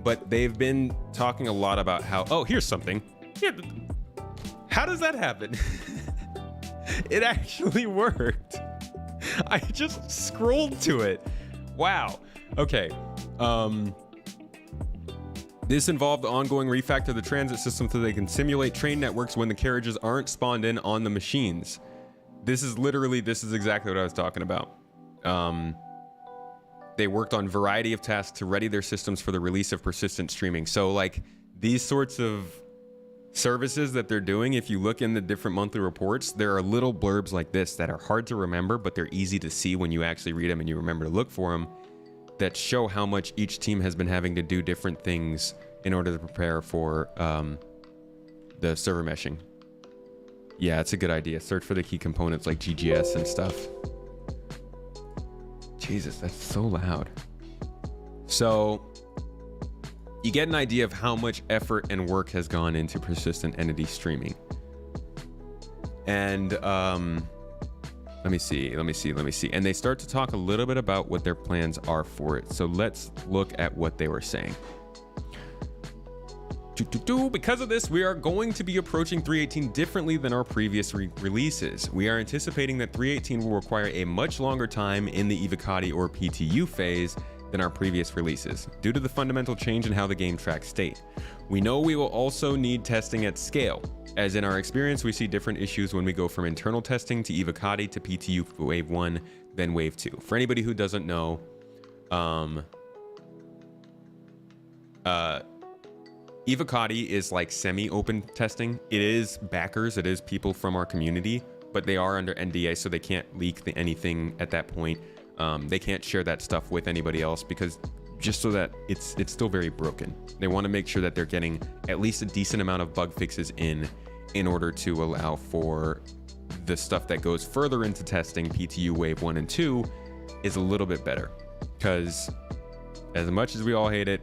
but they've been talking a lot about how, oh, here's something. Yeah, how does that happen? It actually worked. I just scrolled to it. Wow. Okay. This involved the ongoing refactor of the transit system so they can simulate train networks when the carriages aren't spawned in on the machines. This is exactly what I was talking about. They worked on variety of tasks to ready their systems for the release of persistent streaming. So like these sorts of services that they're doing, if you look in the different monthly reports, there are little blurbs like this that are hard to remember, but they're easy to see when you actually read them and you remember to look for them, that show how much each team has been having to do different things in order to prepare for the server meshing. Yeah, it's a good idea. Search for the key components like GGS and stuff. Jesus, that's so loud. So you get an idea of how much effort and work has gone into persistent entity streaming. And let me see. And they start to talk a little bit about what their plans are for it. So let's look at what they were saying. Because of this, we are going to be approaching 3.18 differently than our previous releases. We are anticipating that 3.18 will require a much longer time in the Evocati or PTU phase than our previous releases, due to the fundamental change in how the game tracks state. We know we will also need testing at scale, as in our experience we see different issues when we go from internal testing to Evocati to PTU Wave 1, then Wave 2. For anybody who doesn't know, Evocati is like semi-open testing. It is backers, it is people from our community, but they are under NDA, so they can't leak anything at that point. They can't share that stuff with anybody else because just so that it's still very broken. They want to make sure that they're getting at least a decent amount of bug fixes in order to allow for the stuff that goes further into testing, PTU Wave 1 and 2, is a little bit better. Because as much as we all hate it,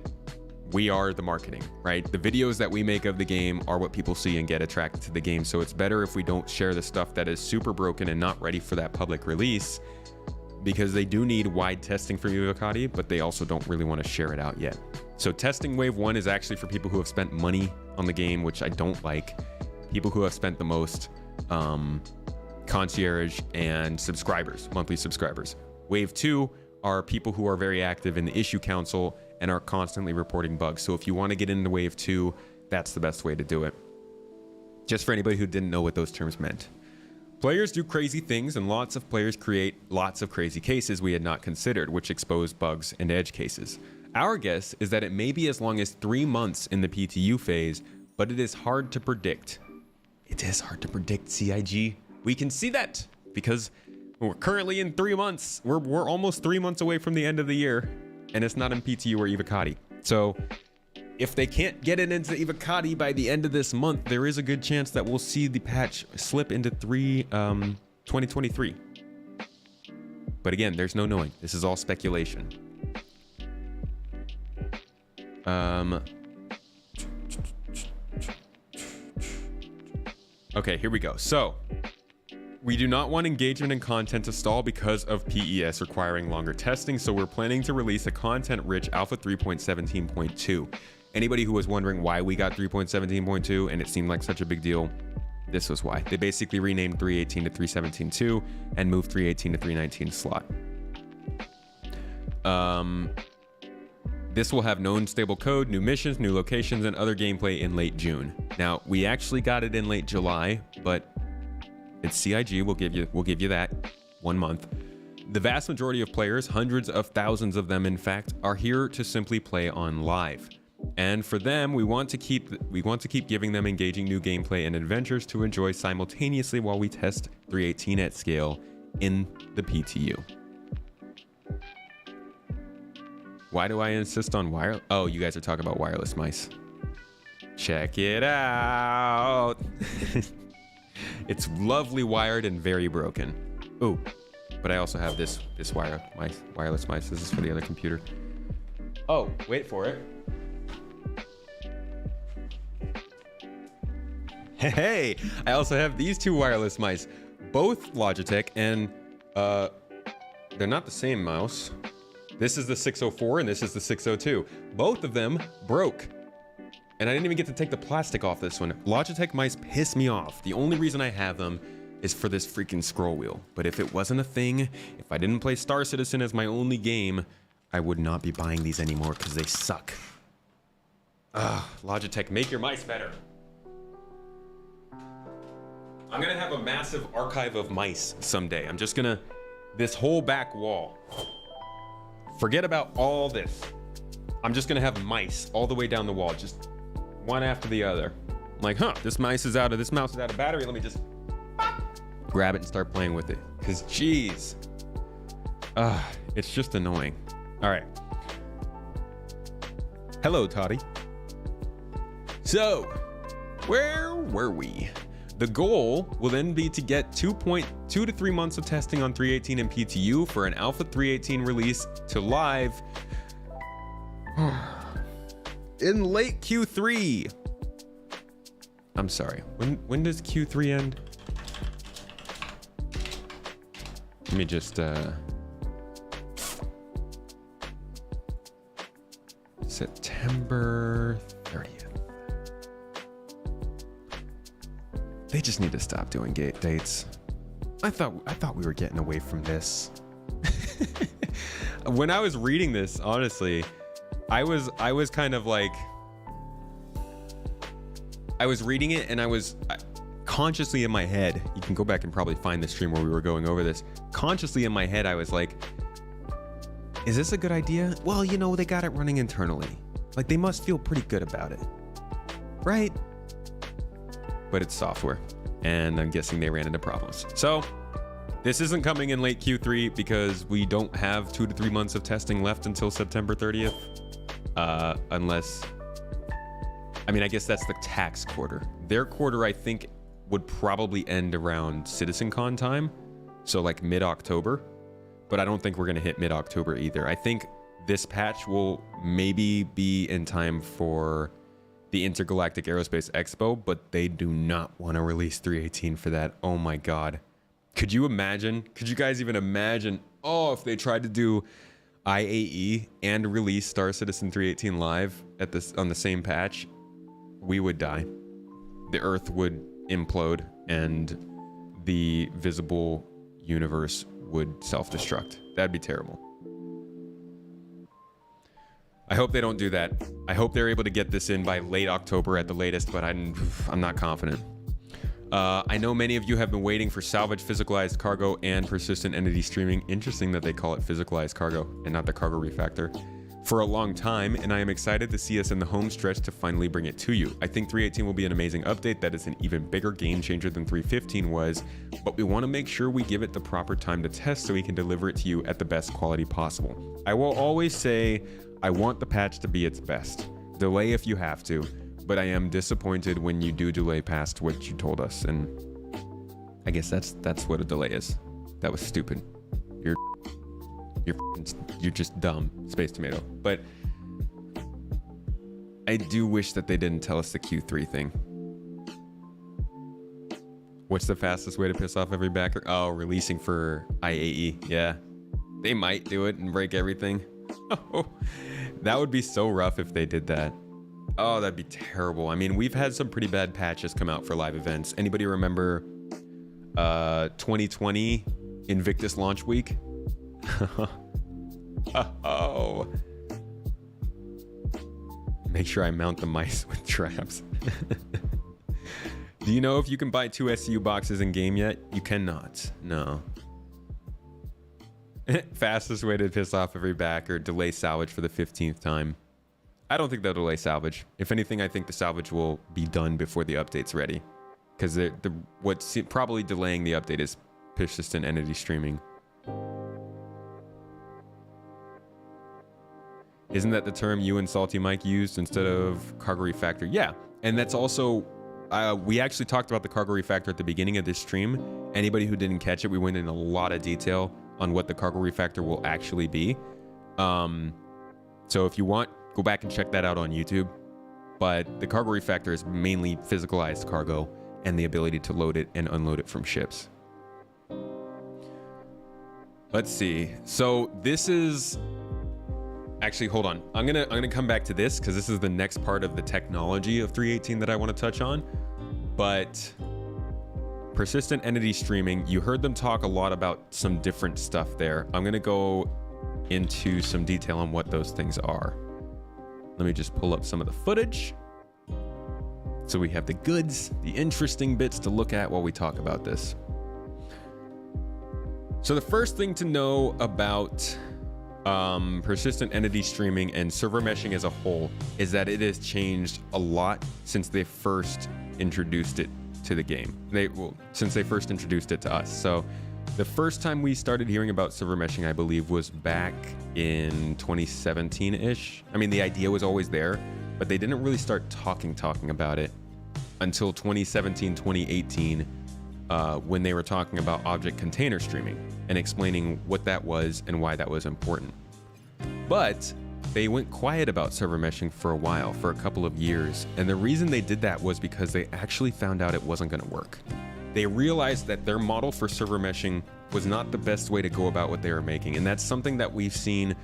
we are the marketing, right? The videos that we make of the game are what people see and get attracted to the game. So it's better if we don't share the stuff that is super broken and not ready for that public release, because they do need wide testing for Evocati, but they also don't really want to share it out yet. So testing Wave 1 is actually for people who have spent money on the game, which I don't like. People who have spent the most, concierge and subscribers, monthly subscribers. Wave 2 are people who are very active in the issue council and are constantly reporting bugs. So if you want to get into Wave 2, that's the best way to do it. Just for anybody who didn't know what those terms meant. Players do crazy things, and lots of players create lots of crazy cases we had not considered, which expose bugs and edge cases. Our guess is that it may be as long as 3 months in the PTU phase, but it is hard to predict. It is hard to predict, CIG. We can see that because we're currently in 3 months. We're almost 3 months away from the end of the year, and it's not in PTU or Evocati. So if they can't get it into Evocati by the end of this month, there is a good chance that we'll see the patch slip into 2023. But again, there's no knowing. This is all speculation. Okay, here we go. So we do not want engagement and content to stall because of PES requiring longer testing, so we're planning to release a content-rich Alpha 3.17.2. Anybody who was wondering why we got 3.17.2 and it seemed like such a big deal, this was why. They basically renamed 3.18 to 3.17.2 and moved 3.18 to 3.19 slot. This will have known stable code, new missions, new locations, and other gameplay in late June. Now, we actually got it in late July, but it's CIG. We'll give you that 1 month. The vast majority of players, hundreds of thousands of them in fact, are here to simply play on live. And for them, we want to keep giving them engaging new gameplay and adventures to enjoy simultaneously while we test 3.18 at scale in the PTU. Why do I insist on wireless? Oh, you guys are talking about wireless mice. Check it out. It's lovely wired and very broken. Ooh, but I also have this wireless mice. This is for the other computer. Oh, wait for it. Hey, I also have these two wireless mice, both Logitech, and they're not the same mouse. This is the 604 and this is the 602. Both of them broke. And I didn't even get to take the plastic off this one. Logitech mice piss me off. The only reason I have them is for this freaking scroll wheel. But if it wasn't a thing, if I didn't play Star Citizen as my only game, I would not be buying these anymore because they suck. Logitech, make your mice better. I'm gonna have a massive archive of mice someday. I'm just gonna, this whole back wall Forget about all this. I'm just gonna have mice all the way down the wall, just one after the other. I'm like, this mouse is out of battery. Let me just grab it and start playing with it. Cause geez, it's just annoying. All right. Hello, Toddy. So, where were we? The goal will then be to get 2.2 to 3 months of testing on 3.18 and PTU for an Alpha 3.18 release to live in late Q3. I'm sorry. When does Q3 end? Let me just September 30th. They just need to stop doing gate dates. I thought we were getting away from this. When I was reading this, honestly, I was kind of like, I was reading it and I was consciously in my head. You can go back and probably find the stream where we were going over this. Consciously in my head, I was like, is this a good idea? Well, you know, they got it running internally. Like, they must feel pretty good about it, right? But it's software, and I'm guessing they ran into problems. So this isn't coming in late Q3 because we don't have 2 to 3 months of testing left until September 30th. Unless, I mean, I guess that's the tax quarter. Their quarter, I think, would probably end around CitizenCon time. So like mid-October, but I don't think we're gonna hit mid-October either. I think this patch will maybe be in time for the Intergalactic Aerospace Expo, but they do not want to release 3.18 for that. Oh my God. Could you imagine? Could you guys even imagine? Oh, if they tried to do IAE and release Star Citizen 3.18 live at this on the same patch, we would die. The Earth would implode and the visible universe would self-destruct. That'd be terrible. I hope they don't do that. I hope they're able to get this in by late October at the latest, but I'm not confident. I know many of you have been waiting for Salvage physicalized cargo and persistent entity streaming. Interesting that they call it physicalized cargo and not the cargo refactor for a long time, and I am excited to see us in the home stretch to finally bring it to you. I think 3.18 will be an amazing update that is an even bigger game changer than 3.15 was, but we want to make sure we give it the proper time to test so we can deliver it to you at the best quality possible. I will always say I want the patch to be its best. Delay if you have to, but I am disappointed when you do delay past what you told us, and I guess that's what a delay is. That was stupid. You're just dumb, Space Tomato. But I do wish that they didn't tell us the Q3 thing. What's the fastest way to piss off every backer? Oh, releasing for IAE. Yeah, they might do it and break everything. Oh, that would be so rough if they did that. Oh, that'd be terrible. I mean, we've had some pretty bad patches come out for live events. Anybody remember 2020 Invictus launch week? Oh. Make sure I mount the mice with traps. Do you know if you can buy 2 SCU boxes in game yet? You cannot. No. Fastest way to piss off every backer, delay Salvage for the 15th time. I don't think they'll delay Salvage. If anything, I think the Salvage will be done before the update's ready. Because what's probably delaying the update is persistent entity streaming. Isn't that the term you and Salty Mike used instead of cargo refactor? Yeah, and that's also, we actually talked about the cargo refactor at the beginning of this stream. Anybody who didn't catch it, we went in a lot of detail on what the cargo refactor will actually be. So if you want, go back and check that out on YouTube. But the cargo refactor is mainly physicalized cargo and the ability to load it and unload it from ships. Let's see. So this is... Actually, hold on. I'm gonna come back to this because this is the next part of the technology of 3.18 that I want to touch on. But persistent entity streaming, you heard them talk a lot about some different stuff there. I'm gonna go into some detail on what those things are. Let me just pull up some of the footage. So we have the goods, the interesting bits to look at while we talk about this. So the first thing to know about persistent entity streaming and server meshing as a whole is that it has changed a lot since they first introduced it to the game. Since they first introduced it to us. So the first time we started hearing about server meshing, I believe, was back in 2017-ish. I mean, the idea was always there, but they didn't really start talking about it until 2017, 2018, when they were talking about object container streaming and explaining what that was and why that was important. But they went quiet about server meshing for a while, for a couple of years. And the reason they did that was because they actually found out it wasn't going to work. They realized that their model for server meshing was not the best way to go about what they were making. And that's something that we've seen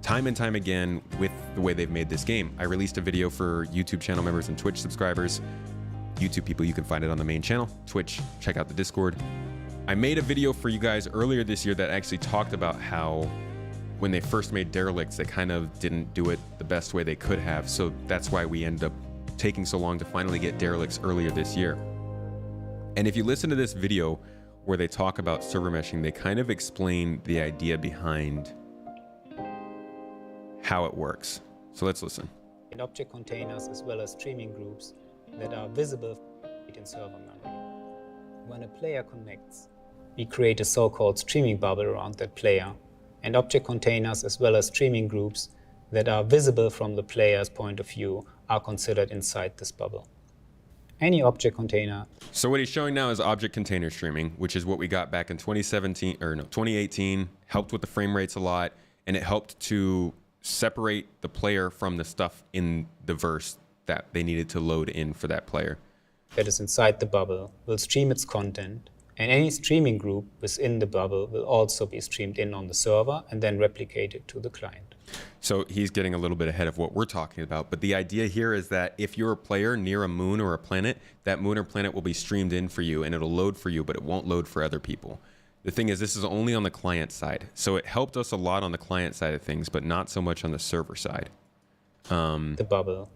time and time again with the way they've made this game. I released a video for YouTube channel members and Twitch subscribers. YouTube people, you can find it on the main channel. Twitch, check out the Discord. I made a video for you guys earlier this year that actually talked about how when they first made Derelicts, they kind of didn't do it the best way they could have. So that's why we ended up taking so long to finally get Derelicts earlier this year. And if you listen to this video where they talk about server meshing, they kind of explain the idea behind how it works. So let's listen. And object containers as well as streaming groups that are visible in server memory. When a player connects, we create a so-called streaming bubble around that player, and object containers as well as streaming groups that are visible from the player's point of view are considered inside this bubble. Any object container. So what he's showing now is object container streaming, which is what we got back in 2018, helped with the frame rates a lot, and it helped to separate the player from the stuff in the verse that they needed to load in for that player. That is inside the bubble will stream its content, and any streaming group within the bubble will also be streamed in on the server and then replicated to the client. So he's getting a little bit ahead of what we're talking about, but the idea here is that if you're a player near a moon or a planet, that moon or planet will be streamed in for you and it'll load for you, but it won't load for other people. The thing is, this is only on the client side. So it helped us a lot on the client side of things, but not so much on the server side. The bubble.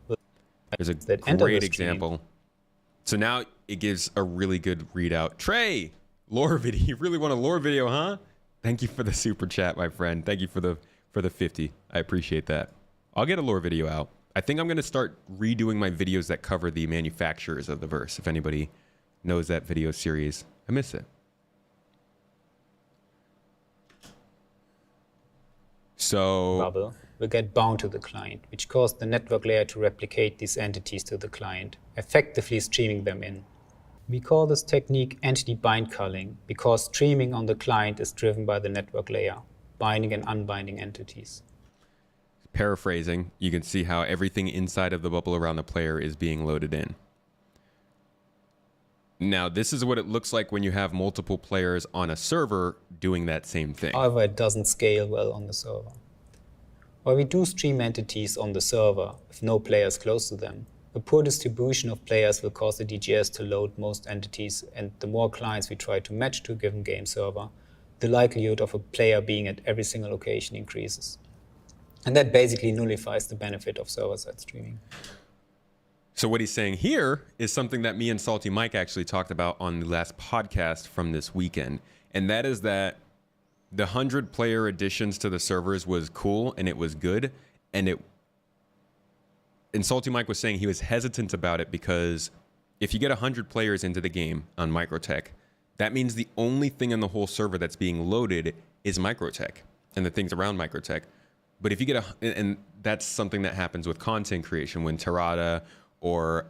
There's a great example. So now it gives a really good readout. Trey, lore video. You really want a lore video, huh? Thank you for the super chat, my friend. Thank you for the 50. I appreciate that. I'll get a lore video out. I think I'm going to start redoing my videos that cover the manufacturers of the verse. If anybody knows that video series, I miss it. So Bubble will get bound to the client, which caused the network layer to replicate these entities to the client, effectively streaming them in. We call this technique entity bind culling because streaming on the client is driven by the network layer, binding and unbinding entities. Paraphrasing, you can see how everything inside of the bubble around the player is being loaded in. Now, this is what it looks like when you have multiple players on a server doing that same thing. However, it doesn't scale well on the server. While we do stream entities on the server with no players close to them, a poor distribution of players will cause the DGS to load most entities, and the more clients we try to match to a given game server, the likelihood of a player being at every single location increases. And that basically nullifies the benefit of server-side streaming. So what he's saying here is something that me and Salty Mike actually talked about on the last podcast from this weekend. And that is that the 100-player additions to the servers was cool and it was good. And Salty Mike was saying he was hesitant about it because if you get 100 players into the game on Microtech, that means the only thing in the whole server that's being loaded is Microtech and the things around Microtech. But if you get and that's something that happens with content creation when Terada or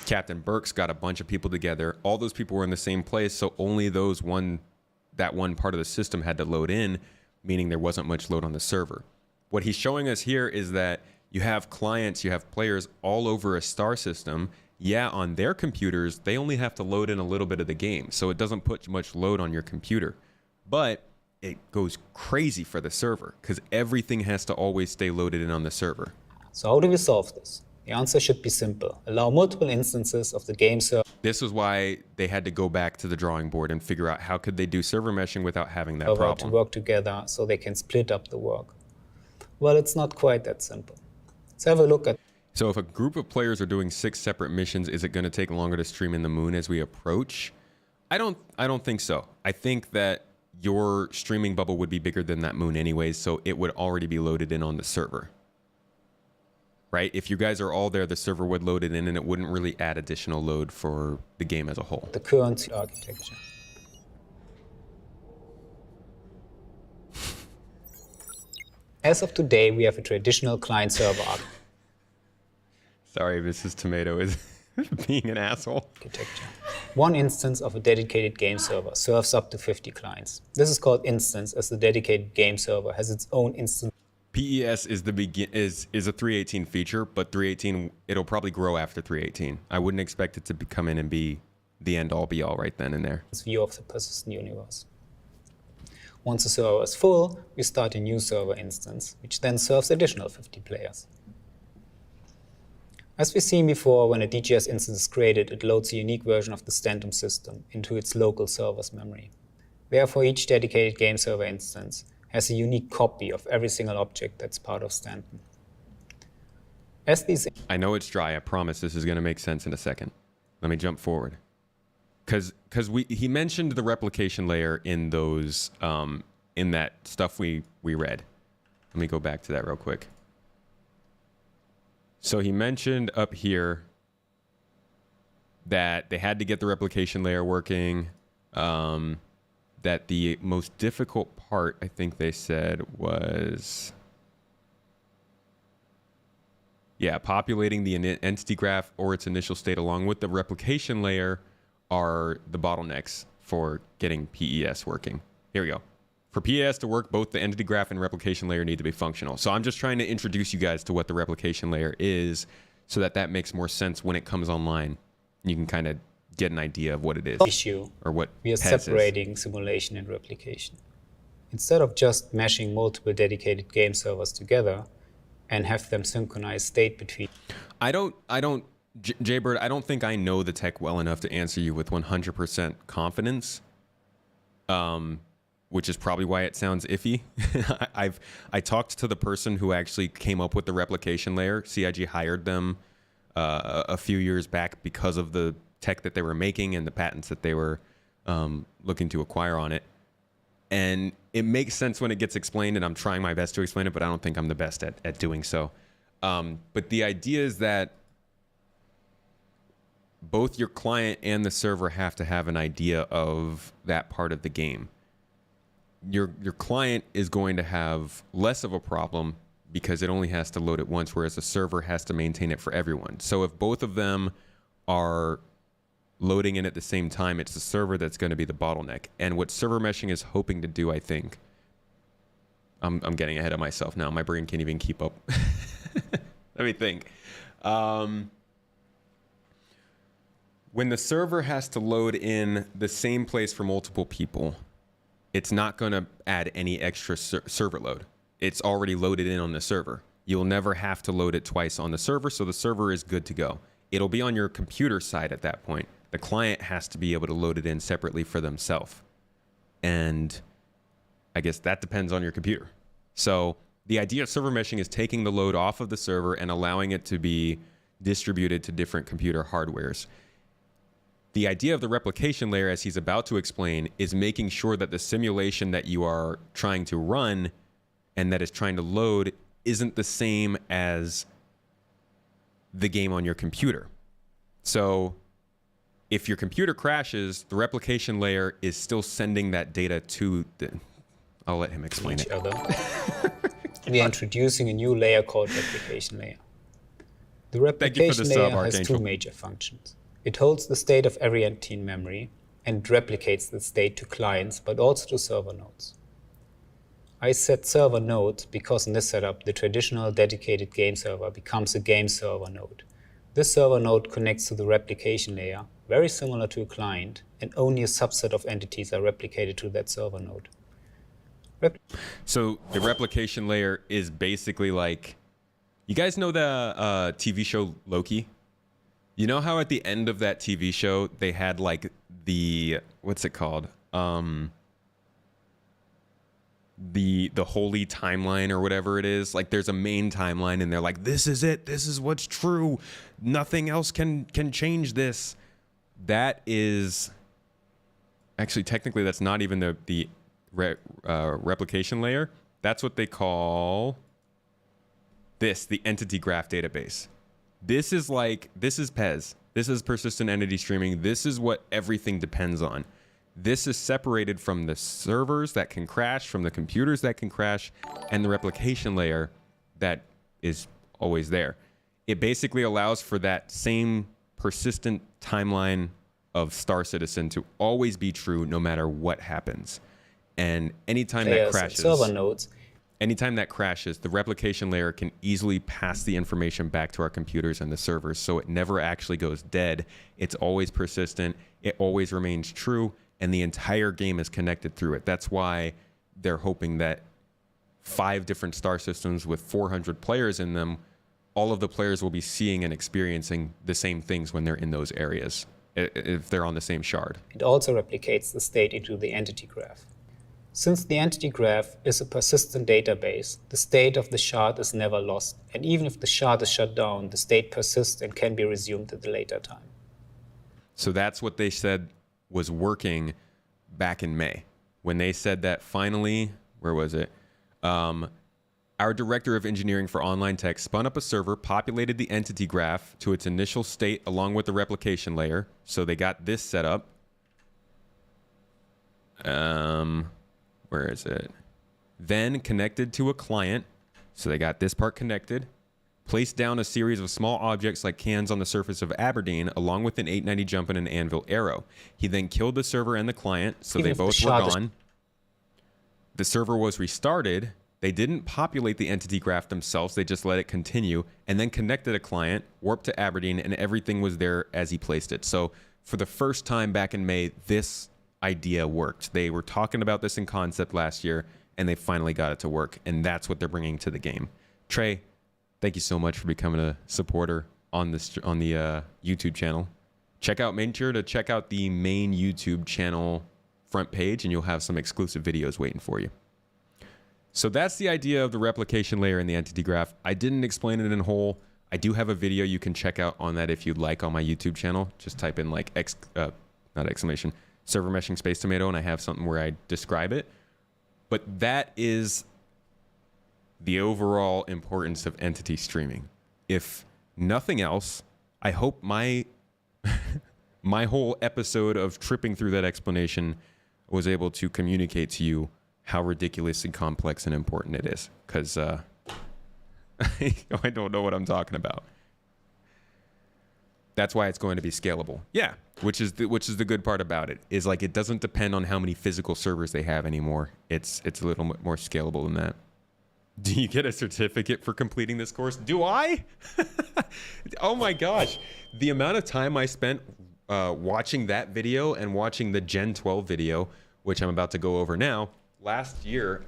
Captain Burks got a bunch of people together. All those people were in the same place, so only that one part of the system had to load in, meaning there wasn't much load on the server. What he's showing us here is that you have clients, you have players all over a star system. Yeah, on their computers, they only have to load in a little bit of the game, so it doesn't put much load on your computer. But it goes crazy for the server, because everything has to always stay loaded in on the server. So how do we solve this? The answer should be simple. Allow multiple instances of the game server. This is why they had to go back to the drawing board and figure out how could they do server meshing without having that problem. To work together so they can split up the work. Well, it's not quite that simple. Let's have a look at. So if a group of players are doing 6 separate missions, is it going to take longer to stream in the moon as we approach? I don't think so. I think that your streaming bubble would be bigger than that moon anyways, so it would already be loaded in on the server. Right? If you guys are all there, the server would load it in and it wouldn't really add additional load for the game as a whole. The current architecture. As of today, we have a traditional client-server Sorry, Mrs. Tomato is being an asshole. architecture. One instance of a dedicated game server serves up to 50 clients. This is called instance, as the dedicated game server has its own instance. PES is is a 318 feature, but 318 it'll probably grow after 318. I wouldn't expect it to come in and be the end all be all right then and there. View of the persistent universe. Once the server is full, we start a new server instance, which then serves additional 50 players. As we've seen before, when a DGS instance is created, it loads a unique version of the Stanton system into its local server's memory. Therefore, each dedicated game server instance has a unique copy of every single object that's part of Stanton. As these I know it's dry. I promise this is going to make sense in a second. Let me jump forward. Because he mentioned the replication layer in those in that stuff we read. Let me go back to that real quick. So he mentioned up here that they had to get the replication layer working. That the most difficult part, I think they said, was populating the entity graph or its initial state along with the replication layer are the bottlenecks for getting PES working. Here we go. For PES to work, both the entity graph and replication layer need to be functional. So I'm just trying to introduce you guys to what the replication layer is so that makes more sense when it comes online. You can kind of get an idea of what it is. Issue, or what we are PES separating simulation and replication. Instead of just meshing multiple dedicated game servers together and have them synchronize state between. Jaybird, I don't think I know the tech well enough to answer you with 100% confidence, which is probably why it sounds iffy. I talked to the person who actually came up with the replication layer. CIG hired them a few years back because of the tech that they were making and the patents that they were looking to acquire on it. And it makes sense when it gets explained, and I'm trying my best to explain it, but I don't think I'm the best at doing so. But the idea is that both your client and the server have to have an idea of that part of the game. Your client is going to have less of a problem because it only has to load it once, whereas the server has to maintain it for everyone. So if both of them are loading in at the same time, it's the server that's going to be the bottleneck. And what server meshing is hoping to do, I think, I'm getting ahead of myself now. My brain can't even keep up. Let me think. When the server has to load in the same place for multiple people, it's not going to add any extra server load. It's already loaded in on the server. You'll never have to load it twice on the server, so the server is good to go. It'll be on your computer side at that point. The client has to be able to load it in separately for themselves. And I guess that depends on your computer. So the idea of server meshing is taking the load off of the server and allowing it to be distributed to different computer hardwares. The idea of the replication layer, as he's about to explain, is making sure that the simulation that you are trying to run and that is trying to load isn't the same as the game on your computer. So if your computer crashes, the replication layer is still sending that data to the... I'll let him explain it. We are introducing a new layer called replication layer. The replication layer has two major functions. It holds the state of every entity in memory and replicates the state to clients, but also to server nodes. I said server node because in this setup, the traditional dedicated game server becomes a game server node. This server node connects to the replication layer, very similar to a client, and only a subset of entities are replicated to that server node. So the replication layer is basically like, you guys know the TV show Loki? You know how at the end of that TV show, they had like the, what's it called? The holy timeline or whatever it is. Like there's a main timeline and they're like, this is it. This is what's true. Nothing else can change this. That is, actually technically that's not even the replication layer, that's what they call the entity graph database. This is PES. This is persistent entity streaming. This is what everything depends on. This is separated from the servers that can crash, from the computers that can crash, and the replication layer that is always there. It basically allows for that same persistent timeline of Star Citizen to always be true no matter what happens. And anytime that crashes, server nodes. Anytime that crashes, the replication layer can easily pass the information back to our computers and the servers, so it never actually goes dead. It's always persistent. It always remains true, and the entire game is connected through it. That's why they're hoping that 5 different star systems with 400 players in them, all of the players will be seeing and experiencing the same things when they're in those areas, if they're on the same shard. It also replicates the state into the entity graph. Since the entity graph is a persistent database, the state of the shard is never lost, and even if the shard is shut down, the state persists and can be resumed at a later time. So that's what they said was working back in May. When they said that finally, where was it? Our director of engineering for online tech spun up a server, populated the entity graph to its initial state along with the replication layer. So they got this set up. Where is it? Then connected to a client. So they got this part connected. Placed down a series of small objects like cans on the surface of Aberdeen, along with an 890 jump and an anvil arrow. He then killed the server and the client, so they both were gone. The server was restarted. They didn't populate the entity graph themselves. They just let it continue, and then connected a client, warped to Aberdeen, and everything was there as he placed it. So for the first time back in May, this idea worked. They were talking about this in concept last year, and they finally got it to work, and that's what they're bringing to the game. Trey, thank you so much for becoming a supporter on the YouTube channel. Make sure to check out the main YouTube channel front page, and you'll have some exclusive videos waiting for you. So that's the idea of the replication layer in the entity graph. I didn't explain it in whole. I do have a video you can check out on that if you'd like on my YouTube channel. Just type in like server meshing space tomato, and I have something where I describe it. But that is the overall importance of entity streaming. If nothing else, I hope my whole episode of tripping through that explanation was able to communicate to you how ridiculously complex and important it is, because I don't know what I'm talking about. That's why it's going to be scalable. Yeah, which is the good part about it, is like it doesn't depend on how many physical servers they have anymore. It's a little bit more scalable than that. Do you get a certificate for completing this course? Do I? Oh my gosh. The amount of time I spent watching that video and watching the Gen 12 video, which I'm about to go over now, last year,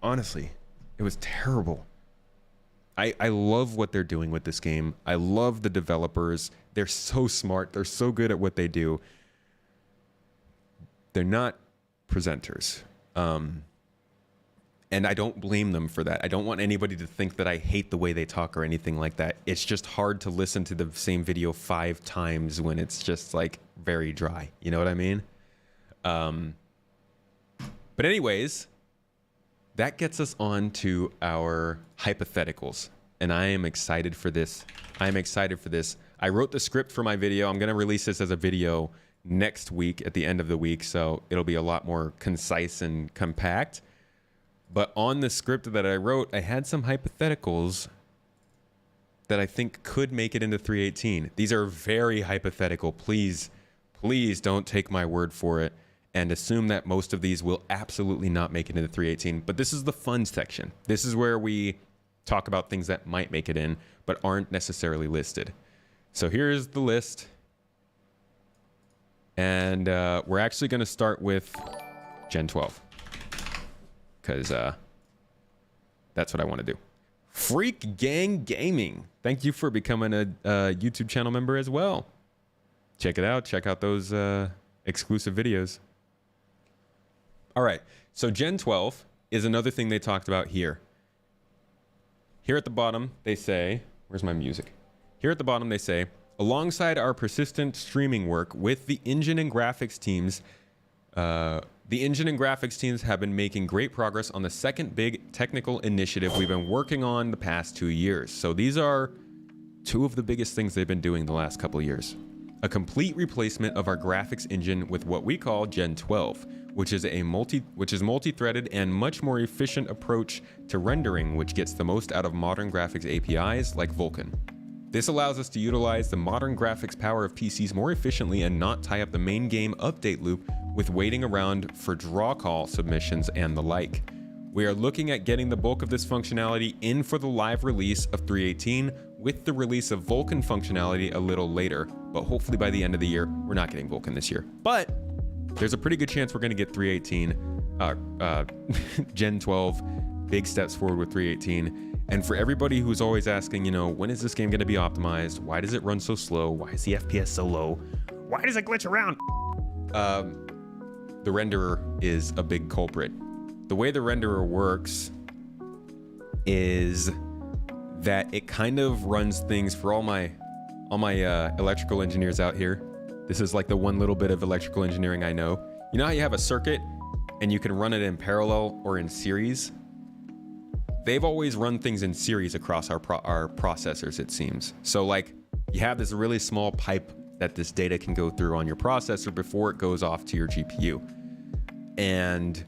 honestly, it was terrible. I love what they're doing with this game. I love the developers. They're so smart. They're so good at what they do. They're not presenters. And I don't blame them for that. I don't want anybody to think that I hate the way they talk or anything like that. It's just hard to listen to the same video 5 times when it's just like very dry. You know what I mean? But anyways, that gets us on to our hypotheticals. And I am excited for this. I wrote the script for my video. I'm going to release this as a video next week at the end of the week. So it'll be a lot more concise and compact. But on the script that I wrote, I had some hypotheticals that I think could make it into 318. These are very hypothetical. Please don't take my word for it and assume that most of these will absolutely not make it into 318. But this is the fun section. This is where we talk about things that might make it in, but aren't necessarily listed. So here's the list. And we're actually going to start with Gen 12. Because that's what I want to do. Freak Gang Gaming. Thank you for becoming a YouTube channel member as well. Check it out. Check out those exclusive videos. All right. So Gen 12 is another thing they talked about here. Here at the bottom, they say, where's my music? Here at the bottom, they say, alongside our persistent streaming work with the engine and graphics teams, The engine and graphics teams have been making great progress on the second big technical initiative we've been working on the past 2 years. So these are two of the biggest things they've been doing the last couple of years. A complete replacement of our graphics engine with what we call Gen 12, which is multi-threaded and much more efficient approach to rendering, which gets the most out of modern graphics APIs like Vulkan. This allows us to utilize the modern graphics power of PCs more efficiently and not tie up the main game update loop with waiting around for draw call submissions and the like. We are looking at getting the bulk of this functionality in for the live release of 3.18 with the release of Vulkan functionality a little later, but hopefully by the end of the year, we're not getting Vulkan this year. But there's a pretty good chance we're going to get 3.18, Gen 12, big steps forward with 3.18. And for everybody who's always asking, you know, when is this game going to be optimized? Why does it run so slow? Why is the FPS so low? Why does it glitch around? The renderer is a big culprit. The way the renderer works is that it kind of runs things for all my electrical engineers out here. This is like the one little bit of electrical engineering I know. You know how you have a circuit and you can run it in parallel or in series? They've always run things in series across our processors, it seems. So like you have this really small pipe that this data can go through on your processor before it goes off to your GPU. And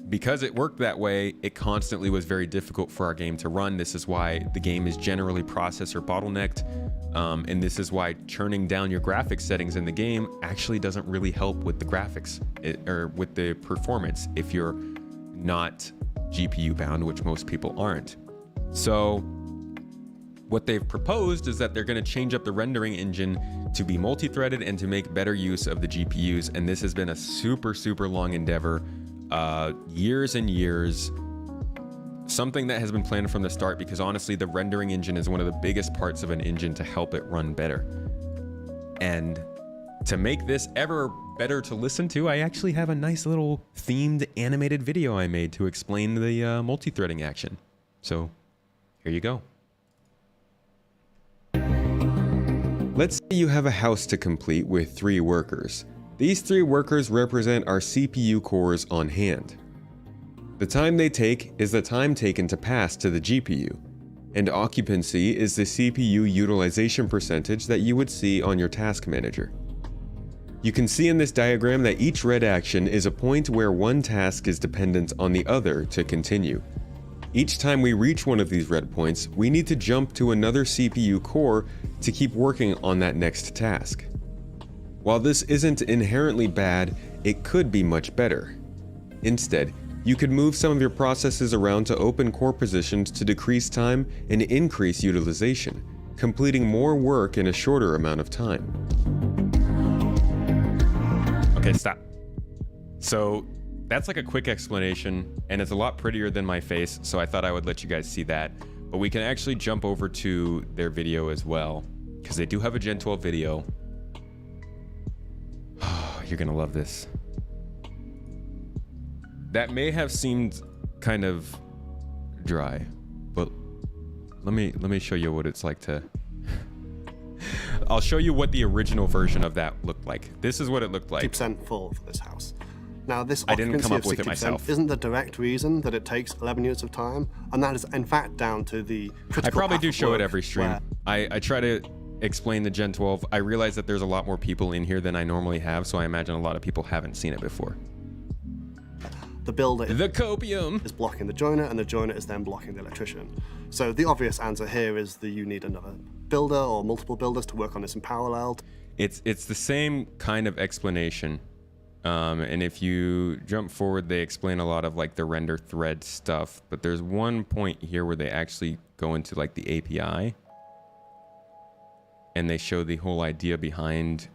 because it worked that way, it constantly was very difficult for our game to run. This is why the game is generally processor bottlenecked. And this is why churning down your graphics settings in the game actually doesn't really help with the graphics or with the performance if you're not GPU bound, which most people aren't. So what they've proposed is that they're going to change up the rendering engine to be multi-threaded and to make better use of the GPUs. And this has been a super, super long endeavor, years and years. Something that has been planned from the start, because honestly, the rendering engine is one of the biggest parts of an engine to help it run better. And to make this ever better to listen to, I actually have a nice little themed animated video I made to explain the multi-threading action. So here you go. Let's say you have a house to complete with 3 workers. These 3 workers represent our CPU cores on hand. The time they take is the time taken to pass to the GPU, and occupancy is the CPU utilization percentage that you would see on your task manager. You can see in this diagram that each red action is a point where one task is dependent on the other to continue. Each time we reach one of these red points, we need to jump to another CPU core to keep working on that next task. While this isn't inherently bad, it could be much better. Instead, you could move some of your processes around to open core positions to decrease time and increase utilization, completing more work in a shorter amount of time. Okay, stop. So that's like a quick explanation, and it's a lot prettier than my face, so I thought I would let you guys see that. But we can actually jump over to their video as well, because they do have a Gen 12 video. You're gonna love this. That may have seemed kind of dry, but let me show you what it's like to... I'll show you what the original version of that looked like. This is what it looked like. 50% full for this house. Now, this I didn't come occupancy up with of it 60% myself. isn't the direct reason that it takes 11 units of time, and that is in fact down to the critical I probably path do of show it work every stream. where- I try to explain the Gen 12. I realize that there's a lot more people in here than I normally have, so I imagine a lot of people haven't seen it before. The builder The copium is blocking the joiner, and the joiner is then blocking the electrician. So the obvious answer here is that you need another builder or multiple builders to work on this in parallel. It's the same kind of explanation. And if you jump forward, they explain a lot of like the render thread stuff, but there's one point here where they actually go into like the API and they show the whole idea behind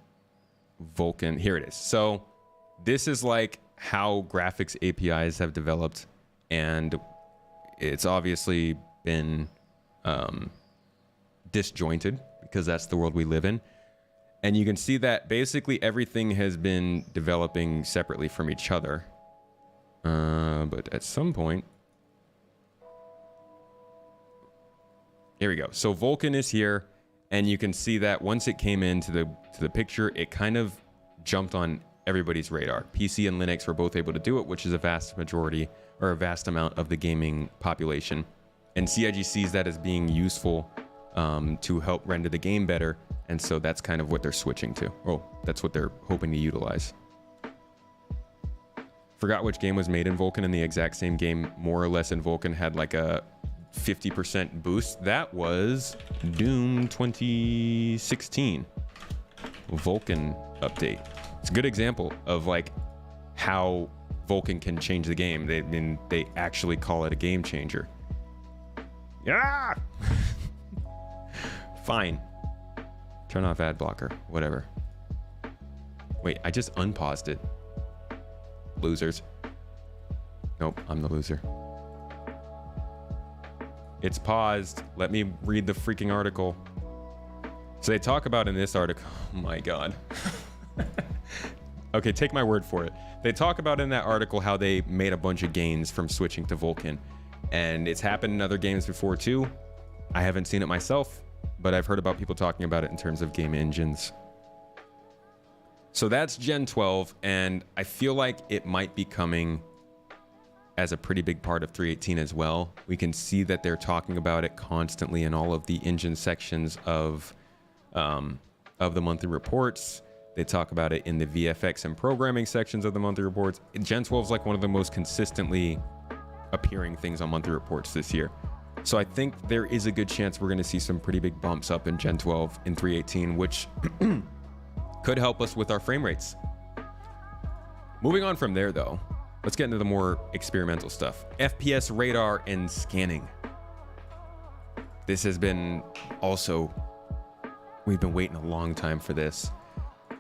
Vulkan. Here it is. So this is like how graphics APIs have developed, and it's obviously been disjointed because that's the world we live in. And you can see that basically everything has been developing separately from each other. But at some point... Here we go. So Vulkan is here, and you can see that once it came into the picture, it kind of jumped on everybody's radar. PC and Linux were both able to do it, which is a vast majority or a vast amount of the gaming population. And CIG sees that as being useful to help render the game better. And so that's kind of what they're switching to. Oh, that's what they're hoping to utilize. Forgot which game was made in Vulkan, and the exact same game, more or less in Vulkan, had like a 50% boost. That was Doom 2016 Vulkan update. It's a good example of like how Vulkan can change the game. They actually call it a game changer. Yeah. Fine. Turn off ad blocker. Whatever. Wait, I just unpaused it. Losers. Nope, I'm the loser. It's paused. Let me read the freaking article. So they talk about in this article, oh my God. Okay, take my word for it. They talk about in that article how they made a bunch of gains from switching to Vulkan. And it's happened in other games before too. I haven't seen it myself, but I've heard about people talking about it in terms of game engines. So that's Gen 12, and I feel like it might be coming as a pretty big part of 3.18 as well. We can see that they're talking about it constantly in all of the engine sections of the monthly reports. They talk about it in the VFX and programming sections of the monthly reports. Gen 12 is like one of the most consistently appearing things on monthly reports this year. So I think there is a good chance we're going to see some pretty big bumps up in Gen 12 in 3.18, which could help us with our frame rates. Moving on from there, though, let's get into the more experimental stuff. FPS radar and scanning. This has been also, we've been waiting a long time for this.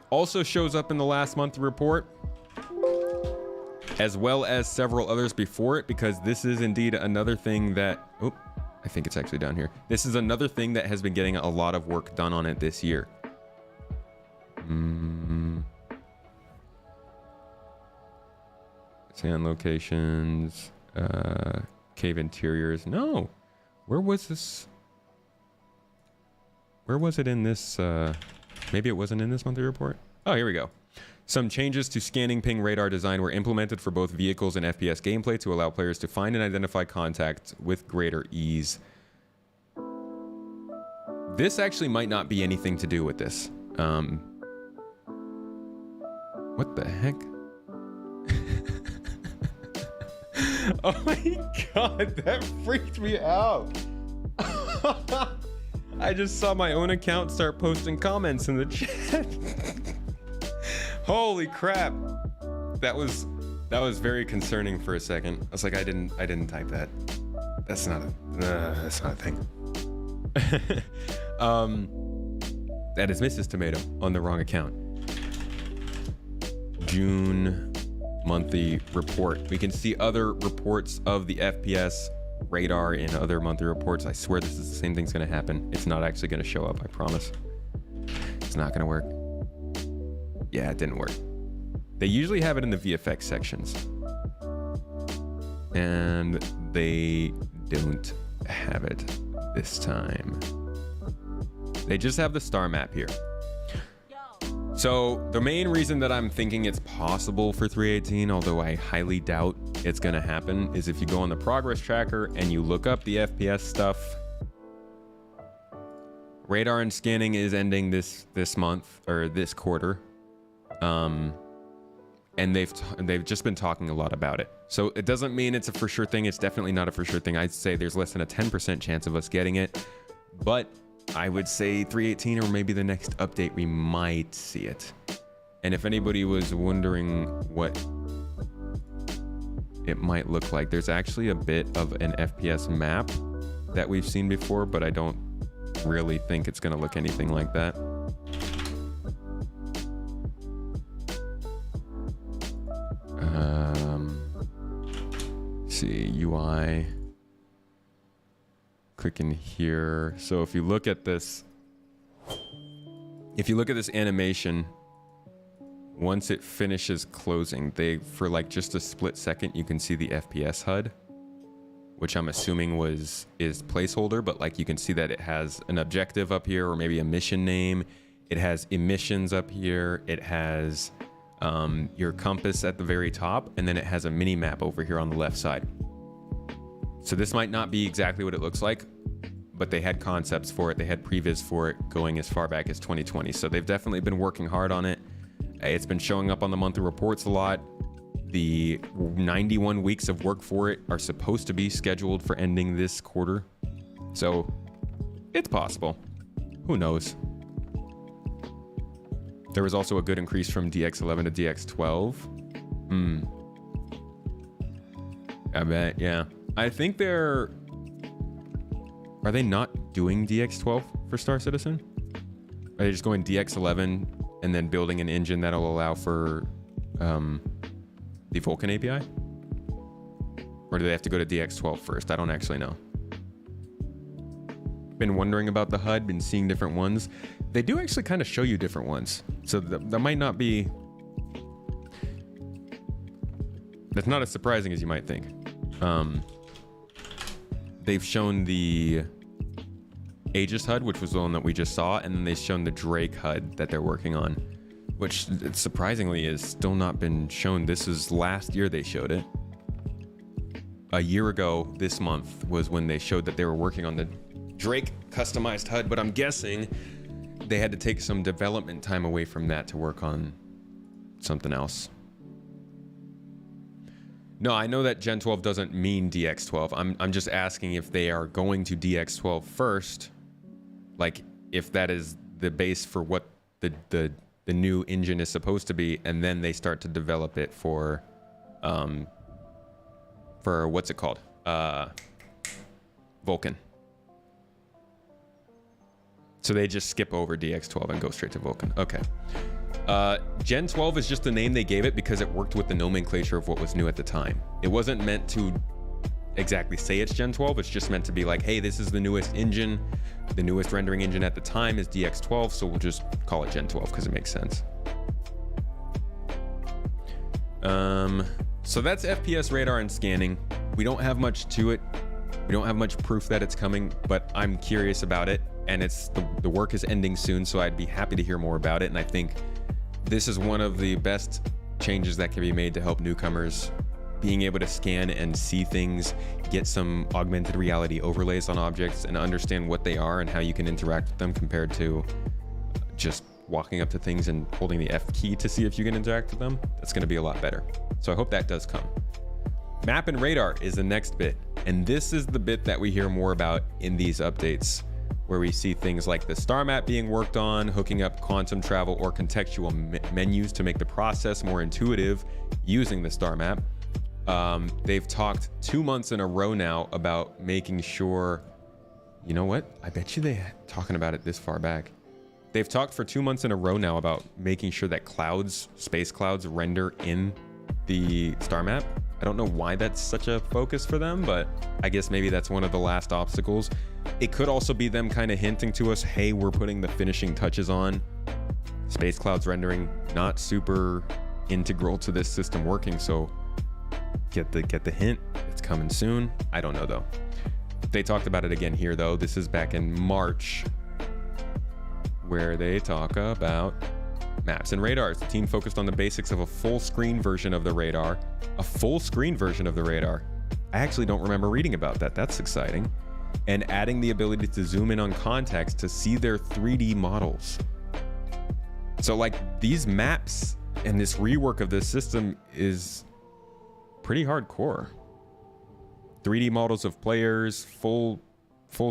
Also shows up in the last month report, as well as several others before it, because this is indeed another thing that, oh, I think it's actually down here. This is another thing that has been getting a lot of work done on it this year. Sand locations, cave interiors. No, where was this? Where was it in this? Maybe it wasn't in this monthly report. Oh, here we go. Some changes to scanning ping radar design were implemented for both vehicles and FPS gameplay to allow players to find and identify contact with greater ease. This actually might not be anything to do with this. What the heck? Oh my God, that freaked me out. I just saw my own account start posting comments in the chat. Holy crap. That was very concerning for a second. I was like, I didn't type that. That's not a thing. That is Mrs. Tomato on the wrong account. June monthly report. We can see other reports of the FPS radar in other monthly reports. I swear this is the same thing's gonna happen. It's not actually gonna show up, I promise. It's not gonna work. Yeah, it didn't work. They usually have it in the VFX sections. And they don't have it this time. They just have the star map here. So the main reason that I'm thinking it's possible for 3.18, although I highly doubt it's going to happen, is if you go on the progress tracker and you look up the FPS stuff, radar and scanning is ending this month or this quarter. And they've just been talking a lot about it. So it doesn't mean it's a for sure thing. It's definitely not a for sure thing. I'd say there's less than a 10% chance of us getting it, but I would say 3.18 or maybe the next update, we might see it. And if anybody was wondering what it might look like, there's actually a bit of an FPS map that we've seen before, but I don't really think it's going to look anything like that. See, UI. Click in here. So if you look at this animation, once it finishes closing, for like just a split second, you can see the FPS HUD, which I'm assuming is placeholder, but like you can see that it has an objective up here or maybe a mission name. It has emissions up here. It has your compass at the very top, and then it has a mini map over here on the left side. So this might not be exactly what it looks like, but they had concepts for it. They had previs for it going as far back as 2020. So they've definitely been working hard on it. It's been showing up on the monthly reports a lot. The 91 weeks of work for it are supposed to be scheduled for ending this quarter. So it's possible. Who knows? There was also a good increase from DX11 to DX12. I bet, yeah. I think are they not doing DX12 for Star Citizen? Are they just going DX11 and then building an engine that'll allow for the Vulcan API? Or do they have to go to DX12 first? I don't actually know. Been wondering about the HUD, been seeing different ones. They do actually kind of show you different ones. So that might not be... That's not as surprising as you might think. They've shown the Aegis HUD, which was the one that we just saw, and then they've shown the Drake HUD that they're working on, which surprisingly is still not been shown. This is last year they showed it. A year ago this month was when they showed that they were working on the Drake customized HUD, but I'm guessing they had to take some development time away from that to work on something else. No, I know that Gen 12 doesn't mean DX12. I'm just asking if they are going to DX12 first, like if that is the base for what the new engine is supposed to be, and then they start to develop it for what's it called? Vulcan. So they just skip over DX12 and go straight to Vulcan. Okay. Gen 12 is just the name they gave it because it worked with the nomenclature of what was new at the time. It wasn't meant to exactly say it's Gen 12. It's just meant to be like, hey, this is the newest engine. The newest rendering engine at the time is DX12, so we'll just call it Gen 12 because it makes sense. So that's FPS radar and scanning. We don't have much to it. We don't have much proof that it's coming, but I'm curious about it. And it's the work is ending soon, so I'd be happy to hear more about it. And I think this is one of the best changes that can be made to help newcomers being able to scan and see things, get some augmented reality overlays on objects, and understand what they are and how you can interact with them compared to just walking up to things and holding the F key to see if you can interact with them. That's going to be a lot better. So I hope that does come. Map and radar is the next bit, and this is the bit that we hear more about in these updates, where we see things like the star map being worked on, hooking up quantum travel or contextual menus to make the process more intuitive using the star map. They've talked 2 months in a row now about making sure, you know what? I bet you they're talking about it this far back. They've talked for 2 months in a row now about making sure that clouds, space clouds, render in the star map. I don't know why that's such a focus for them, but I guess maybe that's one of the last obstacles. It could also be them kind of hinting to us, hey, we're putting the finishing touches on. Space clouds rendering, not super integral to this system working, so get the hint. It's coming soon. I don't know though. They talked about it again here though. This is back in March, where they talk about maps and radars. The team focused on the basics of a full screen version of the radar. A full screen version of the radar. I actually don't remember reading about that. That's exciting. And adding the ability to zoom in on contacts to see their 3D models. So like these maps and this rework of this system is pretty hardcore. 3D models of players, full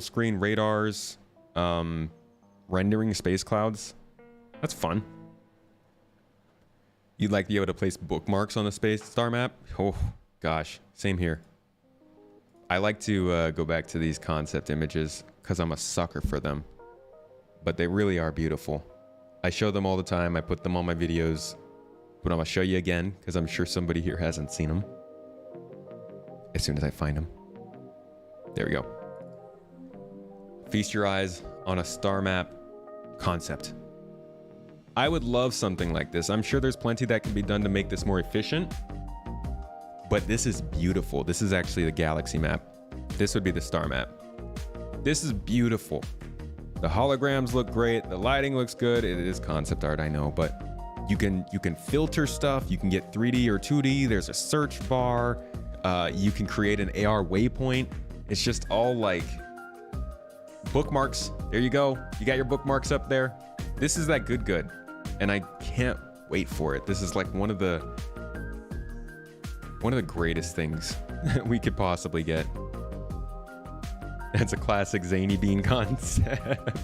screen radars, rendering space clouds. That's fun. You'd like to be able to place bookmarks on the space star map? Oh gosh, same here. I like to go back to these concept images because I'm a sucker for them, but they really are beautiful. I show them all the time. I put them on my videos, but I'm gonna show you again because I'm sure somebody here hasn't seen them. As soon as I find them. There we go. Feast your eyes on a star map concept. I would love something like this. I'm sure there's plenty that can be done to make this more efficient, but this is beautiful. This is actually the galaxy map. This would be the star map. This is beautiful. The holograms look great. The lighting looks good. It is concept art, I know, but You can filter stuff. You can get 3D or 2D. There's a search bar. You can create an AR waypoint. It's just all like bookmarks. There you go. You got your bookmarks up there. This is that good. And I can't wait for it. This is like one of the greatest things we could possibly get. That's a classic Zany Bean concept.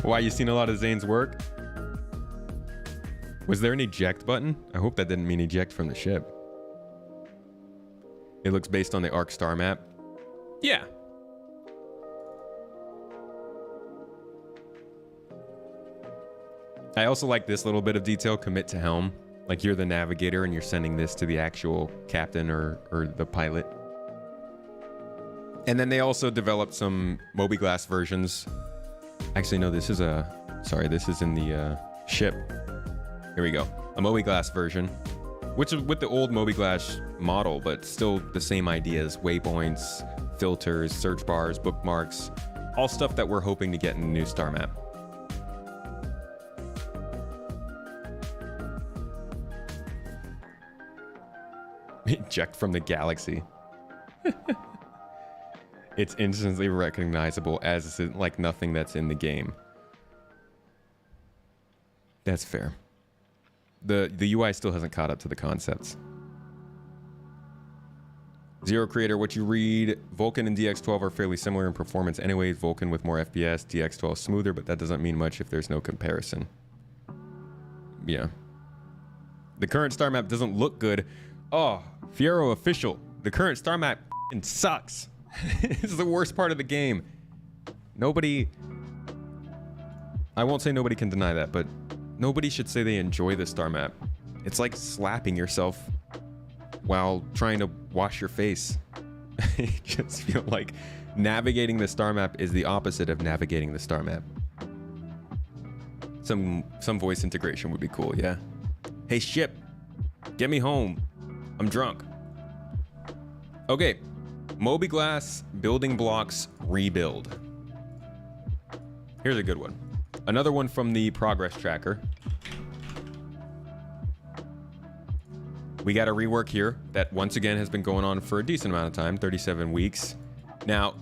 Why, you seen a lot of Zane's work? Was there an eject button? I hope that didn't mean eject from the ship. It looks based on the Arc star map. Yeah. I also like this little bit of detail, commit to helm. Like you're the navigator and you're sending this to the actual captain or the pilot. And then they also developed some mobiGlas versions. Actually, no, this is in the ship. Here we go. A mobiGlas version, which is with the old mobiGlas model, but still the same ideas: waypoints, filters, search bars, bookmarks, all stuff that we're hoping to get in the new star map. Eject from the galaxy. It's instantly recognizable as like nothing that's in the game. That's fair. The UI still hasn't caught up to the concepts. Zero Creator, what you read, Vulcan and DX12 are fairly similar in performance anyways. Vulcan with more FPS, DX12 smoother, but that doesn't mean much if there's no comparison. Yeah. The current star map doesn't look good. Oh, Fiero official. The current star map sucks. This is the worst part of the game. Nobody, I won't say nobody can deny that, but nobody should say they enjoy the star map. It's like slapping yourself while trying to wash your face. I just feel like navigating the star map is the opposite of navigating the star map. Some voice integration would be cool, yeah. Hey ship, get me home. I'm drunk. Okay, mobiGlas building blocks rebuild. Here's a good one. Another one from the progress tracker. We got a rework here that once again has been going on for a decent amount of time, 37 weeks. Now,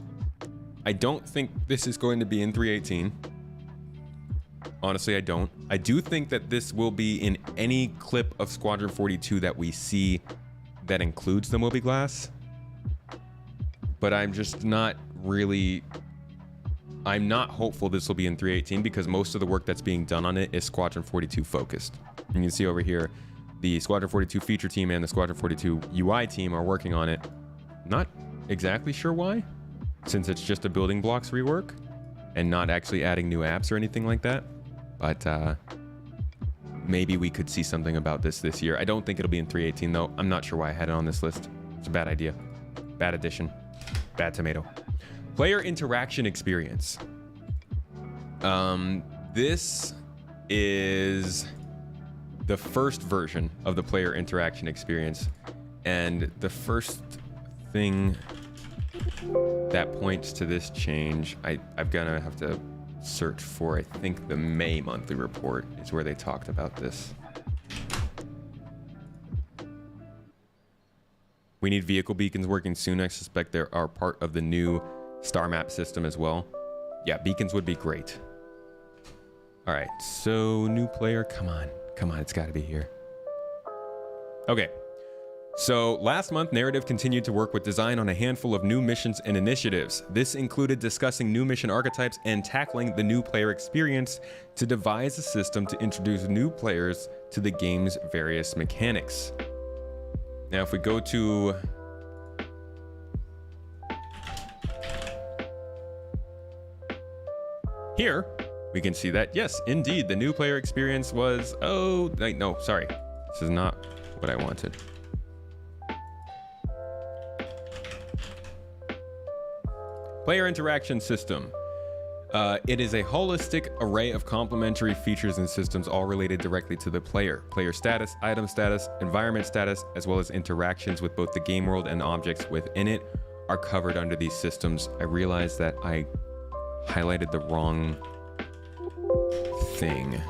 I don't think this is going to be in 3.18. Honestly, I don't. I do think that this will be in any clip of Squadron 42 that we see that includes the mobiGlas. But I'm just not really... I'm not hopeful this will be in 3.18 because most of the work that's being done on it is Squadron 42 focused. And you can see over here, the Squadron 42 feature team and the Squadron 42 UI team are working on it. Not exactly sure why, since it's just a building blocks rework and not actually adding new apps or anything like that. But maybe we could see something about this year. I don't think it'll be in 3.18 though. I'm not sure why I had it on this list. It's a bad idea. Bad addition. Bad tomato. Player interaction experience. This is the first version of the player interaction experience. And the first thing that points to this change, I'm gonna have to search for, I think the May monthly report is where they talked about this. We need vehicle beacons working soon. I suspect they are part of the new star map system as well. Yeah, beacons would be great. All right, so new player, come on, it's gotta be here. Okay, so last month, Narrative continued to work with design on a handful of new missions and initiatives. This included discussing new mission archetypes and tackling the new player experience to devise a system to introduce new players to the game's various mechanics. Now, if we go to here, we can see that, yes, indeed, the new player experience was, oh, no, sorry. This is not what I wanted. Player interaction system. It is a holistic array of complementary features and systems all related directly to the player. Player status, item status, environment status, as well as interactions with both the game world and objects within it are covered under these systems. I realized that I highlighted the wrong thing.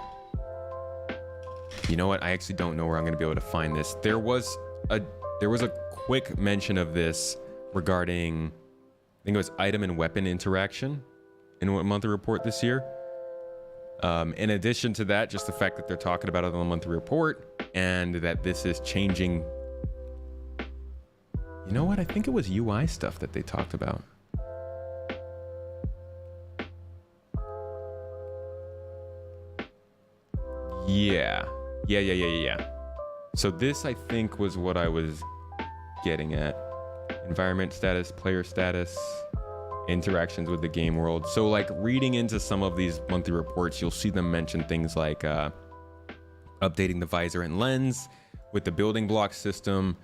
You know what? I actually don't know where I'm going to be able to find this. There was a quick mention of this regarding, I think it was item and weapon interaction in a monthly report this year. In addition to that, just the fact that they're talking about it on the monthly report and that this is changing. You know what? I think it was UI stuff that they talked about. Yeah. So this, I think, was what I was getting at. Environment status, player status, interactions with the game world. So like reading into some of these monthly reports, you'll see them mention things like updating the visor and lens with the building block system,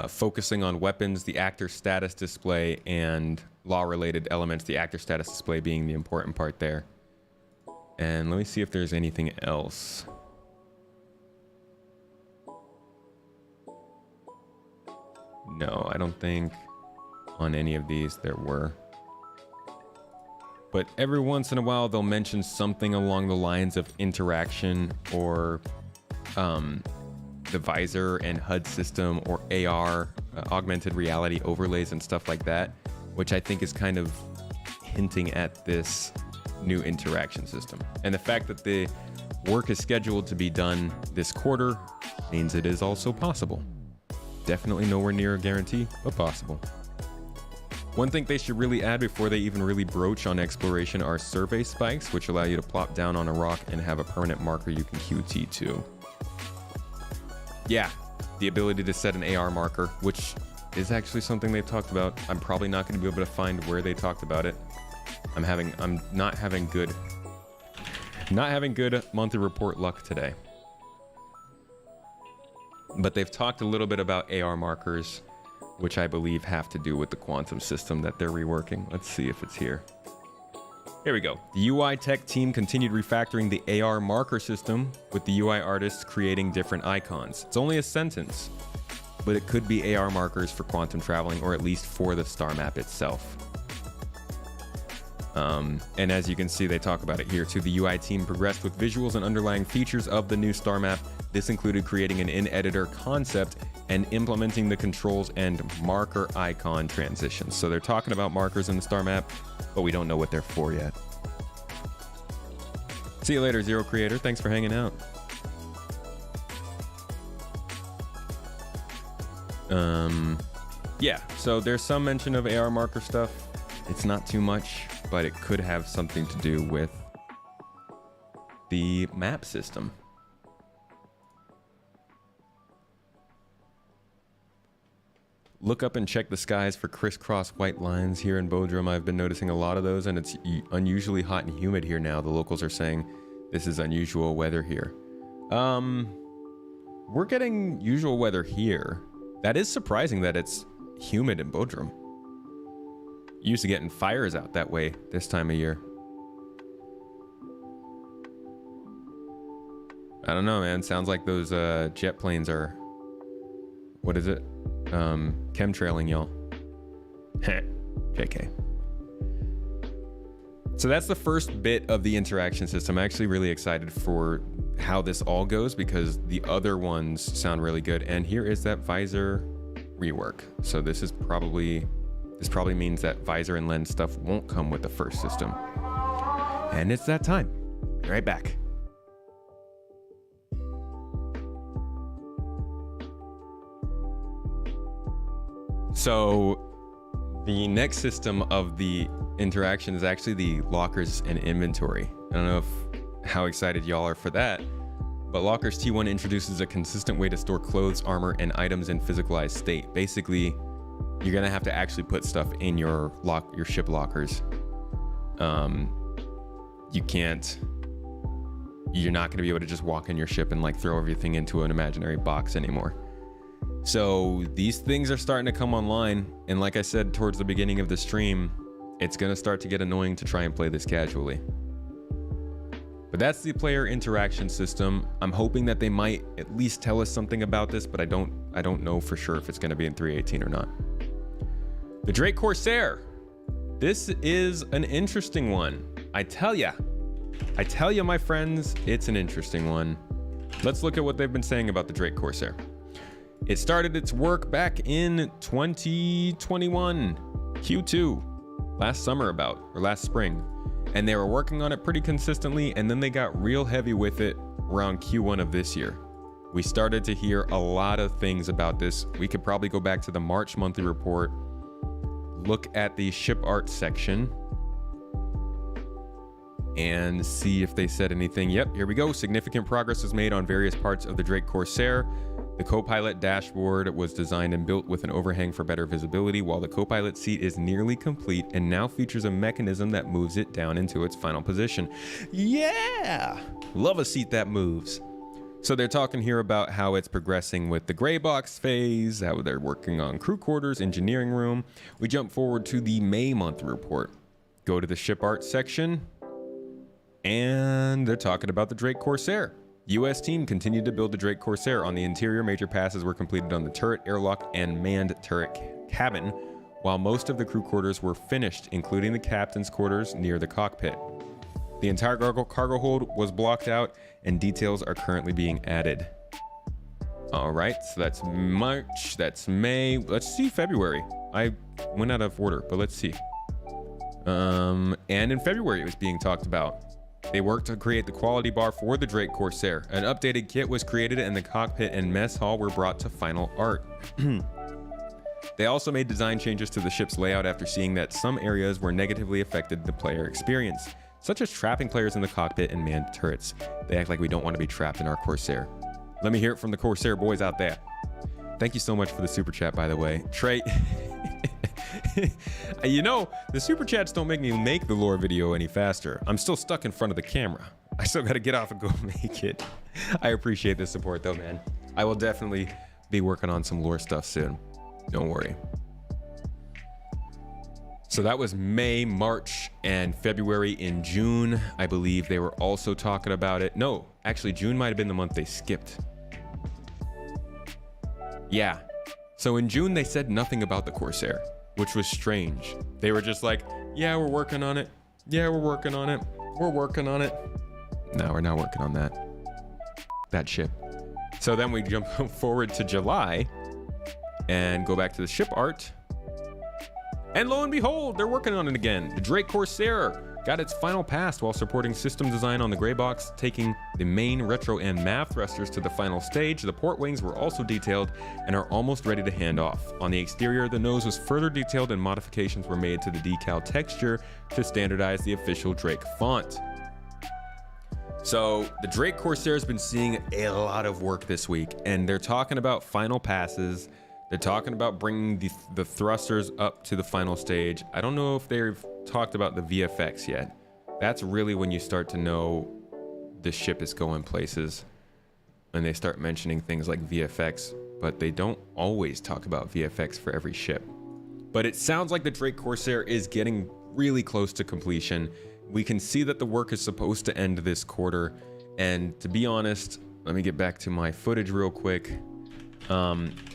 focusing on weapons, the actor status display, and law-related elements, the actor status display being the important part there. And let me see if there's anything else. No, I don't think on any of these there were. But every once in a while, they'll mention something along the lines of interaction or the visor and HUD system or AR, augmented reality overlays and stuff like that, which I think is kind of hinting at this new interaction system. And the fact that the work is scheduled to be done this quarter means it is also possible. Definitely nowhere near a guarantee, but possible. One thing they should really add before they even really broach on exploration are survey spikes, which allow you to plop down on a rock and have a permanent marker you can QT to. Yeah, the ability to set an AR marker, which is actually something they've talked about. I'm probably not going to be able to find where they talked about it. I'm not having good monthly report luck today. But they've talked a little bit about AR markers, which I believe have to do with the quantum system that they're reworking. Let's see if it's here. Here we go. The UI tech team continued refactoring the AR marker system, with the UI artists creating different icons. It's only a sentence, but it could be AR markers for quantum traveling, or at least for the star map itself. And as you can see, they talk about it here too. The UI team progressed with visuals and underlying features of the new star map. This included creating an in-editor concept and implementing the controls and marker icon transitions. So they're talking about markers in the star map, but we don't know what they're for yet. See you later, Zero Creator. Thanks for hanging out. Yeah, so there's some mention of AR marker stuff. It's not too much, but it could have something to do with the map system. Look up and check the skies for crisscross white lines here in Bodrum. I've been noticing a lot of those, and it's unusually hot and humid here now. The locals are saying this is unusual weather here. We're getting usual weather here. That is surprising that it's humid in Bodrum. Used to getting fires out that way this time of year. I don't know, man. Sounds like those jet planes are, what is it? Chemtrailing y'all. JK. So that's the first bit of the interaction system. I'm actually really excited for how this all goes because the other ones sound really good. And here is that visor rework. So this probably means that visor and lens stuff won't come with the first system. And it's that time. Be right back. So the next system of the interaction is actually the lockers and inventory. I don't know how excited y'all are for that, but Lockers T1 introduces a consistent way to store clothes, armor, and items in physicalized state. Basically, you're gonna have to actually put stuff in your ship lockers. You're not gonna be able to just walk in your ship and like throw everything into an imaginary box anymore. So these things are starting to come online, and like I said towards the beginning of the stream, it's gonna start to get annoying to try and play this casually. But that's the player interaction system. I'm hoping that they might at least tell us something about this, but I don't know for sure if it's gonna be in 3.18 or not. The Drake Corsair. This is an interesting one. I tell ya, my friends, it's an interesting one. let's look at what they've been saying about the Drake Corsair. It started its work back in 2021, Q2, last summer or last spring. And they were working on it pretty consistently, and then they got real heavy with it around Q1 of this year. We started to hear a lot of things about this. We could probably go back to the March monthly report, look at the ship art section, and see if they said anything. Yep, here we go. Significant progress was made on various parts of the Drake Corsair. The co-pilot dashboard was designed and built with an overhang for better visibility, while the co-pilot seat is nearly complete and now features a mechanism that moves it down into its final position. Yeah! Love a seat that moves. So they're talking here about how it's progressing with the gray box phase, how they're working on crew quarters, engineering room. We jump forward to the May month report. Go to the ship art section, and they're talking about the Drake Corsair. U.S. team continued to build the Drake Corsair. On the interior, major passes were completed on the turret, airlock, and manned turret cabin, while most of the crew quarters were finished, including the captain's quarters near the cockpit. The entire cargo hold was blocked out, and details are currently being added. All right, so that's March, that's May. Let's see February. I went out of order, but let's see. And in February, it was being talked about. They worked to create the quality bar for the Drake Corsair. An updated kit was created, and the cockpit and mess hall were brought to final art. They also made design changes to the ship's layout after seeing that some areas were negatively affected the player experience, such as trapping players in the cockpit and manned turrets. They act like we don't want to be trapped in our Corsair. Let me hear it from the Corsair boys out there. Thank you so much for the super chat, by the way. Trey, you know, the super chats don't make me make the lore video any faster. I'm still stuck in front of the camera. I still got to get off and go make it. I appreciate the support though, man. I will definitely be working on some lore stuff soon. Don't worry. So that was May, March, and February. In June, I believe they were also talking about it. No, actually June might have been the month they skipped. Yeah. So in June, they said nothing about the Corsair, which was strange. They were just like, yeah, we're working on it. Yeah, we're working on it. We're working on it. No, we're not working on that. That ship. So then we jump forward to July and go back to the ship art. And lo and behold, they're working on it again. The Drake Corsair got its final pass while supporting system design on the gray box, taking the main, retro, and MAV thrusters to the final stage. The port wings were also detailed and are almost ready to hand off. On the exterior, the nose was further detailed and modifications were made to the decal texture to standardize the official Drake font. So the Drake Corsair has been seeing a lot of work this week, and they're talking about final passes. They're talking about bringing the thrusters up to the final stage. I don't know if they've talked about the VFX yet. That's really when you start to know the ship is going places, and they start mentioning things like VFX, but they don't always talk about VFX for every ship. But it sounds like the Drake Corsair is getting really close to completion. We can see that the work is supposed to end this quarter, and to be honest, let me get back to my footage real quick.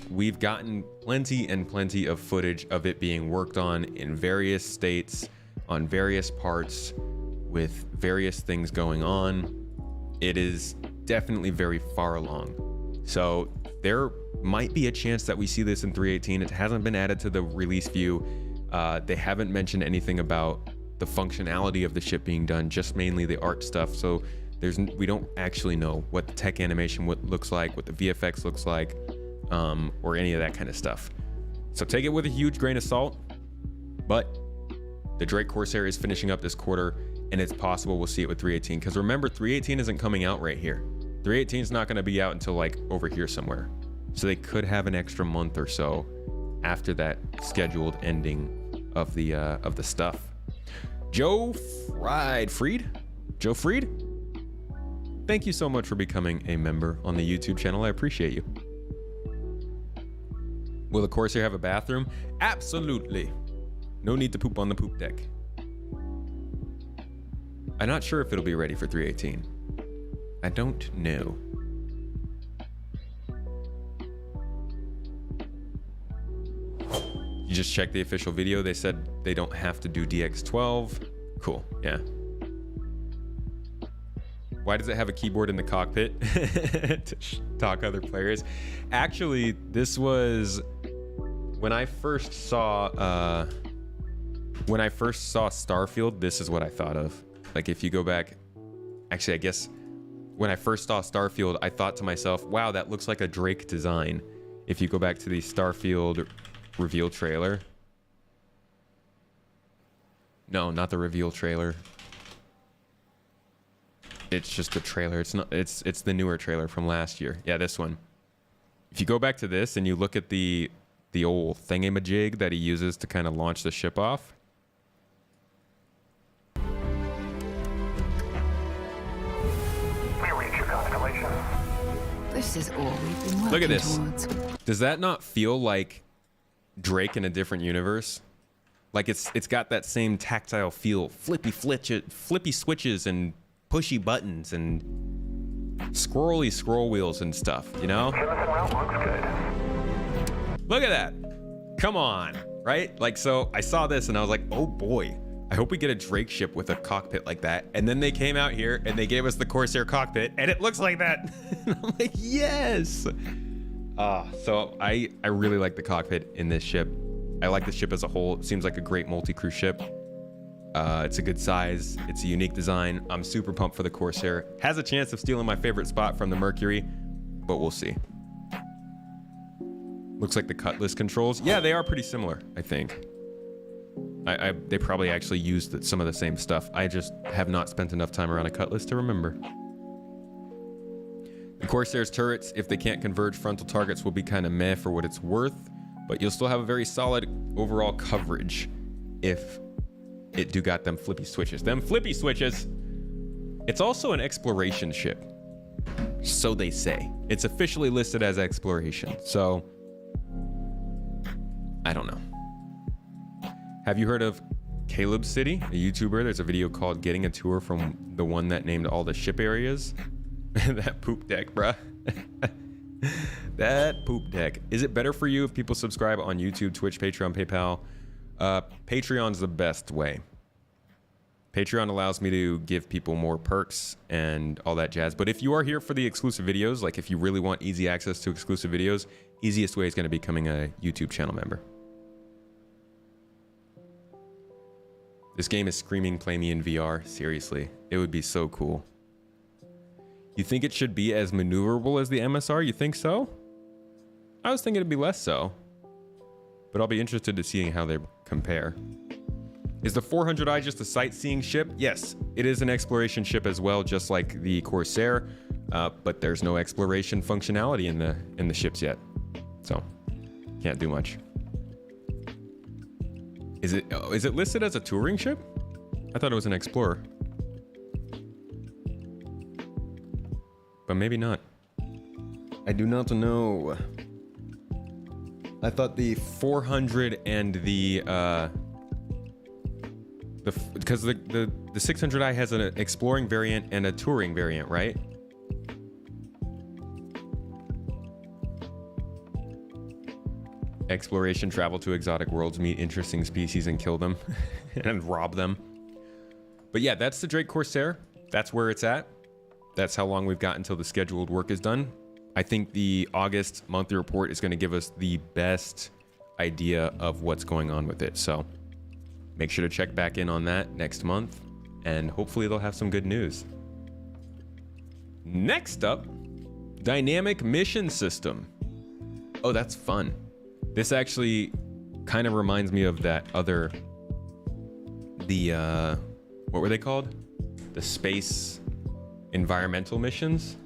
We've gotten plenty of footage of it being worked on in various states, on various parts, with various things going on. It is definitely very far along. So there might be a chance that we see this in 3.18. It hasn't been added to the release view. They haven't mentioned anything about the functionality of the ship being done, just mainly the art stuff. So we don't actually know what the tech animation looks like, what the VFX looks like, or any of that kind of stuff. So take it with a huge grain of salt, but the Drake Corsair is finishing up this quarter, and it's possible we'll see it with 3.18. Because remember, 3.18 isn't coming out right here. 3.18 is not going to be out until like over here somewhere. So they could have an extra month or so after that scheduled ending of the stuff. Joe Fried, thank you so much for becoming a member on the YouTube channel. I appreciate you. Will the Corsair have a bathroom? Absolutely. No need to poop on the poop deck. I'm not sure if it'll be ready for 3.18. I don't know. You just check the official video. They said they don't have to do DX12. Cool, yeah. Why does it have a keyboard in the cockpit to talk other players? Actually, this was when I first saw Starfield. This is what I thought of. Like, if you go back, actually, I guess when I first saw Starfield, I thought to myself, wow, that looks like a Drake design. If you go back to the Starfield reveal trailer. No, not the reveal trailer. It's just the trailer. It's not. It's the newer trailer from last year. Yeah, this one. If you go back to this and you look at the old thingamajig that he uses to kind of launch the ship off. This is all we've been working Look at this. towards. Does that not feel like Drake in a different universe? Like it's got that same tactile feel, flippy switches and pushy buttons and scrolly scroll wheels and stuff, you know? Look at that. Come on, right? Like, so I saw this and I was like, oh boy, I hope we get a Drake ship with a cockpit like that. And then they came out here and they gave us the Corsair cockpit and it looks like that. And I'm like, yes. So I really like the cockpit in this ship. I like the ship as a whole. It seems like a great multi-crew ship. It's a good size. It's a unique design. I'm super pumped for the Corsair. Has a chance of stealing my favorite spot from the Mercury, but we'll see. Looks like the Cutlass controls. Yeah, they are pretty similar, I think. They probably actually used some of the same stuff. I just have not spent enough time around a Cutlass to remember. The Corsair's turrets, if they can't converge frontal targets, will be kind of meh for what it's worth, but you'll still have a very solid overall coverage if it do got them flippy switches. Them flippy switches! It's also an exploration ship. So they say. It's officially listed as exploration, so I don't know. Have you heard of Caleb City, a YouTuber? There's a video called Getting a Tour from the one that named all the ship areas. That poop deck, bruh. That poop deck. Is it better for you if people subscribe on YouTube, Twitch, Patreon, PayPal? Patreon's the best way. Patreon allows me to give people more perks and all that jazz. But if you are here for the exclusive videos, like if you really want easy access to exclusive videos, easiest way is going to be becoming a YouTube channel member. This game is screaming, play me in VR. Seriously, it would be so cool. You think it should be as maneuverable as the MSR? You think so? I was thinking it'd be less so. But I'll be interested to seeing how they compare. Is the 400i just a sightseeing ship? Yes, it is an exploration ship as well, just like the Corsair. But there's no exploration functionality in the ships yet. So, can't do much. Is it listed as a touring ship? I thought it was an explorer. But maybe not. I do not know. I thought the 400 and because the 600i has an exploring variant and a touring variant, right? Exploration, travel to exotic worlds, meet interesting species and kill them and rob them. But yeah, that's the Drake Corsair. That's where it's at. That's how long we've got until the scheduled work is done. I think the August monthly report is going to give us the best idea of what's going on with it. So make sure to check back in on that next month, and hopefully they'll have some good news. Next up, dynamic mission system. Oh, that's fun. This actually kind of reminds me of that other, what were they called? The space environmental missions.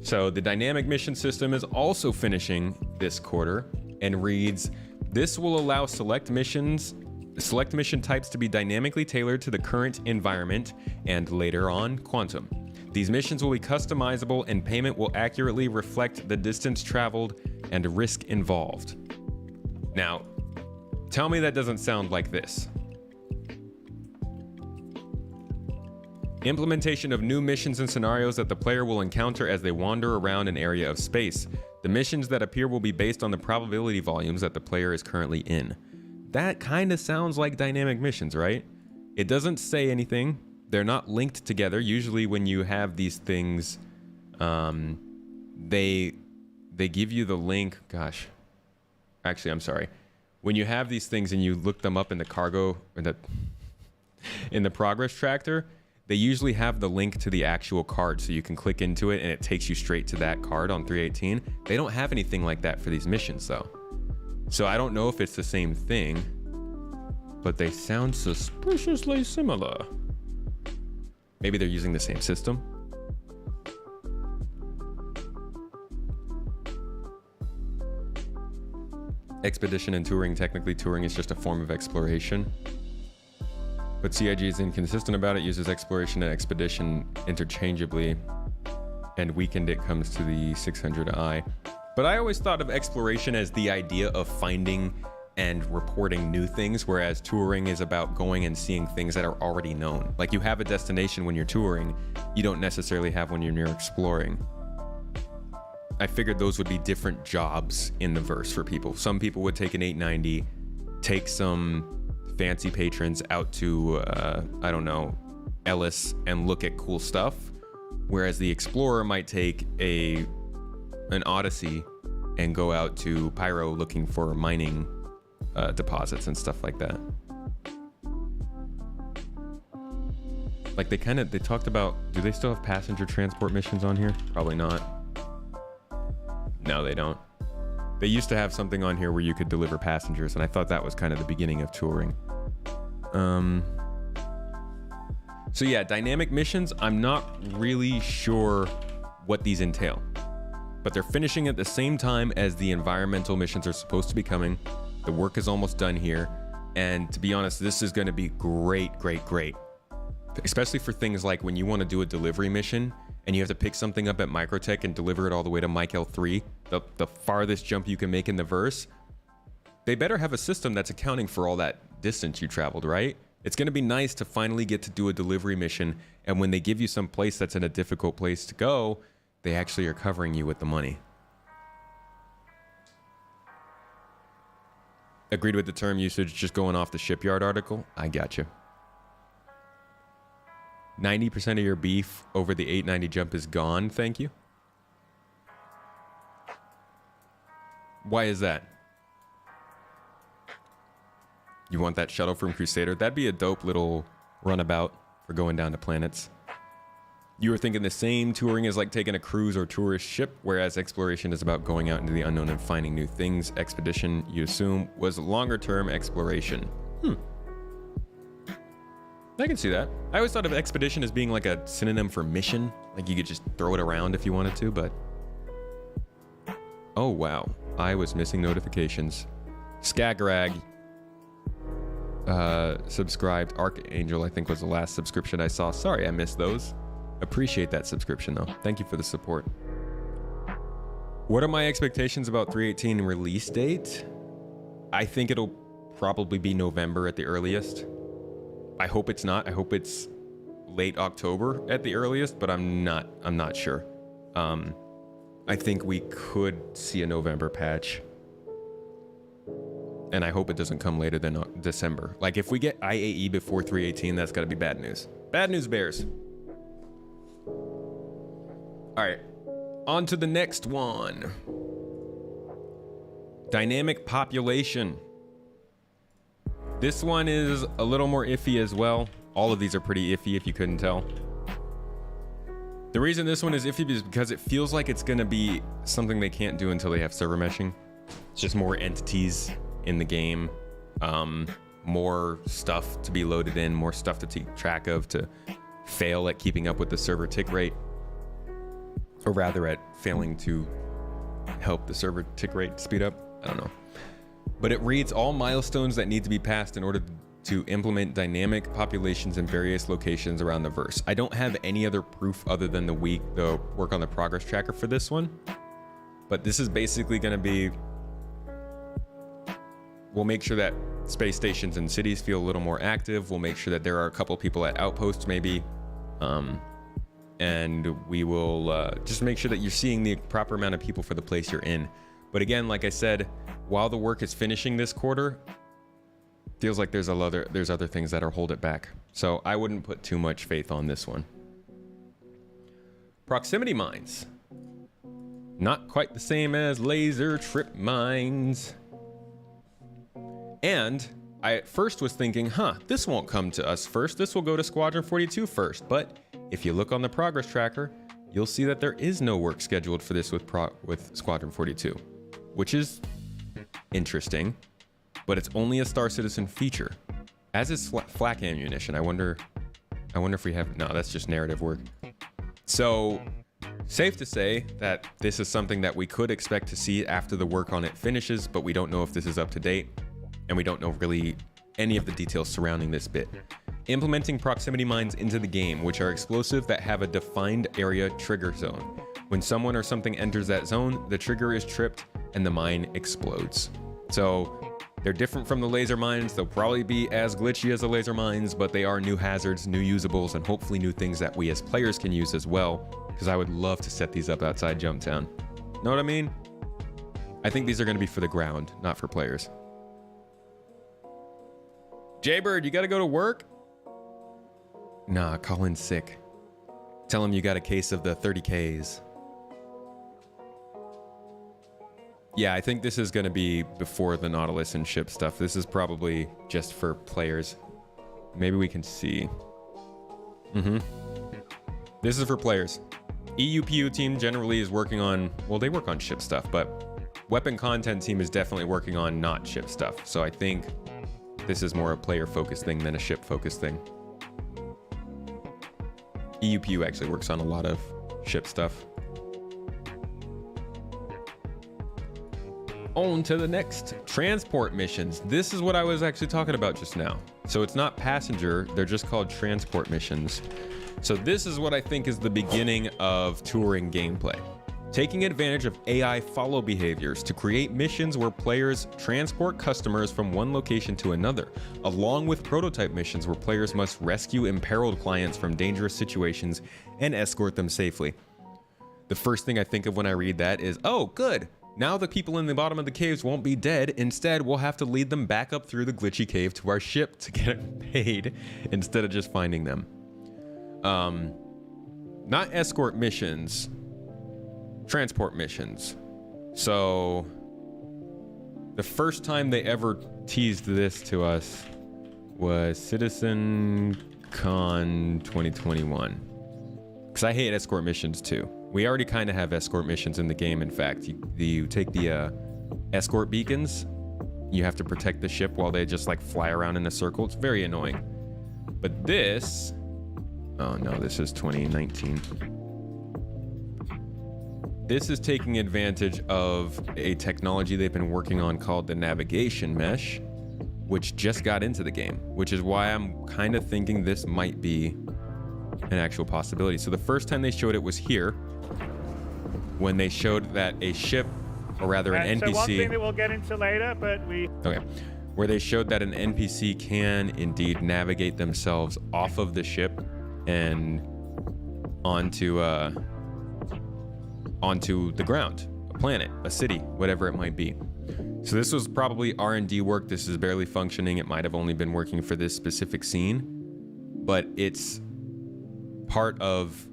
So the dynamic mission system is also finishing this quarter and reads, this will allow select mission types to be dynamically tailored to the current environment and later on quantum. These missions will be customizable and payment will accurately reflect the distance traveled and risk involved. Now, tell me that doesn't sound like this. Implementation of new missions and scenarios that the player will encounter as they wander around an area of space. The missions that appear will be based on the probability volumes that the player is currently in. That kind of sounds like dynamic missions, right? It doesn't say anything. they're not linked together. Usually when you have these things, they give you the link. Gosh, actually, I'm sorry. When you have these things and you look them up in the cargo, or in the progress tracker, they usually have the link to the actual card, so you can click into it and it takes you straight to that card on 318. They don't have anything like that for these missions though. So I don't know if it's the same thing, but they sound suspiciously similar. Maybe they're using the same system. Expedition and touring, technically touring is just a form of exploration. But CIG is inconsistent about it, uses exploration and expedition interchangeably, and weakened it comes to the 600i. But I always thought of exploration as the idea of finding and reporting new things, whereas touring is about going and seeing things that are already known. Like you have a destination when you're touring, you don't necessarily have when you're exploring. I figured those would be different jobs in the verse for people. Some people would take an 890, take some fancy patrons out to, I don't know, Ellis and look at cool stuff. Whereas the explorer might take an Odyssey and go out to Pyro looking for mining deposits and stuff like that. Like they talked about, do they still have passenger transport missions on here? Probably not. No, they don't. They used to have something on here where you could deliver passengers, and I thought that was kind of the beginning of touring. So yeah, dynamic missions, I'm not really sure what these entail, but they're finishing at the same time as the environmental missions are supposed to be coming. The work is almost done here, and to be honest, this is going to be great, especially for things like when you want to do a delivery mission and you have to pick something up at Microtech and deliver it all the way to Mike L3, the farthest jump you can make in the verse. They better have a system that's accounting for all that distance you traveled, right? It's going to be nice to finally get to do a delivery mission, and when they give you some place that's in a difficult place to go, they actually are covering you with the money. Agreed with the term usage, just going off the shipyard article. I got you. 90% of your beef over the 890 jump is gone, thank you. Why is that? You want that shuttle from Crusader? That'd be a dope little runabout for going down to planets. You were thinking the same, touring is like taking a cruise or tourist ship, whereas exploration is about going out into the unknown and finding new things. Expedition, you assume, was longer term exploration. I can see that. I always thought of expedition as being like a synonym for mission. Like you could just throw it around if you wanted to, but... Oh wow, I was missing notifications. Skagrag subscribed. Archangel, I think, was the last subscription I saw. Sorry I missed those. Appreciate that subscription though. Thank you for the support. What are my expectations about 318 release date? I think it'll probably be November at the earliest. I hope it's not. I hope it's late October at the earliest, but I'm not sure. I think we could see a November patch. And I hope it doesn't come later than December. Like if we get IAE before 318, that's gotta be bad news. Bad news bears. All right, on to the next one. Dynamic population. This one is a little more iffy as well. All of these are pretty iffy if you couldn't tell. The reason this one is iffy is because it feels like it's gonna be something they can't do until they have server meshing. It's just more entities in the game, more stuff to be loaded in, more stuff to keep track of, to fail at keeping up with the server tick rate, or rather at failing to help the server tick rate speed up. I don't know. But it reads all milestones that need to be passed in order to implement dynamic populations in various locations around the verse. I don't have any other proof other than the work on the progress tracker for this one. But this is basically going to be, we'll make sure that space stations and cities feel a little more active. We'll make sure that there are a couple people at Outposts maybe. And we will just make sure that you're seeing the proper amount of people for the place you're in. But again, like I said, while the work is finishing this quarter, Feels like there's other things that'll hold it back. So I wouldn't put too much faith on this one. Proximity mines. Not quite the same as laser trip mines. And I at first was thinking, this won't come to us first. This will go to Squadron 42 first. But if you look on the progress tracker, you'll see that there is no work scheduled for this with Squadron 42, which is interesting, but it's only a Star Citizen feature, as is flak ammunition. I wonder if we have, no, that's just narrative work. So safe to say that this is something that we could expect to see after the work on it finishes, but we don't know if this is up to date, and we don't know really any of the details surrounding this bit. Implementing proximity mines into the game, which are explosive that have a defined area trigger zone. When someone or something enters that zone, the trigger is tripped and the mine explodes. So they're different from the laser mines. They'll probably be as glitchy as the laser mines, but they are new hazards, new usables, and hopefully new things that we as players can use as well, because I would love to set these up outside Jumptown. Know what I mean? I think these are going to be for the ground, not for players. Jaybird, you got to go to work? Nah, call in sick. Tell him you got a case of the 30Ks. Yeah, I think this is going to be before the Nautilus and ship stuff. This is probably just for players. Maybe we can see. This is for players. EUPU team generally is working on, well, they work on ship stuff, but weapon content team is definitely working on not ship stuff. So I think this is more a player-focused thing than a ship-focused thing. EUPU actually works on a lot of ship stuff. On to the next, transport missions. This is what I was actually talking about just now. So it's not passenger, they're just called transport missions. So this is what I think is the beginning of touring gameplay. Taking advantage of AI follow behaviors to create missions where players transport customers from one location to another, along with prototype missions where players must rescue imperiled clients from dangerous situations and escort them safely. The first thing I think of when I read that is, oh, good. Now the people in the bottom of the caves won't be dead. Instead, we'll have to lead them back up through the glitchy cave to our ship to get paid instead of just finding them. Not escort missions. Transport missions. So the first time they ever teased this to us was Citizen Con 2021. Because I hate escort missions too. We already kind of have escort missions in the game. In fact, you take the escort beacons, you have to protect the ship while they just like fly around in a circle. It's very annoying. But this, oh no, this is 2019. This is taking advantage of a technology they've been working on called the navigation mesh, which just got into the game, which is why I'm kind of thinking this might be an actual possibility. So the first time they showed it was here, when they showed that a ship, or rather an NPC... So one thing that we'll get into later, but we... Okay. Where they showed that an NPC can indeed navigate themselves off of the ship and onto the ground, a planet, a city, whatever it might be. So this was probably R&D work. This is barely functioning. It might have only been working for this specific scene, but it's part of,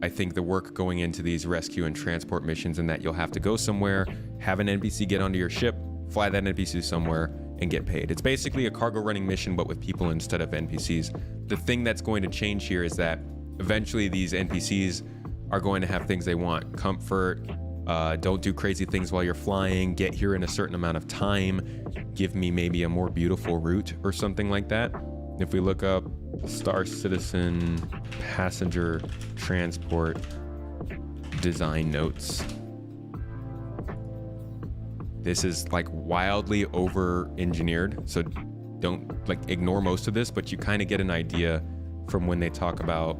I think, the work going into these rescue and transport missions, in that you'll have to go somewhere, have an NPC get onto your ship, fly that NPC somewhere, and get paid. It's basically a cargo running mission, but with people instead of NPCs. The thing that's going to change here is that eventually these NPCs are going to have things they want. Comfort, don't do crazy things while you're flying, get here in a certain amount of time, give me maybe a more beautiful route or something like that. If we look up Star Citizen passenger transport design notes, this is like wildly over engineered, so don't like ignore most of this, but you kind of get an idea from when they talk about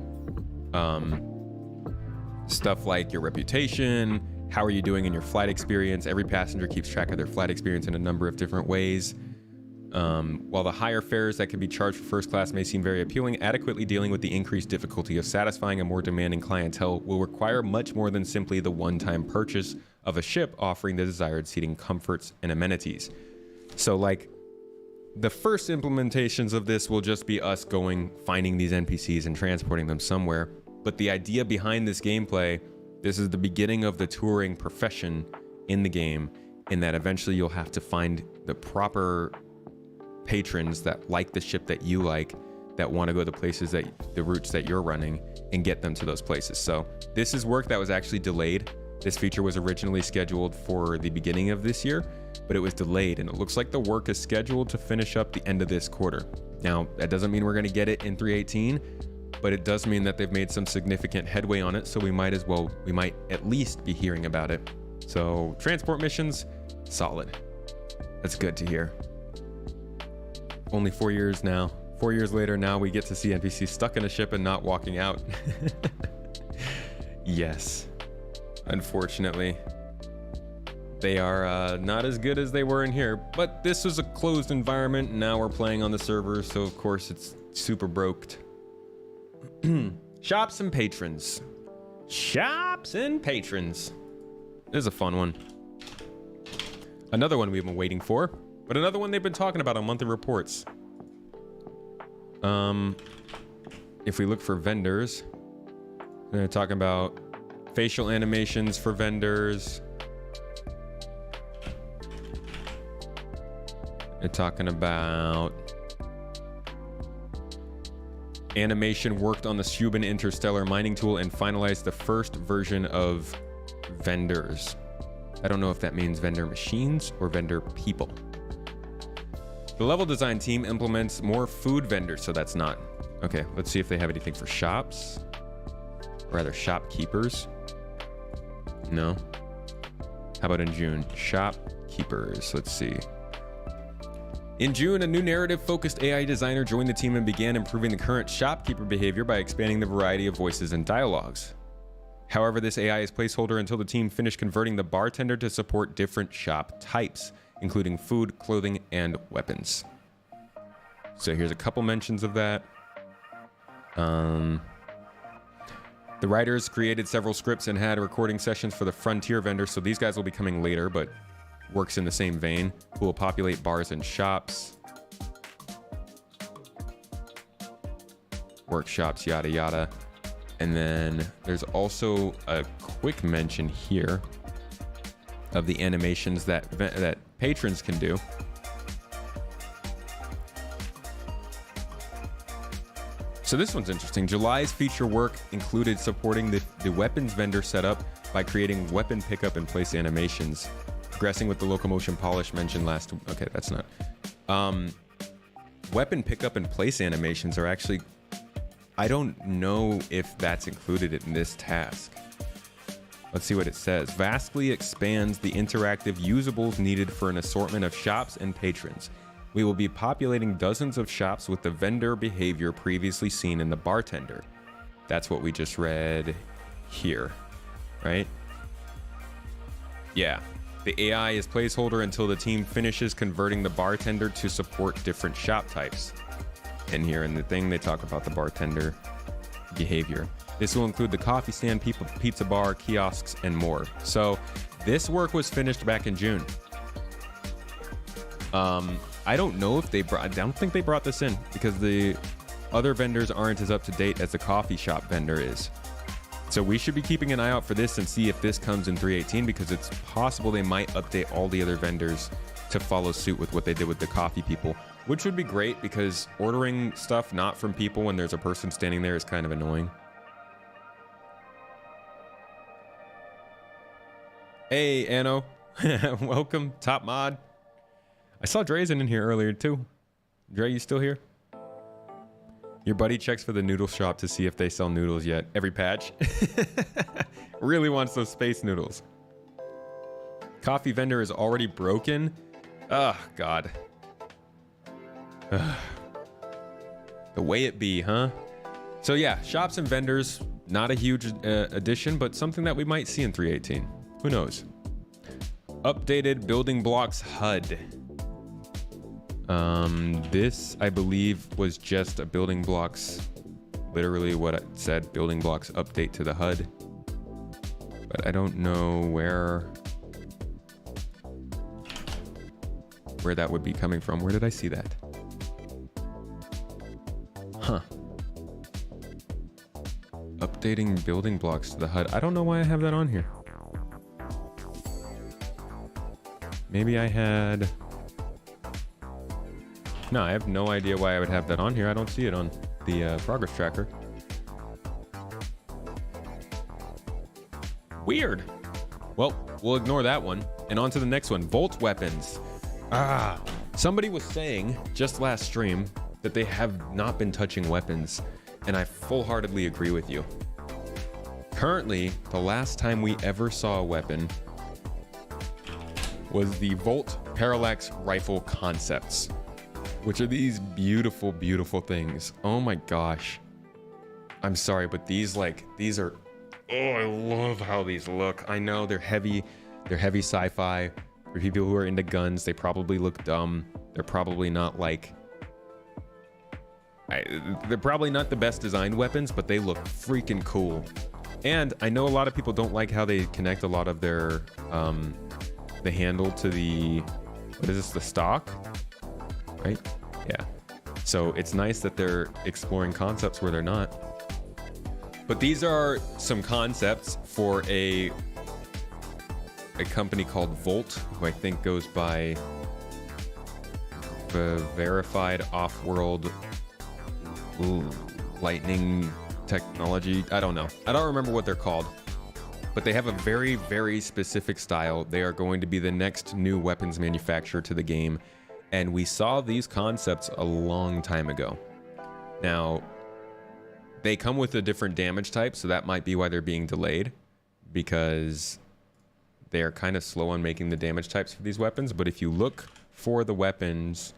stuff like your reputation, how are you doing in your flight experience. Every passenger keeps track of their flight experience in a number of different ways. While the higher fares that can be charged for first class may seem very appealing, adequately dealing with the increased difficulty of satisfying a more demanding clientele will require much more than simply the one-time purchase of a ship offering the desired seating comforts and amenities. So like, the first implementations of this will just be us finding these NPCs and transporting them somewhere. But the idea behind this gameplay, this is the beginning of the touring profession in the game, in that eventually you'll have to find the proper patrons that like the ship that you like, that want to go the places the routes that you're running, and get them to those places. So this is work that was actually delayed. This feature was originally scheduled for the beginning of this year, but it was delayed, and it looks like the work is scheduled to finish up the end of this quarter. Now, that doesn't mean we're going to get it in 3.18, but it does mean that they've made some significant headway on it, so we might at least be hearing about it. So transport missions, solid. That's good to hear. Only 4 years now. 4 years later, now we get to see NPCs stuck in a ship and not walking out. Yes. Unfortunately, they are not as good as they were in here, but this was a closed environment. Now we're playing on the server, so of course it's super broked. Shops and patrons. Shops and patrons. This is a fun one. Another one we've been waiting for, but another one they've been talking about on monthly reports. If we look for vendors, they're talking about facial animations for vendors. They're talking about animation worked on the Subin Interstellar mining tool and finalized the first version of vendors. I don't know if that means vendor machines or vendor people. The level design team implements more food vendors, so that's not. Okay, let's see if they have anything for shops. Or rather, shopkeepers. No. How about in June? Shopkeepers, let's see. In June, a new narrative-focused AI designer joined the team and began improving the current shopkeeper behavior by expanding the variety of voices and dialogues. However, this AI is placeholder until the team finished converting the bartender to support different shop types, including food, clothing, and weapons. So here's a couple mentions of that. The writers created several scripts and had recording sessions for the Frontier vendor, so these guys will be coming later, but works in the same vein, who will populate bars and shops. Workshops, yada yada. And then there's also a quick mention here of the animations that patrons can do. So this one's interesting. July's feature work included supporting the weapons vendor setup by creating weapon pickup and place animations, progressing with the locomotion polish mentioned last. Okay, that's not. Weapon pickup and place animations are actually, I don't know if that's included in this task. Let's see what it says. Vastly expands the interactive usables needed for an assortment of shops and patrons. We will be populating dozens of shops with the vendor behavior previously seen in the bartender. That's what we just read here, right? Yeah. The AI is placeholder until the team finishes converting the bartender to support different shop types. And here in the thing, they talk about the bartender behavior. This will include the coffee stand, pizza bar, kiosks, and more. So this work was finished back in June. I don't know if I don't think they brought this in because the other vendors aren't as up to date as the coffee shop vendor is. So we should be keeping an eye out for this and see if this comes in 3.18, because it's possible they might update all the other vendors to follow suit with what they did with the coffee people, which would be great because ordering stuff not from people when there's a person standing there is kind of annoying. Hey, Anno. Welcome, top mod. I saw Drazen in here earlier too. Dre, you still here? Your buddy checks for the noodle shop to see if they sell noodles yet. Every patch. Really wants those space noodles. Coffee vendor is already broken. Oh, God. The way it be, huh? So yeah, shops and vendors, not a huge addition, but something that we might see in 3.18. Who knows? Updated building blocks HUD. This, I believe, was just a building blocks, literally what it said, building blocks update to the HUD. But I don't know where where that would be coming from. Where did I see that? Huh. Updating building blocks to the HUD. I don't know why I have that on here. Maybe I had... No, I have no idea why I would have that on here. I don't see it on the progress tracker. Weird. Well, we'll ignore that one. And on to the next one. Volt weapons. Somebody was saying just last stream that they have not been touching weapons, and I full-heartedly agree with you. Currently, the last time we ever saw a weapon was the Volt Parallax Rifle Concepts, which are these beautiful, beautiful things. Oh my gosh. I'm sorry, but these are, oh, I love how these look. I know they're heavy sci-fi. For people who are into guns, they probably look dumb. They're probably not like, they're probably not the best designed weapons, but they look freaking cool. And I know a lot of people don't like how they connect a lot of their, the handle to the, what is this, the stock? Right? Yeah. So it's nice that they're exploring concepts where they're not. But these are some concepts for a company called Volt, who I think goes by the Verified Off-World Lightning Technology. I don't know. I don't remember what they're called. But they have a very, very specific style. They are going to be the next new weapons manufacturer to the game. And we saw these concepts a long time ago. Now, they come with a different damage type, so that might be why they're being delayed, because they are kind of slow on making the damage types for these weapons. But if you look for the weapons,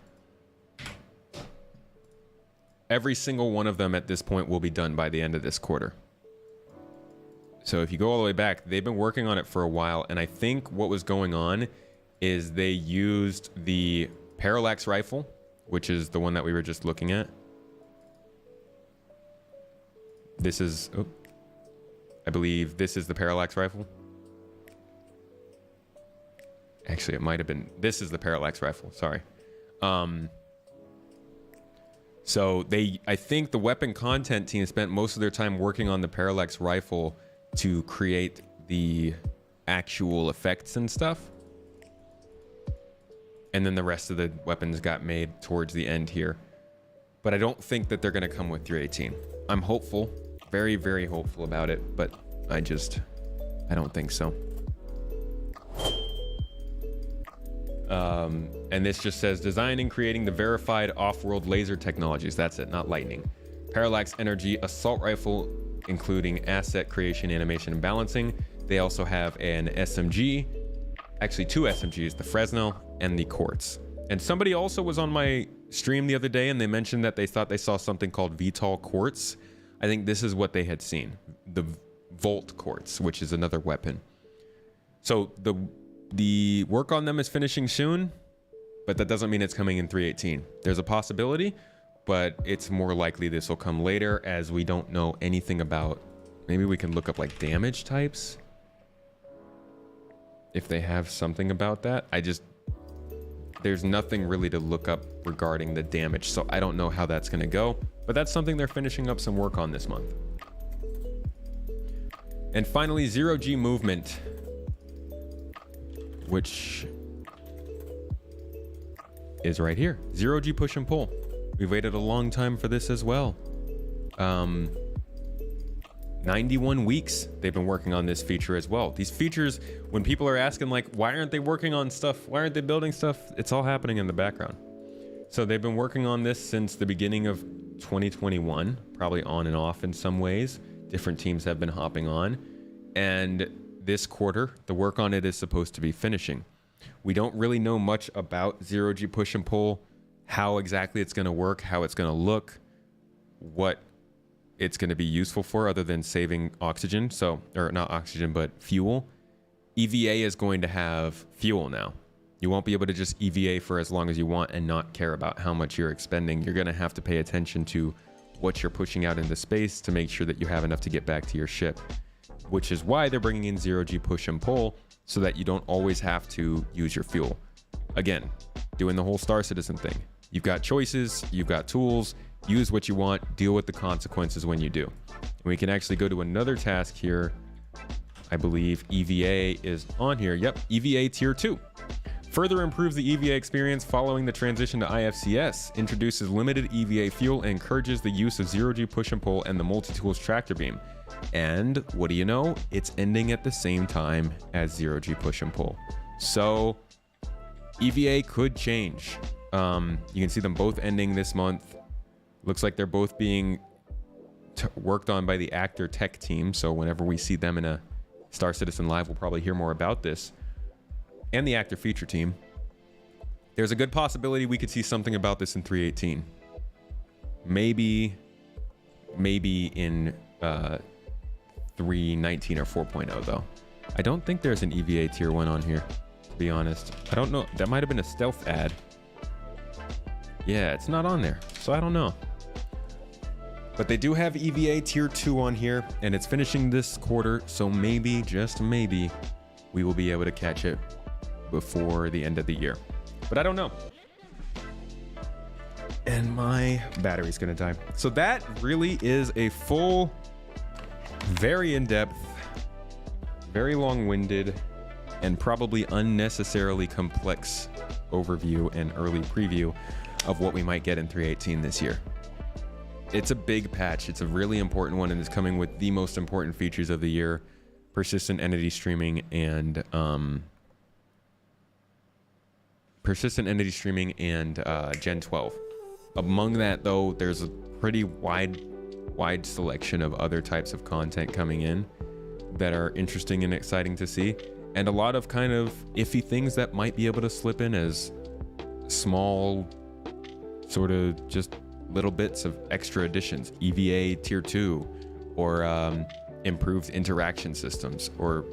every single one of them at this point will be done by the end of this quarter. So if you go all the way back, they've been working on it for a while, and I think what was going on is they used the Parallax rifle, which is the one that we were just looking at. This is, oh, I believe this is the Parallax rifle. Actually, it might have been, this is the Parallax rifle, sorry. So I think the weapon content team spent most of their time working on the Parallax rifle to create the actual effects and stuff. And then the rest of the weapons got made towards the end here. But I don't think that they're going to come with 318. I'm hopeful, very, very hopeful about it, but I don't think so. And this just says designing, creating the verified off-world laser technologies. That's it, not lightning. Parallax energy assault rifle, including asset creation, animation, and balancing. They also have an SMG, actually two SMGs, the Fresnel and the Quartz. And somebody also was on my stream the other day and they mentioned that they thought they saw something called VTOL Quartz. I think this is what they had seen, the Volt Quartz, which is another weapon. So the work on them is finishing soon, but that doesn't mean it's coming in 318. There's a possibility, but it's more likely this will come later, as we don't know anything about, maybe we can look up like damage types if they have something about that. There's nothing really to look up regarding the damage, so I don't know how that's going to go, but that's something they're finishing up some work on this month. And finally, 0G movement, which is right here. 0G push and pull. We've waited a long time for this as well. 91 weeks they've been working on this feature as well. These features, when people are asking like, why aren't they working on stuff? Why aren't they building stuff? It's all happening in the background. So they've been working on this since the beginning of 2021, probably on and off in some ways. Different teams have been hopping on. And this quarter, the work on it is supposed to be finishing. We don't really know much about 0G push and pull, how exactly it's going to work, how it's going to look, what it's going to be useful for other than saving oxygen. So, or not oxygen, but fuel. EVA is going to have fuel now. You won't be able to just EVA for as long as you want and not care about how much you're expending. You're going to have to pay attention to what you're pushing out into space to make sure that you have enough to get back to your ship, which is why they're bringing in 0G push and pull so that you don't always have to use your fuel. Again, doing the whole Star Citizen thing. You've got choices, you've got tools, use what you want, deal with the consequences when you do. And we can actually go to another task here. I believe EVA is on here. Yep, EVA Tier 2. Further improves the EVA experience following the transition to IFCS, introduces limited EVA fuel, and encourages the use of zero-G push and pull and the multi-tools tractor beam. And what do you know? It's ending at the same time as zero-G push and pull. So EVA could change. You can see them both ending this month. Looks like they're both being worked on by the Actor Tech team. So whenever we see them in a Star Citizen Live, we'll probably hear more about this. And the Actor Feature team. There's a good possibility we could see something about this in 3.18. Maybe in 3.19 or 4.0 though. I don't think there's an EVA Tier 1 on here, to be honest. I don't know. That might have been a stealth ad. Yeah, it's not on there, so I don't know. But they do have EVA Tier 2 on here, and it's finishing this quarter, so maybe, just maybe, we will be able to catch it before the end of the year. But I don't know. And my battery's gonna die. So that really is a full, very in-depth, very long-winded, and probably unnecessarily complex overview and early preview of what we might get in 3.18 this year. It's a big patch. It's a really important one, and it's coming with the most important features of the year: persistent entity streaming and Gen 12. Among that, though, there's a pretty wide selection of other types of content coming in that are interesting and exciting to see, and a lot of kind of iffy things that might be able to slip in as small, sort of just little bits of extra additions, EVA Tier 2, or improved interaction systems, or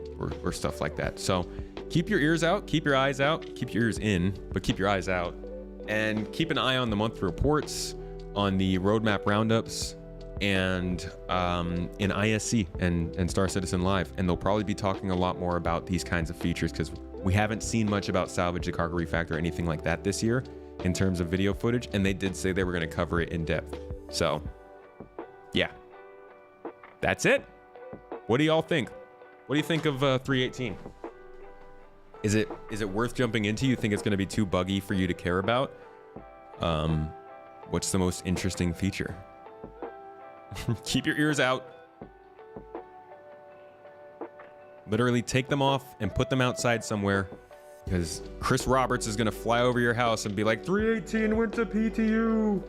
stuff like that. So keep your ears out, keep your eyes out, keep your ears in, but keep your eyes out, and keep an eye on the monthly reports, on the roadmap roundups, and in ISC and Star Citizen Live. And they'll probably be talking a lot more about these kinds of features, because we haven't seen much about Salvage, the Cargo Refactor, or anything like that this year in terms of video footage, and they did say they were going to cover it in depth. So yeah, that's it. What do y'all think? What do you think of 3.18? Is it worth jumping into? You think it's going to be too buggy for you to care about? What's the most interesting feature? Keep your ears out. Literally take them off and put them outside somewhere, because Chris Roberts is going to fly over your house and be like, 3.18 went to PTU.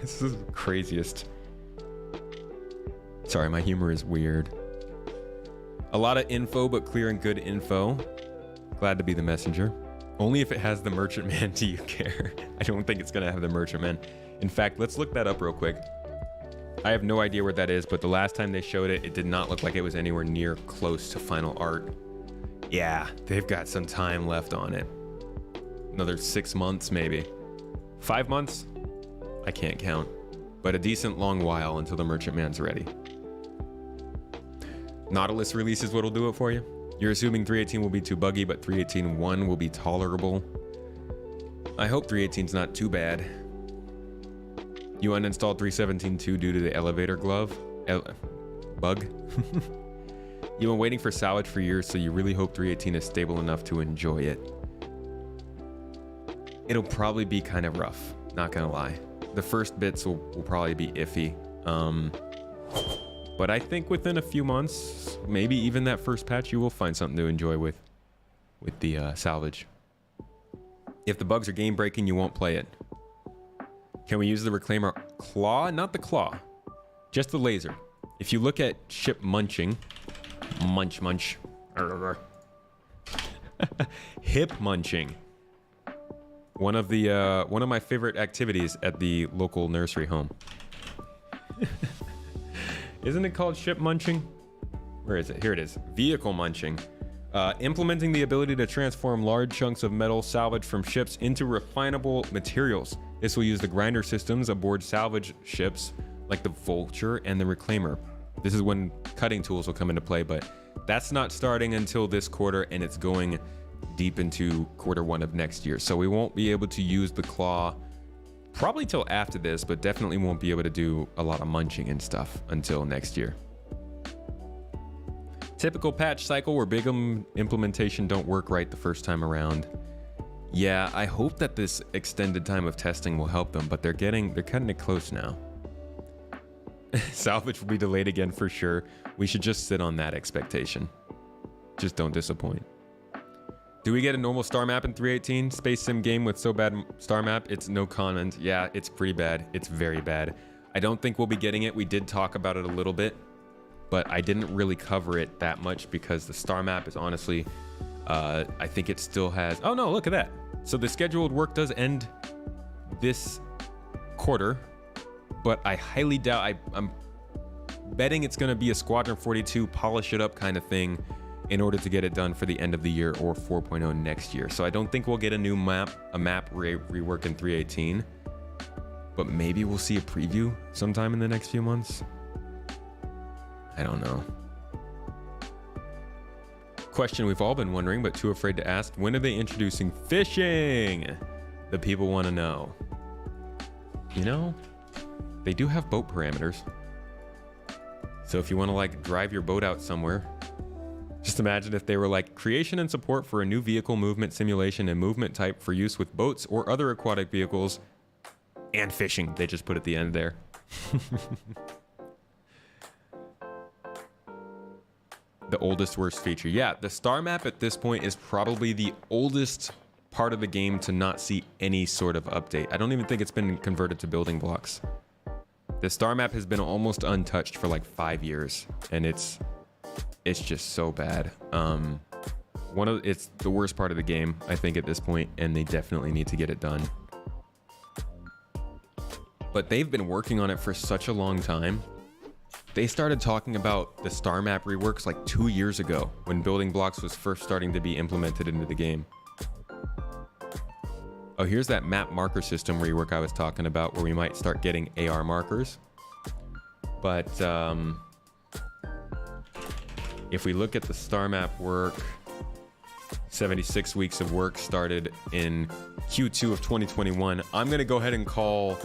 This is the craziest. Sorry, my humor is weird. A lot of info, but clear and good info. Glad to be the messenger. Only if it has the Merchant Man do you care. I don't think it's going to have the Merchant Man. In fact, let's look that up real quick. I have no idea where that is, but the last time they showed it, it did not look like it was anywhere near close to final art. Yeah, they've got some time left on it. Another 6 months, maybe. 5 months? I can't count. But a decent long while until the Merchant Man's ready. Nautilus release is what'll do it for you. You're assuming 3.18 will be too buggy, but 3.18.1 will be tolerable. I hope 3.18's not too bad. You uninstalled 3.17.2 due to the elevator glove? Bug? You've been waiting for Salvage for years, so you really hope 3.18 is stable enough to enjoy it. It'll probably be kind of rough, not gonna lie. The first bits will probably be iffy. But I think within a few months, maybe even that first patch, you will find something to enjoy with the Salvage. If the bugs are game breaking, you won't play it. Can we use the Reclaimer claw? Not the claw, just the laser. If you look at ship munching, munch, hip munching. One of my favorite activities at the local nursery home. Isn't it called ship munching? Where is it? Here it is. Vehicle munching. Implementing the ability to transform large chunks of metal salvaged from ships into refinable materials. This will use the grinder systems aboard salvage ships like the Vulture and the Reclaimer. This is when cutting tools will come into play, but that's not starting until this quarter, and it's going deep into Q1 of next year. So we won't be able to use the claw probably till after this, but definitely won't be able to do a lot of munching and stuff until next year. Typical patch cycle where big implementation don't work right the first time around. Yeah, I hope that this extended time of testing will help them, but they're cutting it close now. Salvage will be delayed again for sure. We should just sit on that expectation. Just don't disappoint. Do we get a normal star map in 3.18? Space sim game with so bad star map? It's no comment. Yeah, it's pretty bad. It's very bad. I don't think we'll be getting it. We did talk about it a little bit, but I didn't really cover it that much because the star map is honestly, I think it still has, oh no, look at that. So the scheduled work does end this quarter, but I highly doubt, I'm betting it's gonna be a Squadron 42 polish it up kind of thing in order to get it done for the end of the year or 4.0 next year. So I don't think we'll get a new map, rework in 3.18, but maybe we'll see a preview sometime in the next few months. I don't know. Question we've all been wondering, but too afraid to ask. When are they introducing fishing? The people want to know. You know, they do have boat parameters. So if you want to like drive your boat out somewhere, just imagine if they were like creation and support for a new vehicle movement simulation and movement type for use with boats or other aquatic vehicles and fishing. They just put at the end there. The oldest worst feature. Yeah, the star map at this point is probably the oldest part of the game to not see any sort of update. I don't even think it's been converted to building blocks. The star map has been almost untouched for like 5 years, and it's just so bad. It's the worst part of the game, I think, at this point, and they definitely need to get it done. But they've been working on it for such a long time. They started talking about the star map reworks like 2 years ago when building blocks was first starting to be implemented into the game. Oh, here's that map marker system rework I was talking about where we might start getting AR markers. But if we look at the star map work, 76 weeks of work started in Q2 of 2021. I'm going to go ahead and call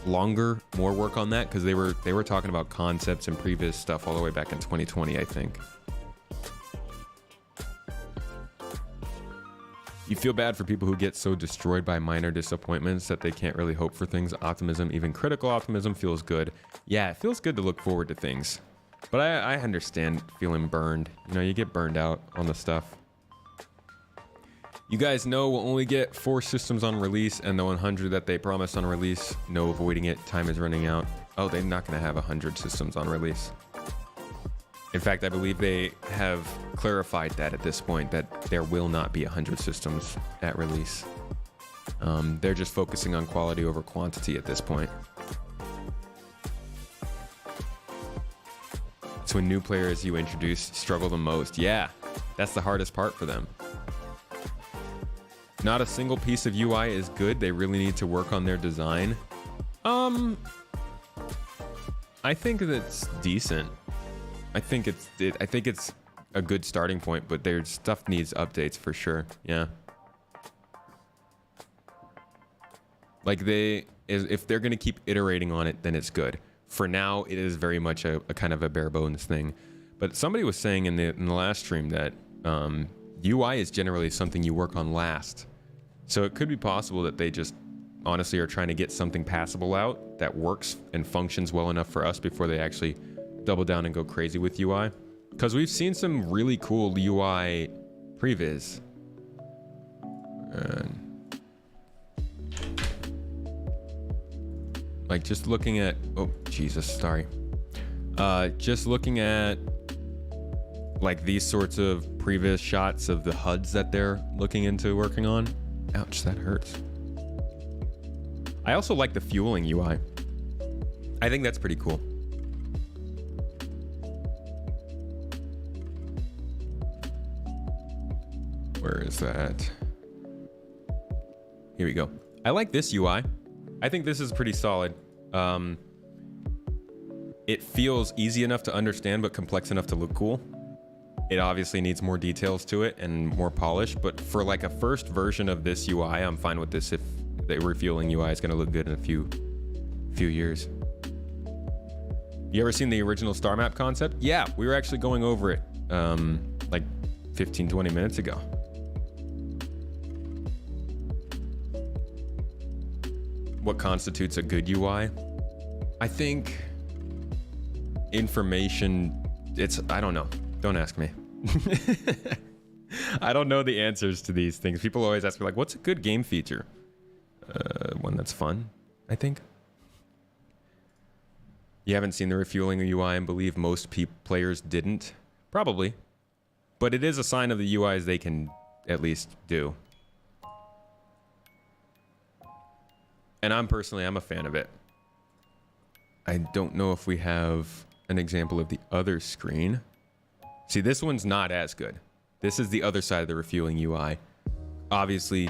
more work on that because they were talking about concepts and previous stuff all the way back in 2020, I think. You feel bad for people who get so destroyed by minor disappointments that they can't really hope for things. Optimism, even critical optimism, feels good. Yeah, it feels good to look forward to things. But I understand feeling burned. You know, you get burned out on the stuff. You guys know we'll only get 4 systems on release, and the 100 that they promised on release, no avoiding it, time is running out. Oh, they're not going to have 100 systems on release. In fact, I believe they have clarified that at this point, that there will not be 100 systems at release. They're just focusing on quality over quantity at this point. It's when new players you introduce struggle the most. Yeah, that's the hardest part for them. Not a single piece of UI is good. They really need to work on their design. I think that's decent. I think it's a good starting point, but their stuff needs updates for sure. Yeah. Like if they're gonna keep iterating on it, then it's good. For now, it is very much a kind of a bare bones thing. But somebody was saying in the last stream that UI is generally something you work on last. So it could be possible that they just honestly are trying to get something passable out that works and functions well enough for us before they actually double down and go crazy with UI. Because we've seen some really cool UI previs. Like just looking at, oh Jesus, sorry. Just looking at like these sorts of previs shots of the HUDs that they're looking into working on. Ouch, that hurts. I also like the fueling UI. I think that's pretty cool. Where is that? Here we go. I like this UI. I think this is pretty solid. It feels easy enough to understand, but complex enough to look cool. It obviously needs more details to it and more polish, but for like a first version of this UI, I'm fine with this if the refueling UI is going to look good in a few years. You ever seen the original star map concept? Yeah, we were actually going over it like 15, 20 minutes ago. What constitutes a good UI? I think information, I don't know. Don't ask me. I don't know the answers to these things. People always ask me like, what's a good game feature? One that's fun, I think. You haven't seen the refueling UI and believe most players didn't? Probably. But it is a sign of the UIs they can at least do. And I'm a fan of it. I don't know if we have an example of the other screen. See, this one's not as good. This is the other side of the refueling UI. Obviously,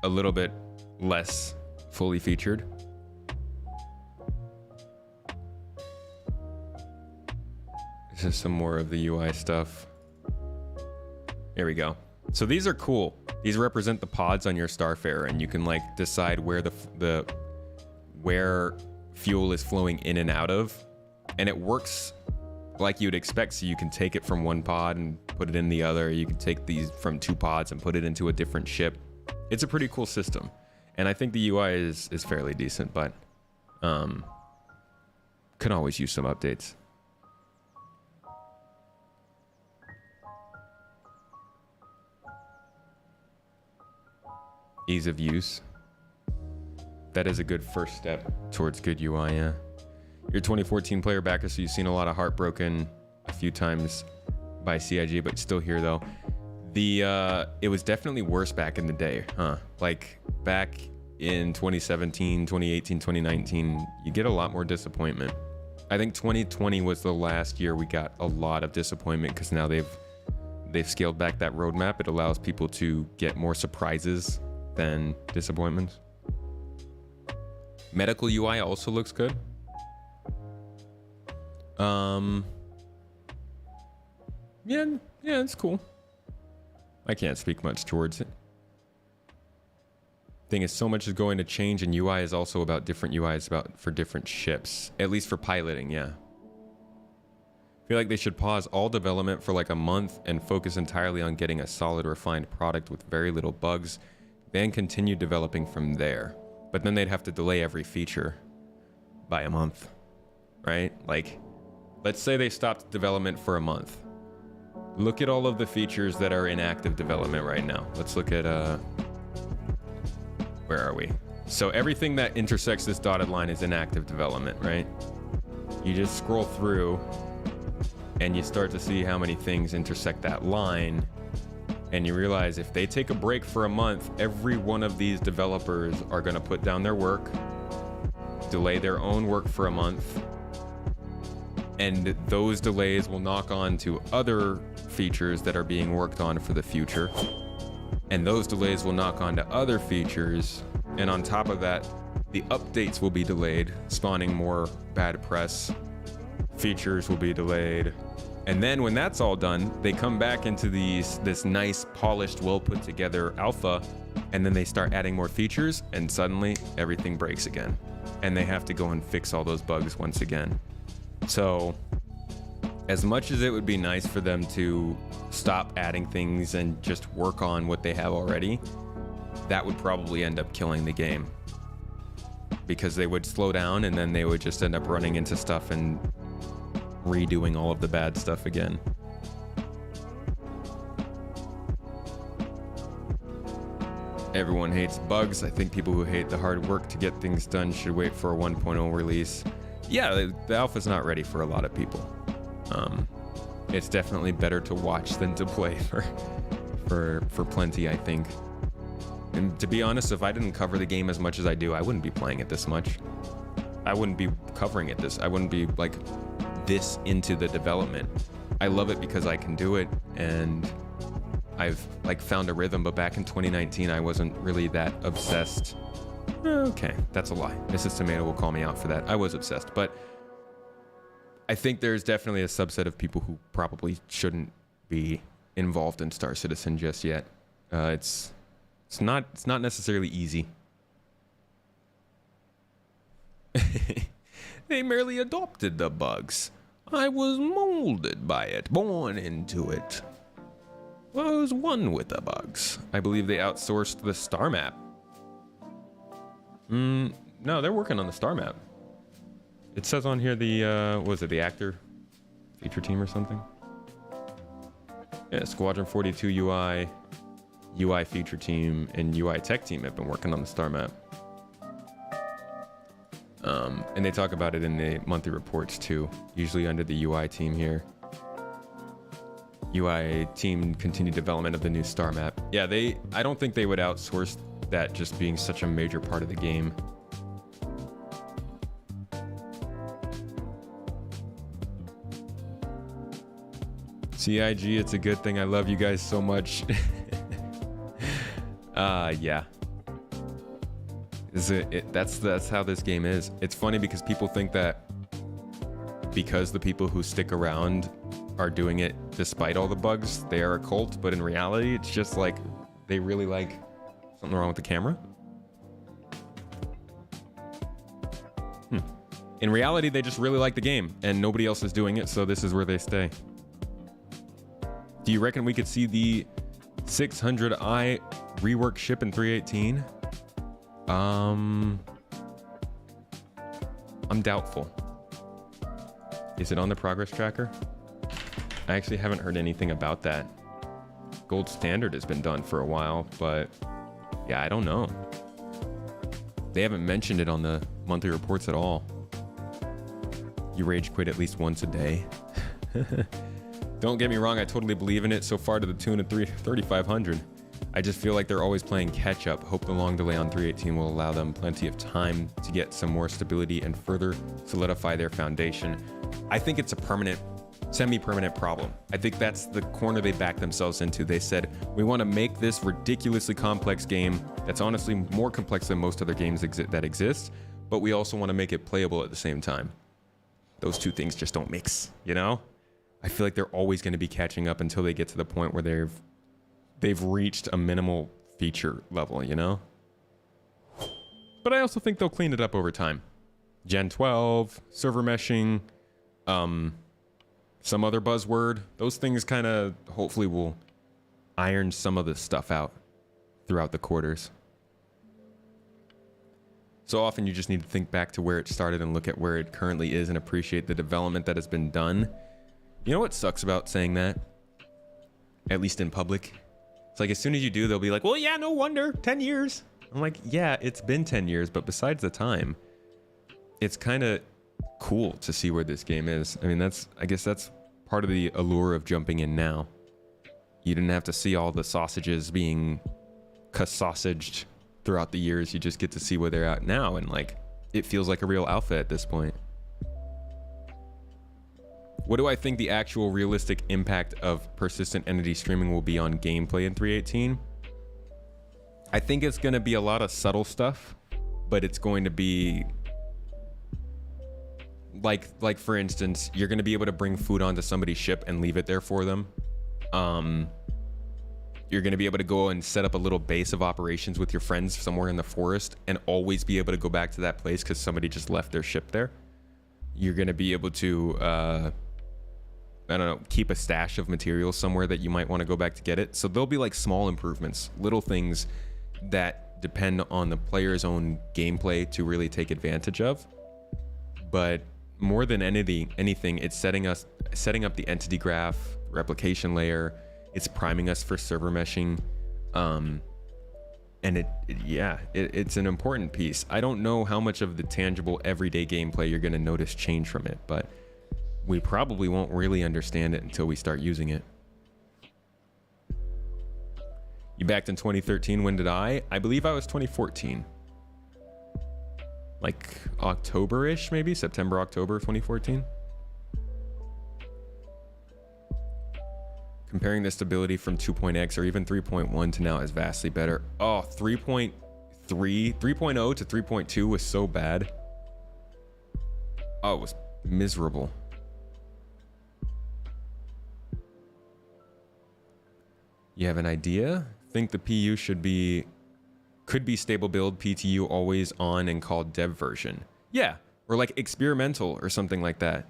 a little bit less fully featured. This is some more of the UI stuff. Here we go. So these are cool. These represent the pods on your Starfarer, and you can like decide where where fuel is flowing in and out of, and it works like you'd expect. So you can take it from one pod and put it in the other. You can take these from two pods and put it into a different ship. It's a pretty cool system, and I think the UI is fairly decent, but could always use some updates. Ease of use. That is a good first step towards good UI, yeah. You're a 2014 player backer, so you've seen a lot of Heartbroken a few times by CIG, but still here though. It was definitely worse back in the day, huh? Like back in 2017, 2018, 2019, you get a lot more disappointment. I think 2020 was the last year we got a lot of disappointment because now they've scaled back that roadmap. It allows people to get more surprises than disappointments. Medical UI also looks good. Yeah, it's cool. I can't speak much towards it. Thing is, so much is going to change, and UI is also about different UIs for different ships, at least for piloting, yeah. I feel like they should pause all development for like a month and focus entirely on getting a solid, refined product with very little bugs, then continue developing from there. But then they'd have to delay every feature by a month, right? Like, let's say they stopped development for a month. Look at all of the features that are in active development right now. Let's look at, where are we? So everything that intersects this dotted line is in active development, right? You just scroll through and you start to see how many things intersect that line. And you realize if they take a break for a month, every one of these developers are going to put down their work, delay their own work for a month, and those delays will knock on to other features that are being worked on for the future. And those delays will knock on to other features. And on top of that, the updates will be delayed, spawning more bad press. Features will be delayed. And then when that's all done, they come back into this nice, polished, well put together alpha, and then they start adding more features, and suddenly everything breaks again. And they have to go and fix all those bugs once again. So as much as it would be nice for them to stop adding things and just work on what they have already, that would probably end up killing the game. Because they would slow down and then they would just end up running into stuff and redoing all of the bad stuff again. Everyone hates bugs. I think people who hate the hard work to get things done should wait for a 1.0 release. Yeah, the alpha's not ready for a lot of people. It's definitely better to watch than to play for plenty, I think. And to be honest, if I didn't cover the game as much as I do, I wouldn't be playing it this much. I wouldn't be covering it I wouldn't be like this into the development. I love it because I can do it and I've like found a rhythm, but back in 2019 I wasn't really that obsessed. Okay, that's a lie. Mrs. Tomato will call me out for that. I was obsessed, but I think there's definitely a subset of people who probably shouldn't be involved in Star Citizen just yet. It's not necessarily easy. They merely adopted the bugs. I was molded by it, born into it. I was one with the bugs. I believe they outsourced the star map. No, they're working on the star map. It says on here the, was it the actor feature team or something? Yeah, Squadron 42 UI feature team, and UI tech team have been working on the star map. And they talk about it in the monthly reports too, usually under the UI team here. UI team continued development of the new star map. Yeah, I don't think they would outsource that just being such a major part of the game. CIG, it's a good thing. I love you guys so much. Yeah. That's how this game is. It's funny because people think that because the people who stick around are doing it despite all the bugs, they are a cult, but in reality, it's just like they really like something wrong with the camera. In reality, they just really like the game and nobody else is doing it, so this is where they stay. Do you reckon we could see the 600i rework ship in 3.18? I'm doubtful. Is it on the progress tracker? I actually haven't heard anything about that. Gold standard has been done for a while, but yeah, I don't know. They haven't mentioned it on the monthly reports at all. You rage quit at least once a day. Don't get me wrong, I totally believe in it so far to the tune of 3,500. I just feel like they're always playing catch up. Hope the long delay on 3.18 will allow them plenty of time to get some more stability and further solidify their foundation. I think it's a permanent, semi-permanent problem. I think that's the corner they backed themselves into. They said, we want to make this ridiculously complex game that's honestly more complex than most other games that exist, but we also want to make it playable at the same time. Those two things just don't mix, you know? I feel like they're always going to be catching up until they get to the point where they've reached a minimal feature level, you know? But I also think they'll clean it up over time. Gen 12, server meshing, some other buzzword. Those things kind of hopefully will iron some of this stuff out throughout the quarters. So often you just need to think back to where it started and look at where it currently is and appreciate the development that has been done. You know what sucks about saying that? At least in public. It's like as soon as you do, they'll be like, well, yeah, no wonder, 10 years. I'm like, yeah, it's been 10 years, but besides the time, it's kind of cool to see where this game is. I mean, I guess that's part of the allure of jumping in now. You didn't have to see all the sausages being sausaged throughout the years. You just get to see where they're at now, and like, it feels like a real alpha at this point. What do I think the actual realistic impact of persistent entity streaming will be on gameplay in 3.18? I think it's going to be a lot of subtle stuff, but it's going to be like for instance, you're going to be able to bring food onto somebody's ship and leave it there for them. You're going to be able to go and set up a little base of operations with your friends somewhere in the forest and always be able to go back to that place because somebody just left their ship there. You're going to be able to I don't know, keep a stash of materials somewhere that you might want to go back to get it. So there'll be like small improvements, little things that depend on the player's own gameplay to really take advantage of. But more than anything, it's setting up the entity graph, replication layer. It's priming us for server meshing. And it's an important piece. I don't know how much of the tangible everyday gameplay you're going to notice change from it, but we probably won't really understand it until we start using it. You backed in 2013. When did I? I believe I was 2014. Like October-ish, maybe? September, October 2014. Comparing the stability from 2.x or even 3.1 to now is vastly better. Oh, 3.3, 3.0 to 3.2 was so bad. Oh, it was miserable. You have an idea? Think the PU could be stable build, PTU always on, and called dev version. Yeah, or like experimental or something like that.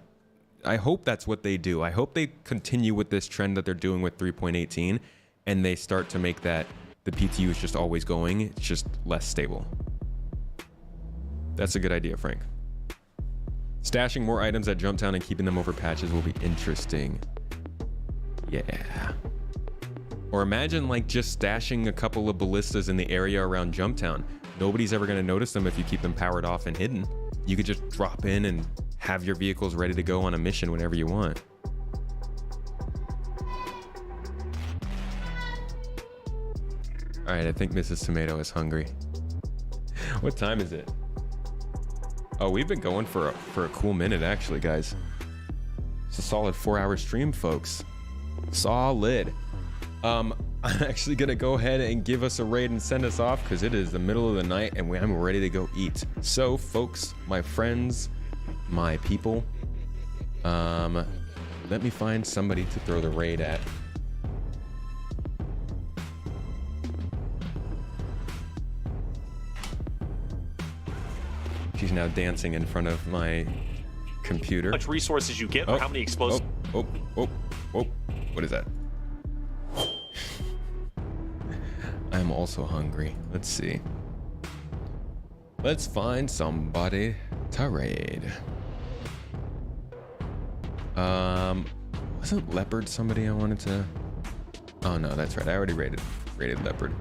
I hope that's what they do. I hope they continue with this trend that they're doing with 3.18, and they start to make that the PTU is just always going. It's just less stable. That's a good idea, Frank. Stashing more items at Jumptown and keeping them over patches will be interesting. Yeah. Or imagine like just stashing a couple of ballistas in the area around Jumptown. Nobody's ever going to notice them if you keep them powered off and hidden. You could just drop in and have your vehicles ready to go on a mission whenever you want. All right, I think Mrs. Tomato is hungry. What time is it? Oh, we've been going for a cool minute, actually, guys. It's a solid 4-hour stream, folks. Solid. I'm actually gonna go ahead and give us a raid and send us off because it is the middle of the night and I'm ready to go eat. So, folks, my friends, my people, let me find somebody to throw the raid at. She's now dancing in front of my computer. How much resources you get, or how many explosives. Oh, what is that? I'm also hungry. Let's see. Let's find somebody to raid. Wasn't Leopard somebody I wanted to? Oh no, that's right. I already raided Leopard.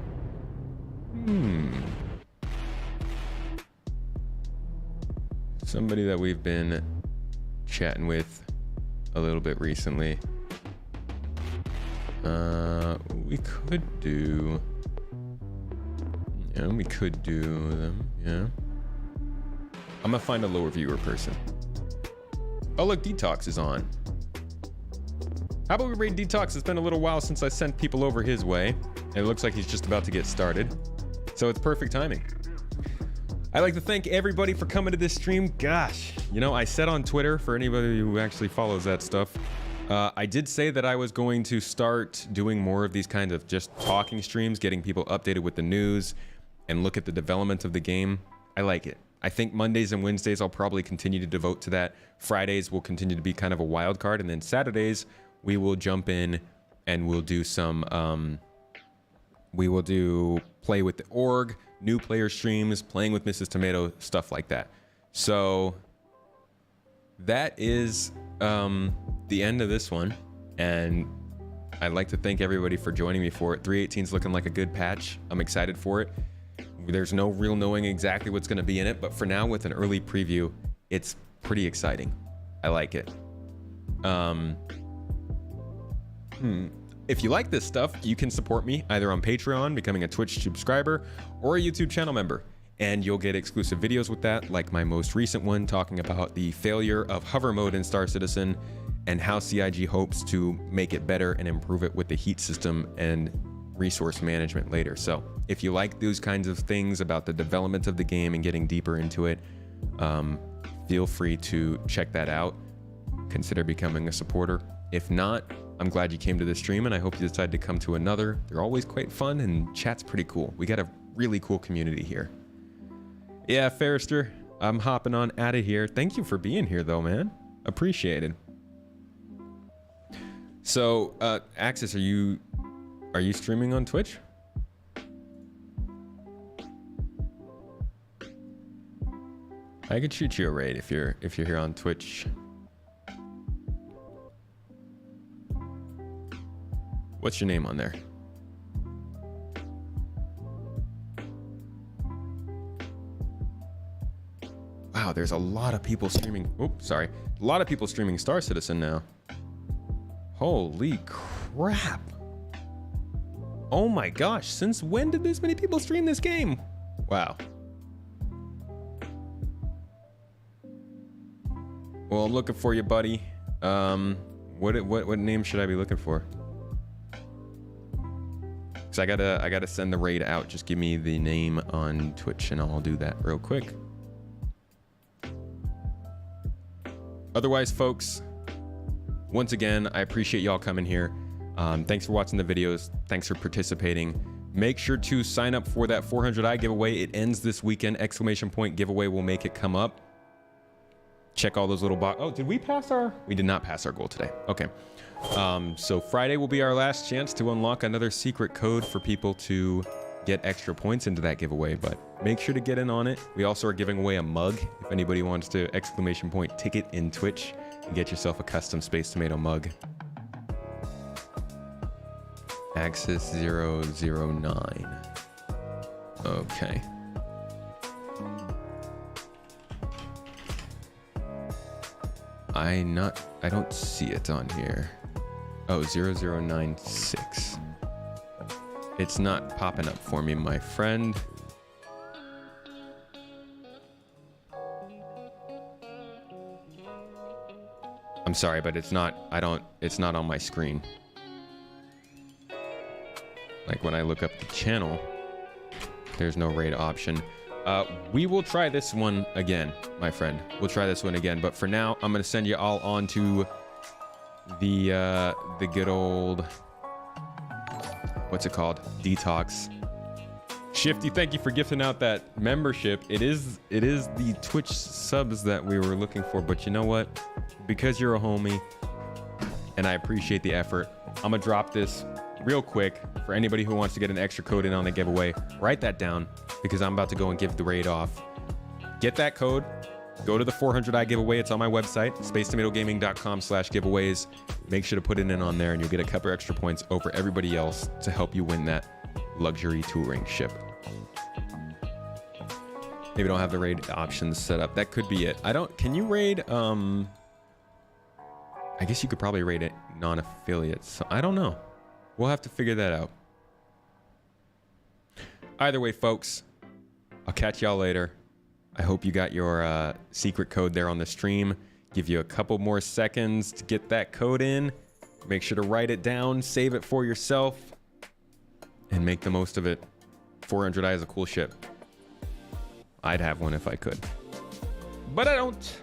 Somebody that we've been chatting with a little bit recently. We could do. Yeah, we could do them. Yeah. I'm gonna find a lower viewer person. Oh look, Detox is on. How about we raid Detox? It's been a little while since I sent people over his way, and it looks like he's just about to get started. So it's perfect timing. I'd like to thank everybody for coming to this stream. Gosh, you know, I said on Twitter, for anybody who actually follows that stuff, I did say that I was going to start doing more of these kinds of just talking streams, getting people updated with the news and look at the development of the game. I like it. I think Mondays and Wednesdays I'll probably continue to devote to that. Fridays will continue to be kind of a wild card, and then Saturdays we will jump in and we'll do some we will do play with the org, new player streams, playing with Mrs. Tomato, stuff like that. So that is the end of this one, and I'd like to thank everybody for joining me for it. 3.18 is looking like a good patch. I'm excited for it. There's no real knowing exactly what's going to be in it, but for now, with an early preview, it's pretty exciting. I like it. If you like this stuff, you can support me either on Patreon, becoming a Twitch subscriber, or a YouTube channel member. And you'll get exclusive videos with that, like my most recent one talking about the failure of hover mode in Star Citizen and how CIG hopes to make it better and improve it with the heat system and resource management later. So if you like those kinds of things about the development of the game and getting deeper into it, feel free to check that out. Consider becoming a supporter. If not, I'm glad you came to this stream, and I hope you decide to come to another. They're always quite fun, and chat's pretty cool. We got a really cool community here. Yeah, Ferrister, I'm hopping on out of here. Thank you for being here, though, man. Appreciated. So, Axis, are you streaming on Twitch? I could shoot you a raid if you're here on Twitch. What's your name on there? Wow, there's a lot of people streaming. Oops, sorry. A lot of people streaming Star Citizen now. Holy crap. Oh my gosh, since when did this many people stream this game? Wow. Well, I'm looking for you, buddy. What name should I be looking for? Cause I gotta send the raid out. Just give me the name on Twitch and I'll do that real quick. Otherwise, folks, once again, I appreciate y'all coming here. Thanks for watching the videos. Thanks for participating. Make sure to sign up for that 400i giveaway. It ends this weekend. Exclamation point giveaway will make it come up. Check all those little boxes. Oh, did we pass our? We did not pass our goal today. Okay. So Friday will be our last chance to unlock another secret code for people to get extra points into that giveaway, but make sure to get in on it. We also are giving away a mug. If anybody wants to exclamation point ticket in Twitch and get yourself a custom Space Tomato mug. Axis 009. Okay. I don't see it on here. Oh, 0096. It's not popping up for me, my friend. I'm sorry, but it's not, it's not on my screen. Like when I look up the channel, there's no raid option. We will try this one again, my friend. We'll try this one again, but for now, I'm gonna send you all on to the good old, what's it called? Detox. Shifty, thank you for gifting out that membership. It is the Twitch subs that we were looking for, but you know what? Because you're a homie, and I appreciate the effort, I'm gonna drop this real quick for anybody who wants to get an extra code in on the giveaway. Write that down because I'm about to go and give the raid off. Get that code. Go to the 400i giveaway. It's on my website, spacetomatogaming.com/giveaways. Make sure to put it in on there and you'll get a couple extra points over everybody else to help you win that luxury touring ship. Maybe don't have the raid options set up. That could be it. Can you raid, I guess you could probably raid it non-affiliates. So I don't know. We'll have to figure that out. Either way, folks, I'll catch y'all later. I hope you got your secret code there on the stream. Give you a couple more seconds to get that code in. Make sure to write it down, save it for yourself, and make the most of it. 400i is a cool ship. I'd have one if I could, but I don't.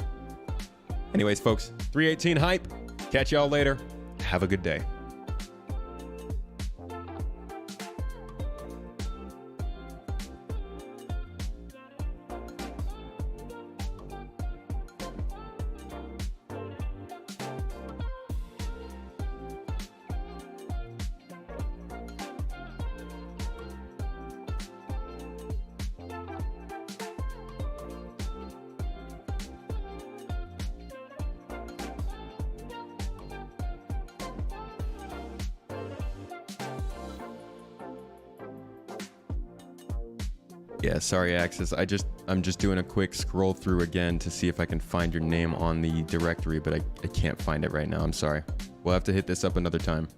Anyways, folks, 318 hype. Catch y'all later. Have a good day. Yeah, sorry, Axis. I'm just doing a quick scroll through again to see if I can find your name on the directory, but I can't find it right now. I'm sorry. We'll have to hit this up another time.